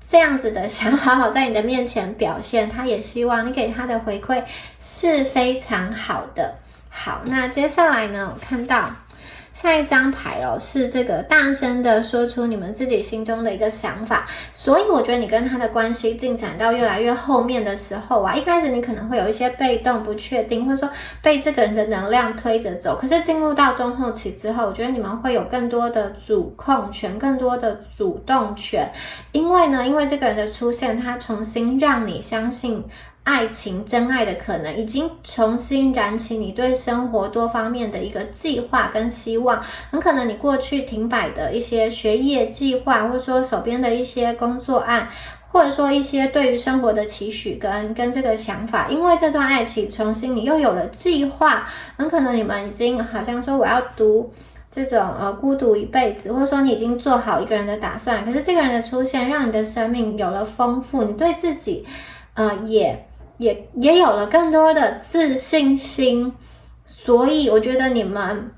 这样子的想好好在你的面前表现，他也希望你给他的回馈是非常好的。好，那接下来呢，我看到下一张牌哦，是这个大声的说出你们自己心中的一个想法。所以我觉得你跟他的关系进展到越来越后面的时候啊，一开始你可能会有一些被动不确定，或者说被这个人的能量推着走，可是进入到中后期之后，我觉得你们会有更多的主控权，更多的主动权。因为这个人的出现，他重新让你相信爱情真爱的可能，已经重新燃起你对生活多方面的一个计划跟希望。很可能你过去停摆的一些学业计划，或者说手边的一些工作案，或者说一些对于生活的期许跟这个想法，因为这段爱情重新你又有了计划，很可能你们已经好像说我要读这种孤独一辈子，或者说你已经做好一个人的打算，可是这个人的出现让你的生命有了丰富，你对自己也有了更多的自信心。所以我觉得你们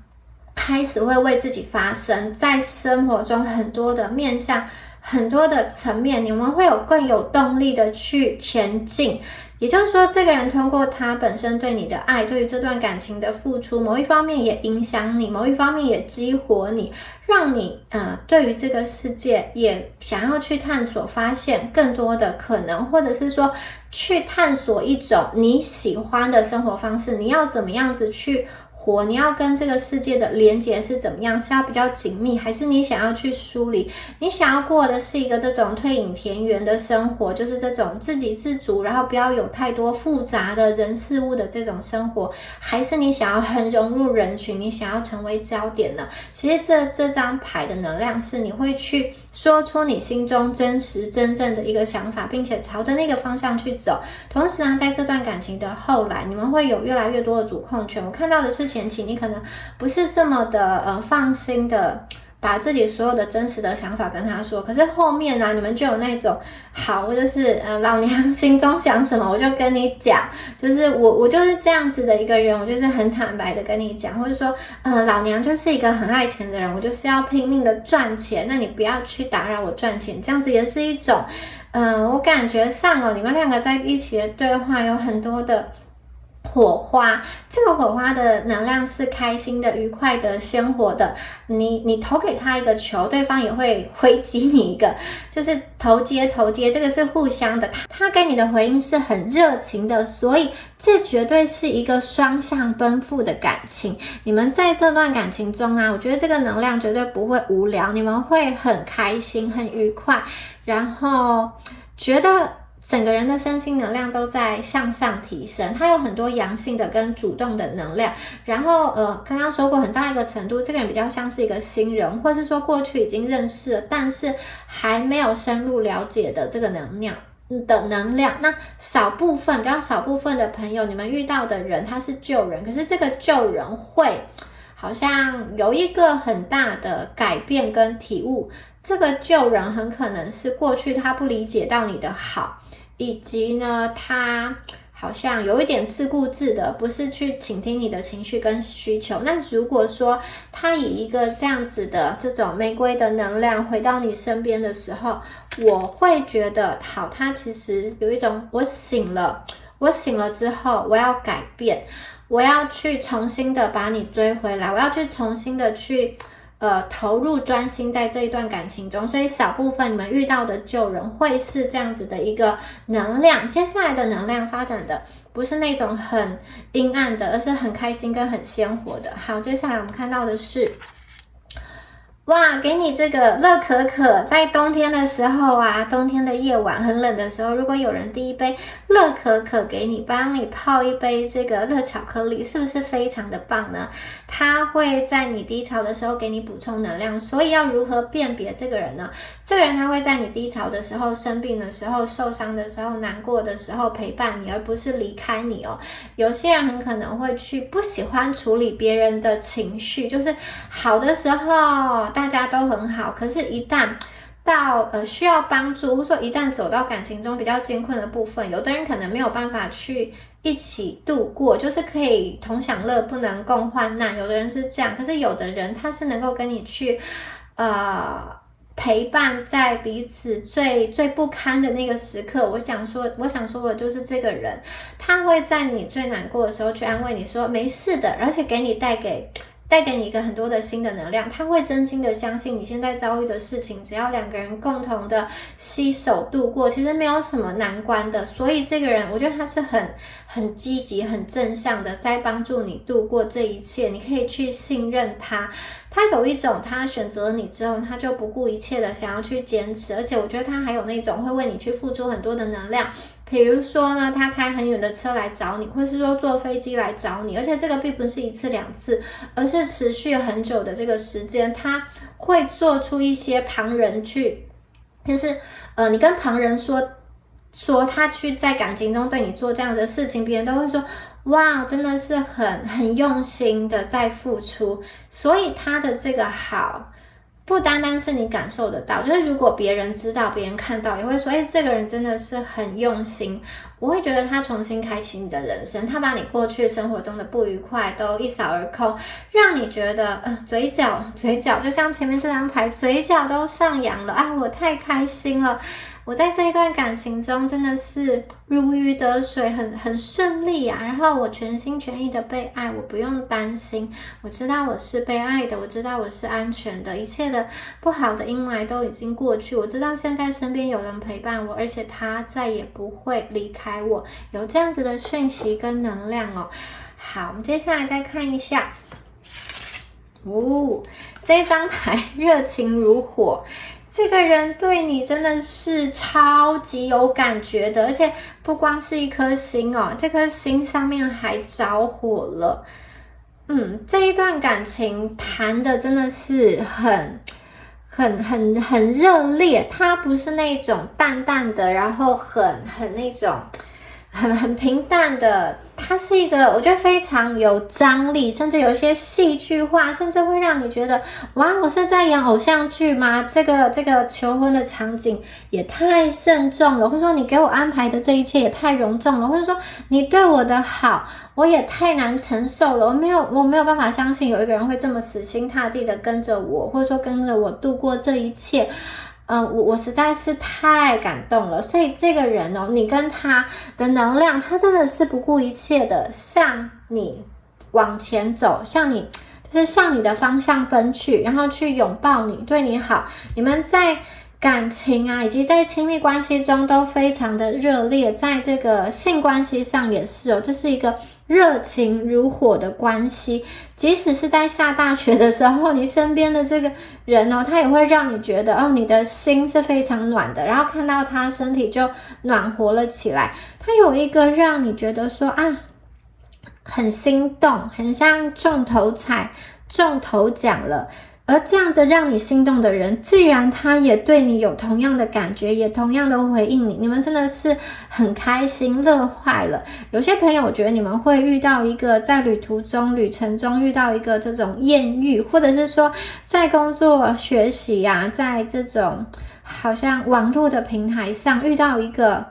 开始会为自己发声，在生活中很多的面向，很多的层面，你们会有更有动力的去前进。也就是说，这个人通过他本身对你的爱，对于这段感情的付出，某一方面也影响你，某一方面也激活你，让你对于这个世界也想要去探索，发现更多的可能，或者是说去探索一种你喜欢的生活方式，你要怎么样子去活，你要跟这个世界的连结是怎么样，是要比较紧密，还是你想要去梳理，你想要过的是一个这种退隐田园的生活，就是这种自给自足，然后不要有太多复杂的人事物的这种生活，还是你想要很融入人群，你想要成为焦点呢？其实这张牌的能量是你会去说出你心中真实真正的一个想法，并且朝着那个方向去走。同时呢，在这段感情的后来，你们会有越来越多的主控权。我看到的是前期你可能不是这么的放心的把自己所有的真实的想法跟他说，可是后面呢，你们就有那种好，我就是老娘心中想什么我就跟你讲，就是我就是这样子的一个人，我就是很坦白的跟你讲，或者说老娘就是一个很爱钱的人，我就是要拼命的赚钱，那你不要去打扰我赚钱，这样子也是一种我感觉上你们两个在一起的对话有很多的火花，这个火花的能量是开心的、愉快的、鲜活的。你投给他一个球，对方也会回击你一个，就是投接，这个是互相的。他给你的回应是很热情的，所以这绝对是一个双向奔赴的感情。你们在这段感情中啊，我觉得这个能量绝对不会无聊，你们会很开心、很愉快，然后觉得整个人的身心能量都在向上提升，它有很多阳性的跟主动的能量。然后刚刚说过很大一个程度，这个人比较像是一个新人，或是说过去已经认识了，但是还没有深入了解的这个能量。那比较少部分的朋友，你们遇到的人他是旧人，可是这个旧人会好像有一个很大的改变跟体悟。这个旧人很可能是过去他不理解到你的好，以及呢他好像有一点自顾自的，不是去倾听你的情绪跟需求。那如果说他以一个这样子的这种玫瑰的能量回到你身边的时候，我会觉得好，他其实有一种我醒了之后我要改变，我要去重新的把你追回来，我要去重新的去投入专心在这一段感情中，所以小部分你们遇到的旧人会是这样子的一个能量，接下来的能量发展的不是那种很阴暗的，而是很开心跟很鲜活的。好，接下来我们看到的是哇，给你这个乐可可，在冬天的时候啊，冬天的夜晚很冷的时候，如果有人递一杯乐可可给你，帮你泡一杯这个热巧克力，是不是非常的棒呢？它会在你低潮的时候给你补充能量，所以要如何辨别这个人呢？这个人他会在你低潮的时候、生病的时候、受伤的时候、难过的时候陪伴你，而不是离开你哦。有些人很可能会去不喜欢处理别人的情绪，就是好的时候大家都很好，可是一旦到需要帮助，或者说一旦走到感情中比较艰困的部分，有的人可能没有办法去一起度过，就是可以同享乐，不能共患难。有的人是这样，可是有的人他是能够跟你去陪伴在彼此最不堪的那个时刻。我想说的就是这个人，他会在你最难过的时候去安慰你说没事的，而且给你带给你一个很多的新的能量，他会真心的相信你现在遭遇的事情，只要两个人共同的携手度过，其实没有什么难关的。所以这个人，我觉得他是很积极、很正向的，在帮助你度过这一切。你可以去信任他，他有一种他选择了你之后，他就不顾一切的想要去坚持，而且我觉得他还有那种会为你去付出很多的能量。比如说呢，他开很远的车来找你，或是说坐飞机来找你，而且这个并不是一次两次，而是持续很久的这个时间，他会做出一些旁人去，就是你跟旁人说他去在感情中对你做这样的事情，别人都会说哇，真的是很用心的在付出，所以他的这个好不单单是你感受得到，就是如果别人知道，别人看到也会说这个人真的是很用心。我会觉得他重新开启你的人生，他把你过去生活中的不愉快都一扫而空，让你觉得嘴角就像前面这张牌，嘴角都上扬了啊，我太开心了。我在这一段感情中真的是如鱼得水，很顺利啊，然后我全心全意的被爱，我不用担心，我知道我是被爱的，我知道我是安全的，一切的不好的阴霾都已经过去，我知道现在身边有人陪伴我，而且他再也不会离开我，有这样子的讯息跟能量哦。好，我们接下来再看一下这张牌热情如火，这个人对你真的是超级有感觉的，而且不光是一颗心哦，这颗心上面还着火了。这一段感情谈的真的是很热烈，它不是那种淡淡的，然后很那种很平淡的，它是一个我觉得非常有张力，甚至有一些戏剧化，甚至会让你觉得哇，我是在演偶像剧吗？这个求婚的场景也太慎重了，或者说你给我安排的这一切也太隆重了，或者说你对我的好我也太难承受了，我没有办法相信有一个人会这么死心塌地的跟着我，或者说跟着我度过这一切。我实在是太感动了，所以这个人哦，你跟他的能量，他真的是不顾一切的向你往前走，向你的方向奔去，然后去拥抱你，对你好。你们在感情啊，以及在亲密关系中都非常的热烈，在这个性关系上也是哦，这是一个热情如火的关系。即使是在下大雪的时候，你身边的这个人哦，他也会让你觉得你的心是非常暖的，然后看到他身体就暖和了起来。他有一个让你觉得说很心动，很像中头彩、中头奖了。而这样子让你心动的人，既然他也对你有同样的感觉，也同样的回应你，你们真的是很开心，乐坏了。有些朋友，我觉得你们会遇到一个在旅程中遇到一个这种艳遇，或者是说在工作学习啊，在这种好像网络的平台上遇到一个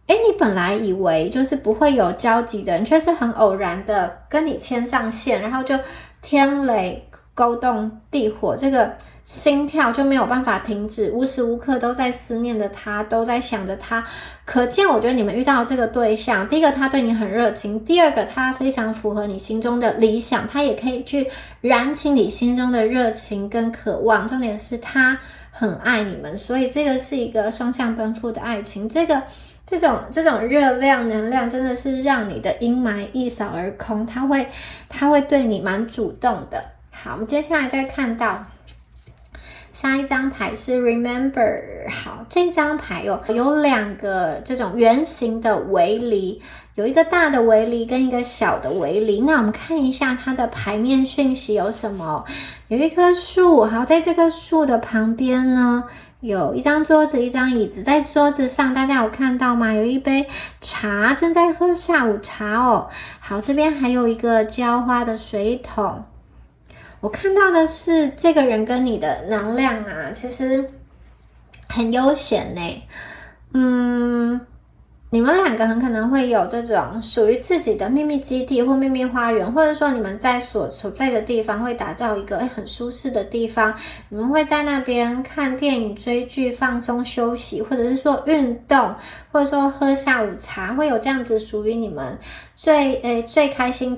你本来以为就是不会有交集的人，却是很偶然的跟你牵上线，然后就天雷勾动地火，这个心跳就没有办法停止，无时无刻都在思念着他，都在想着他。可见我觉得你们遇到这个对象，第一个他对你很热情，第二个他非常符合你心中的理想，他也可以去燃起你心中的热情跟渴望，重点是他很爱你们，所以这个是一个双向奔赴的爱情。这种热量能量真的是让你的阴霾一扫而空，他会对你蛮主动的。好，我们接下来再看到下一张牌是 Remember。 好，这张牌有两个这种圆形的围篱，有一个大的围篱跟一个小的围篱。那我们看一下它的牌面讯息有什么。有一棵树，好，在这个树的旁边呢有一张桌子，一张椅子。在桌子上大家有看到吗？有一杯茶，正在喝下午茶哦。好，这边还有一个浇花的水桶。我看到的是这个人跟你的能量啊，其实很悠闲呢。你们两个很可能会有这种属于自己的秘密基地或秘密花园，或者说你们在所在的地方会打造一个很舒适的地方，你们会在那边看电影、追剧、放松休息，或者是说运动，或者说喝下午茶，会有这样子属于你们最开心、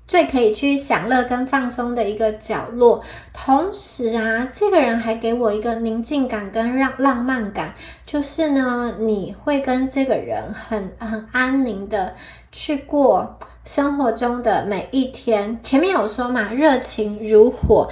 最可以去享乐跟放松的一个角落。同时啊，这个人还给我一个宁静感跟浪漫感，就是呢，你会跟这个人很安宁的去过生活中的每一天。前面有说嘛，热情如火，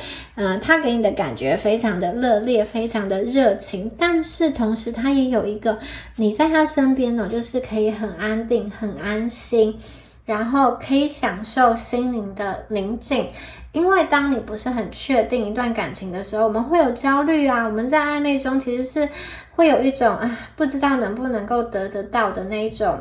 他给你的感觉非常的热烈，非常的热情，但是同时他也有一个你在他身边呢，就是可以很安定、很安心，然后可以享受心灵的宁静。因为当你不是很确定一段感情的时候，我们会有焦虑啊，我们在暧昧中其实是会有一种不知道能不能够得到的那一种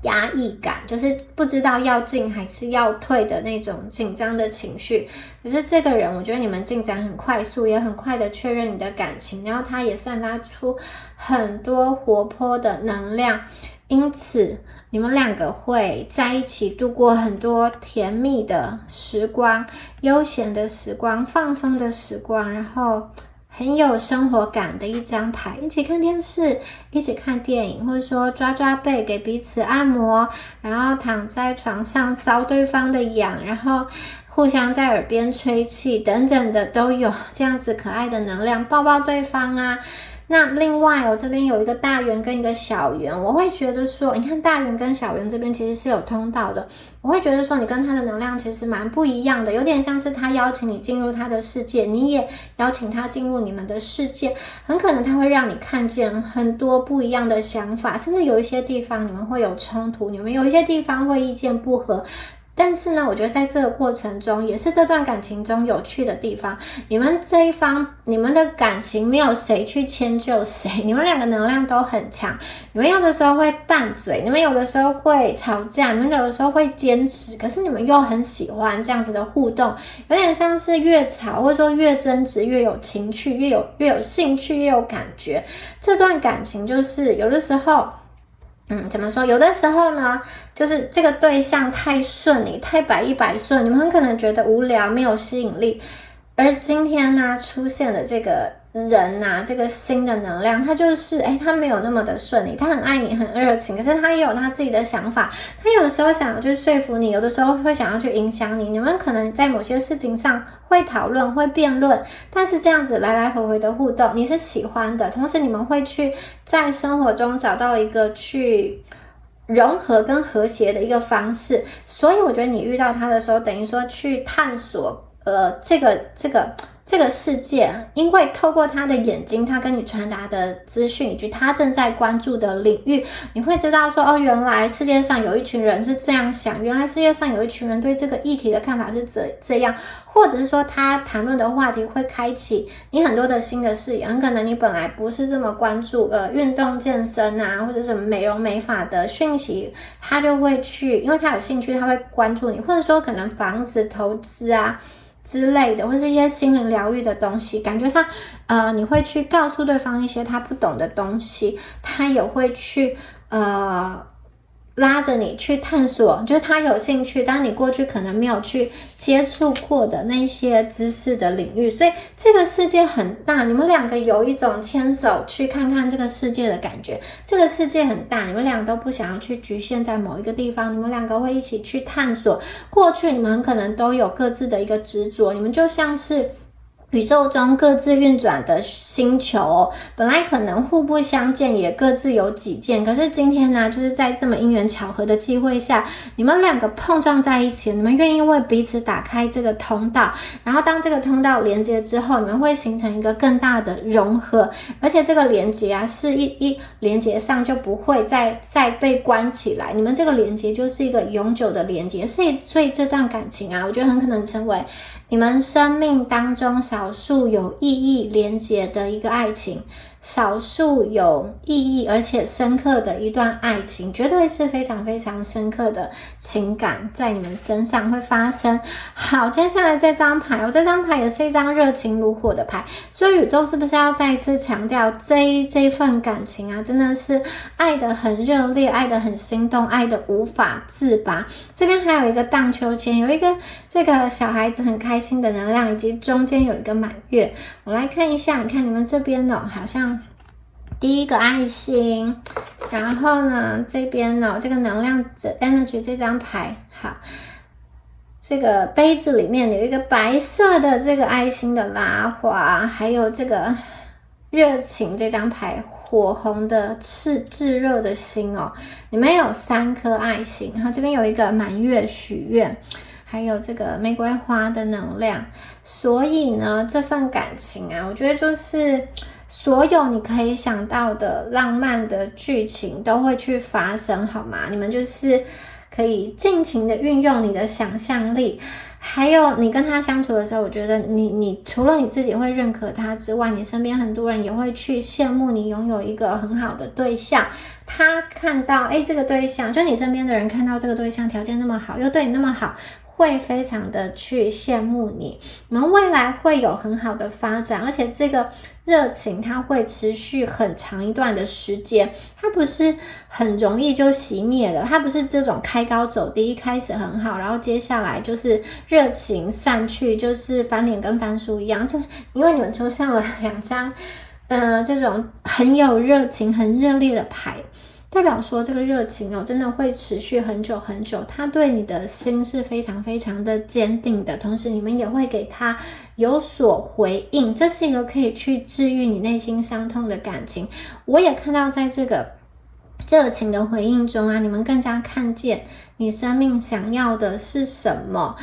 压抑感，就是不知道要进还是要退的那种紧张的情绪。可是这个人我觉得你们进展很快速，也很快的确认你的感情，然后他也散发出很多活泼的能量，因此你们两个会在一起度过很多甜蜜的时光、悠闲的时光、放松的时光，然后很有生活感的一张牌。一起看电视，一起看电影，或者说抓背给彼此按摩，然后躺在床上搔对方的痒，然后互相在耳边吹气等等的，都有这样子可爱的能量，抱抱对方啊。那另外这边有一个大圆跟一个小圆，我会觉得说，你看大圆跟小圆这边其实是有通道的，我会觉得说你跟他的能量其实蛮不一样的，有点像是他邀请你进入他的世界，你也邀请他进入你们的世界，很可能他会让你看见很多不一样的想法，甚至有一些地方你们会有冲突，你们有一些地方会意见不合。但是呢，我觉得在这个过程中，也是这段感情中有趣的地方。你们这一方，你们的感情没有谁去迁就谁，你们两个能量都很强。你们有的时候会拌嘴，你们有的时候会吵架，你们有的时候会坚持，可是你们又很喜欢这样子的互动，有点像是越吵或者说越争执，越有情趣，越有兴趣，越有感觉。这段感情就是有的时候。怎么说？有的时候呢，就是这个对象太顺利，太百依百顺，你们很可能觉得无聊，没有吸引力。而今天呢，出现的这个人啊，这个新的能量，他就是他没有那么的顺利，他很爱你，很热情，可是他也有他自己的想法，他有的时候想要去说服你，有的时候会想要去影响你，你们可能在某些事情上会讨论，会辩论，但是这样子来来回回的互动你是喜欢的，同时你们会去在生活中找到一个去融合跟和谐的一个方式。所以我觉得你遇到他的时候，等于说去探索这个世界，因为透过他的眼睛，他跟你传达的资讯以及他正在关注的领域，你会知道说原来世界上有一群人是这样想，原来世界上有一群人对这个议题的看法是这样，或者是说他谈论的话题会开启你很多的新的视野，很可能你本来不是这么关注运动健身啊，或者什么美容美发的讯息，他就会去，因为他有兴趣，他会关注你，或者说可能房子投资啊之类的，或是一些心灵疗愈的东西，感觉上你会去告诉对方一些他不懂的东西，他也会去拉着你去探索，就是他有兴趣，但你过去可能没有去接触过的那些知识的领域，所以这个世界很大，你们两个有一种牵手去看看这个世界的感觉。这个世界很大，你们两个都不想要去局限在某一个地方，你们两个会一起去探索。过去你们很可能都有各自的一个执着，你们就像是宇宙中各自运转的星球，本来可能互不相见，也各自有己见，可是今天呢，就是在这么因缘巧合的机会下，你们两个碰撞在一起，你们愿意为彼此打开这个通道，然后当这个通道连接之后，你们会形成一个更大的融合，而且这个连接啊，是一连接上就不会再被关起来，你们这个连接就是一个永久的连接，所以这段感情啊，我觉得很可能成为你们生命当中少数有意义连结的一个爱情，少数有意义而且深刻的一段爱情，绝对是非常非常深刻的情感在你们身上会发生。好，接下来这张牌，这张牌也是一张热情如火的牌，所以宇宙是不是要再一次强调这份感情啊，真的是爱得很热烈，爱得很心动，爱得无法自拔。这边还有一个荡秋千，有一个这个小孩子很开心的能量，以及中间有一个满月。我来看一下，你看你们这边哦，好像第一个爱心，然后呢这边哦，这个能量的 energy 这张牌，好，这个杯子里面有一个白色的这个爱心的拉花，还有这个热情这张牌，火红的炙热的心哦，你们有3颗爱心，然后这边有一个满月许愿，还有这个玫瑰花的能量。所以呢，这份感情啊，我觉得就是所有你可以想到的浪漫的剧情都会去发生，好吗？你们就是可以尽情的运用你的想象力，还有你跟他相处的时候，我觉得你除了你自己会认可他之外，你身边很多人也会去羡慕你拥有一个很好的对象。他看到这个对象，就你身边的人看到这个对象条件那么好，又对你那么好，会非常的去羡慕你，你们未来会有很好的发展，而且这个热情它会持续很长一段的时间，它不是很容易就熄灭了，它不是这种开高走低，一开始很好，然后接下来就是热情散去，就是翻脸跟翻书一样。这因为你们出现了2张这种很有热情很热烈的牌，代表说这个热情真的会持续很久很久，他对你的心是非常非常的坚定的，同时你们也会给他有所回应，这是一个可以去治愈你内心伤痛的感情。我也看到在这个热情的回应中啊，你们更加看见你生命想要的是什么，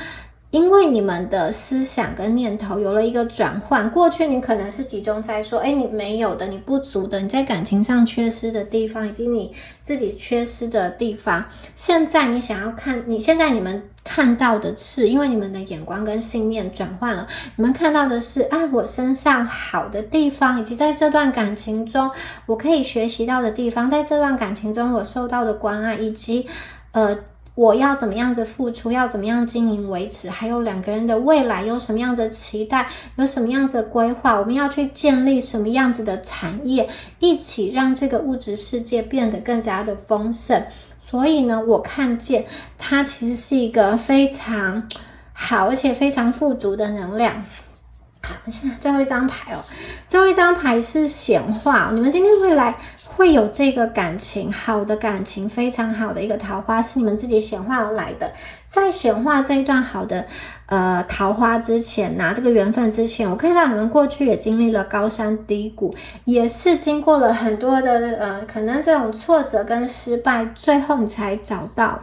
因为你们的思想跟念头有了一个转换。过去你可能是集中在说你没有的，你不足的，你在感情上缺失的地方，以及你自己缺失的地方。现在你想要看，现在你们看到的是，因为你们的眼光跟信念转换了，你们看到的是我身上好的地方，以及在这段感情中我可以学习到的地方，在这段感情中我受到的关爱，以及我要怎么样子付出，要怎么样经营维持，还有2个人的未来有什么样子的期待，有什么样子的规划，我们要去建立什么样子的产业，一起让这个物质世界变得更加的丰盛。所以呢，我看见它其实是一个非常好而且非常富足的能量。好，现在最后一张牌最后一张牌是显化你们今天会有这个感情，好的感情，非常好的一个桃花，是你们自己显化而来的。在显化这一段好的桃花之前这个缘分之前，我看到你们过去也经历了高山低谷，也是经过了很多的可能这种挫折跟失败，最后你才找到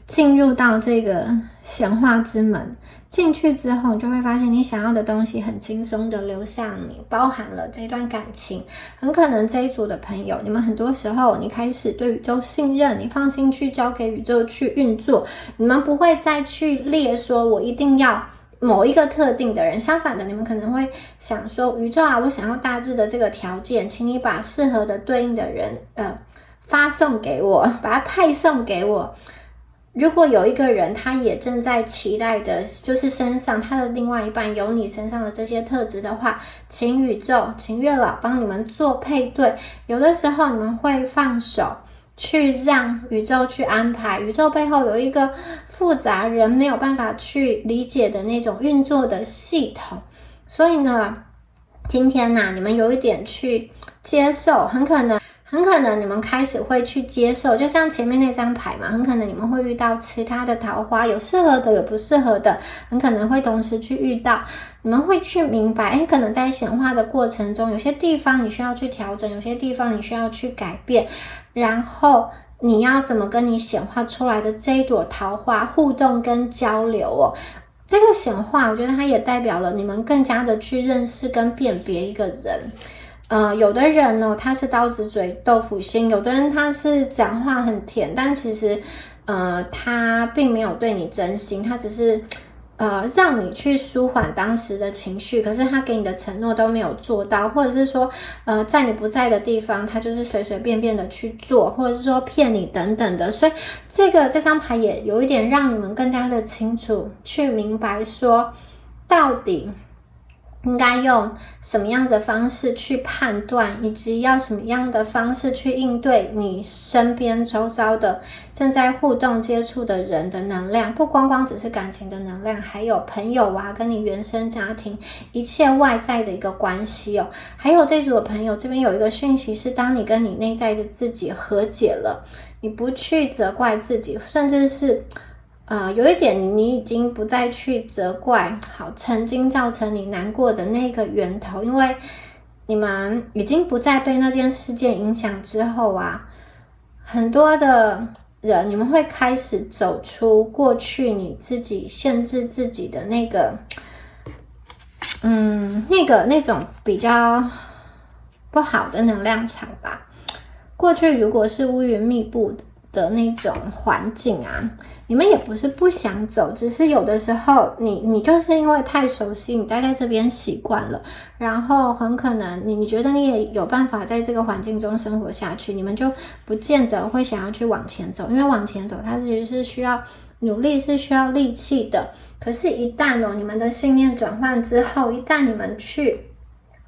进入到这个显化之门。进去之后，你就会发现你想要的东西很轻松的流向你，包含了这段感情。很可能这一组的朋友，你们很多时候你开始对宇宙信任，你放心去交给宇宙去运作，你们不会再去列说我一定要某一个特定的人，相反的，你们可能会想说，宇宙我想要大致的这个条件，请你把适合的对应的人发送给我，把它派送给我。如果有一个人他也正在期待的就是身上他的另外一半有你身上的这些特质的话，请宇宙请月老帮你们做配对。有的时候你们会放手，去让宇宙去安排，宇宙背后有一个复杂人没有办法去理解的那种运作的系统。所以呢，今天呢，你们有一点去接受，很可能你们开始会去接受，就像前面那张牌嘛，很可能你们会遇到其他的桃花，有适合的有不适合的，很可能会同时去遇到。你们会去明白，可能在显化的过程中，有些地方你需要去调整，有些地方你需要去改变，然后你要怎么跟你显化出来的这一朵桃花互动跟交流哦。这个显化我觉得它也代表了你们更加的去认识跟辨别一个人。有的人呢，他是刀子嘴豆腐心，有的人他是讲话很甜，但其实他并没有对你真心，他只是让你去舒缓当时的情绪，可是他给你的承诺都没有做到，或者是说在你不在的地方他就是随随便便的去做，或者是说骗你等等的。所以这张牌也有一点让你们更加的清楚去明白说到底应该用什么样的方式去判断，以及要什么样的方式去应对你身边周遭的正在互动接触的人的能量，不光光只是感情的能量，还有朋友啊，跟你原生家庭一切外在的一个关系哦。还有这组的朋友这边有一个讯息是，当你跟你内在的自己和解了，你不去责怪自己，甚至是有一点你已经不再去责怪曾经造成你难过的那个源头，因为你们已经不再被那件事件影响之后啊，很多的人你们会开始走出过去你自己限制自己的那个那种比较不好的能量场吧。过去如果是乌云密布的那种环境啊，你们也不是不想走，只是有的时候你就是因为太熟悉，你待在这边习惯了，然后很可能你觉得你也有办法在这个环境中生活下去，你们就不见得会想要去往前走，因为往前走它其实是需要努力，是需要力气的。可是一旦你们的信念转换之后，一旦你们去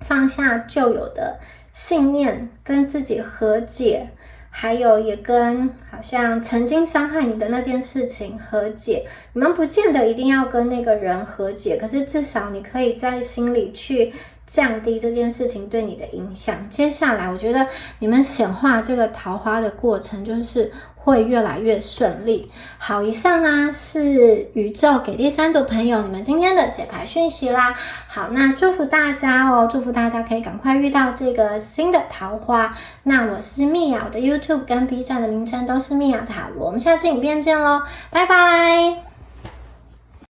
放下旧有的信念，跟自己和解，还有也跟好像曾经伤害你的那件事情和解，你们不见得一定要跟那个人和解，可是至少你可以在心里去降低这件事情对你的影响。接下来我觉得你们显化这个桃花的过程就是会越来越顺利。好，以上啊是宇宙给第3组朋友你们今天的解牌讯息啦。好，那祝福大家哦，祝福大家可以赶快遇到这个新的桃花。那我是蜜雅，我的 YouTube 跟 B 站的名称都是蜜雅塔罗，我们下次影片见咯，拜拜。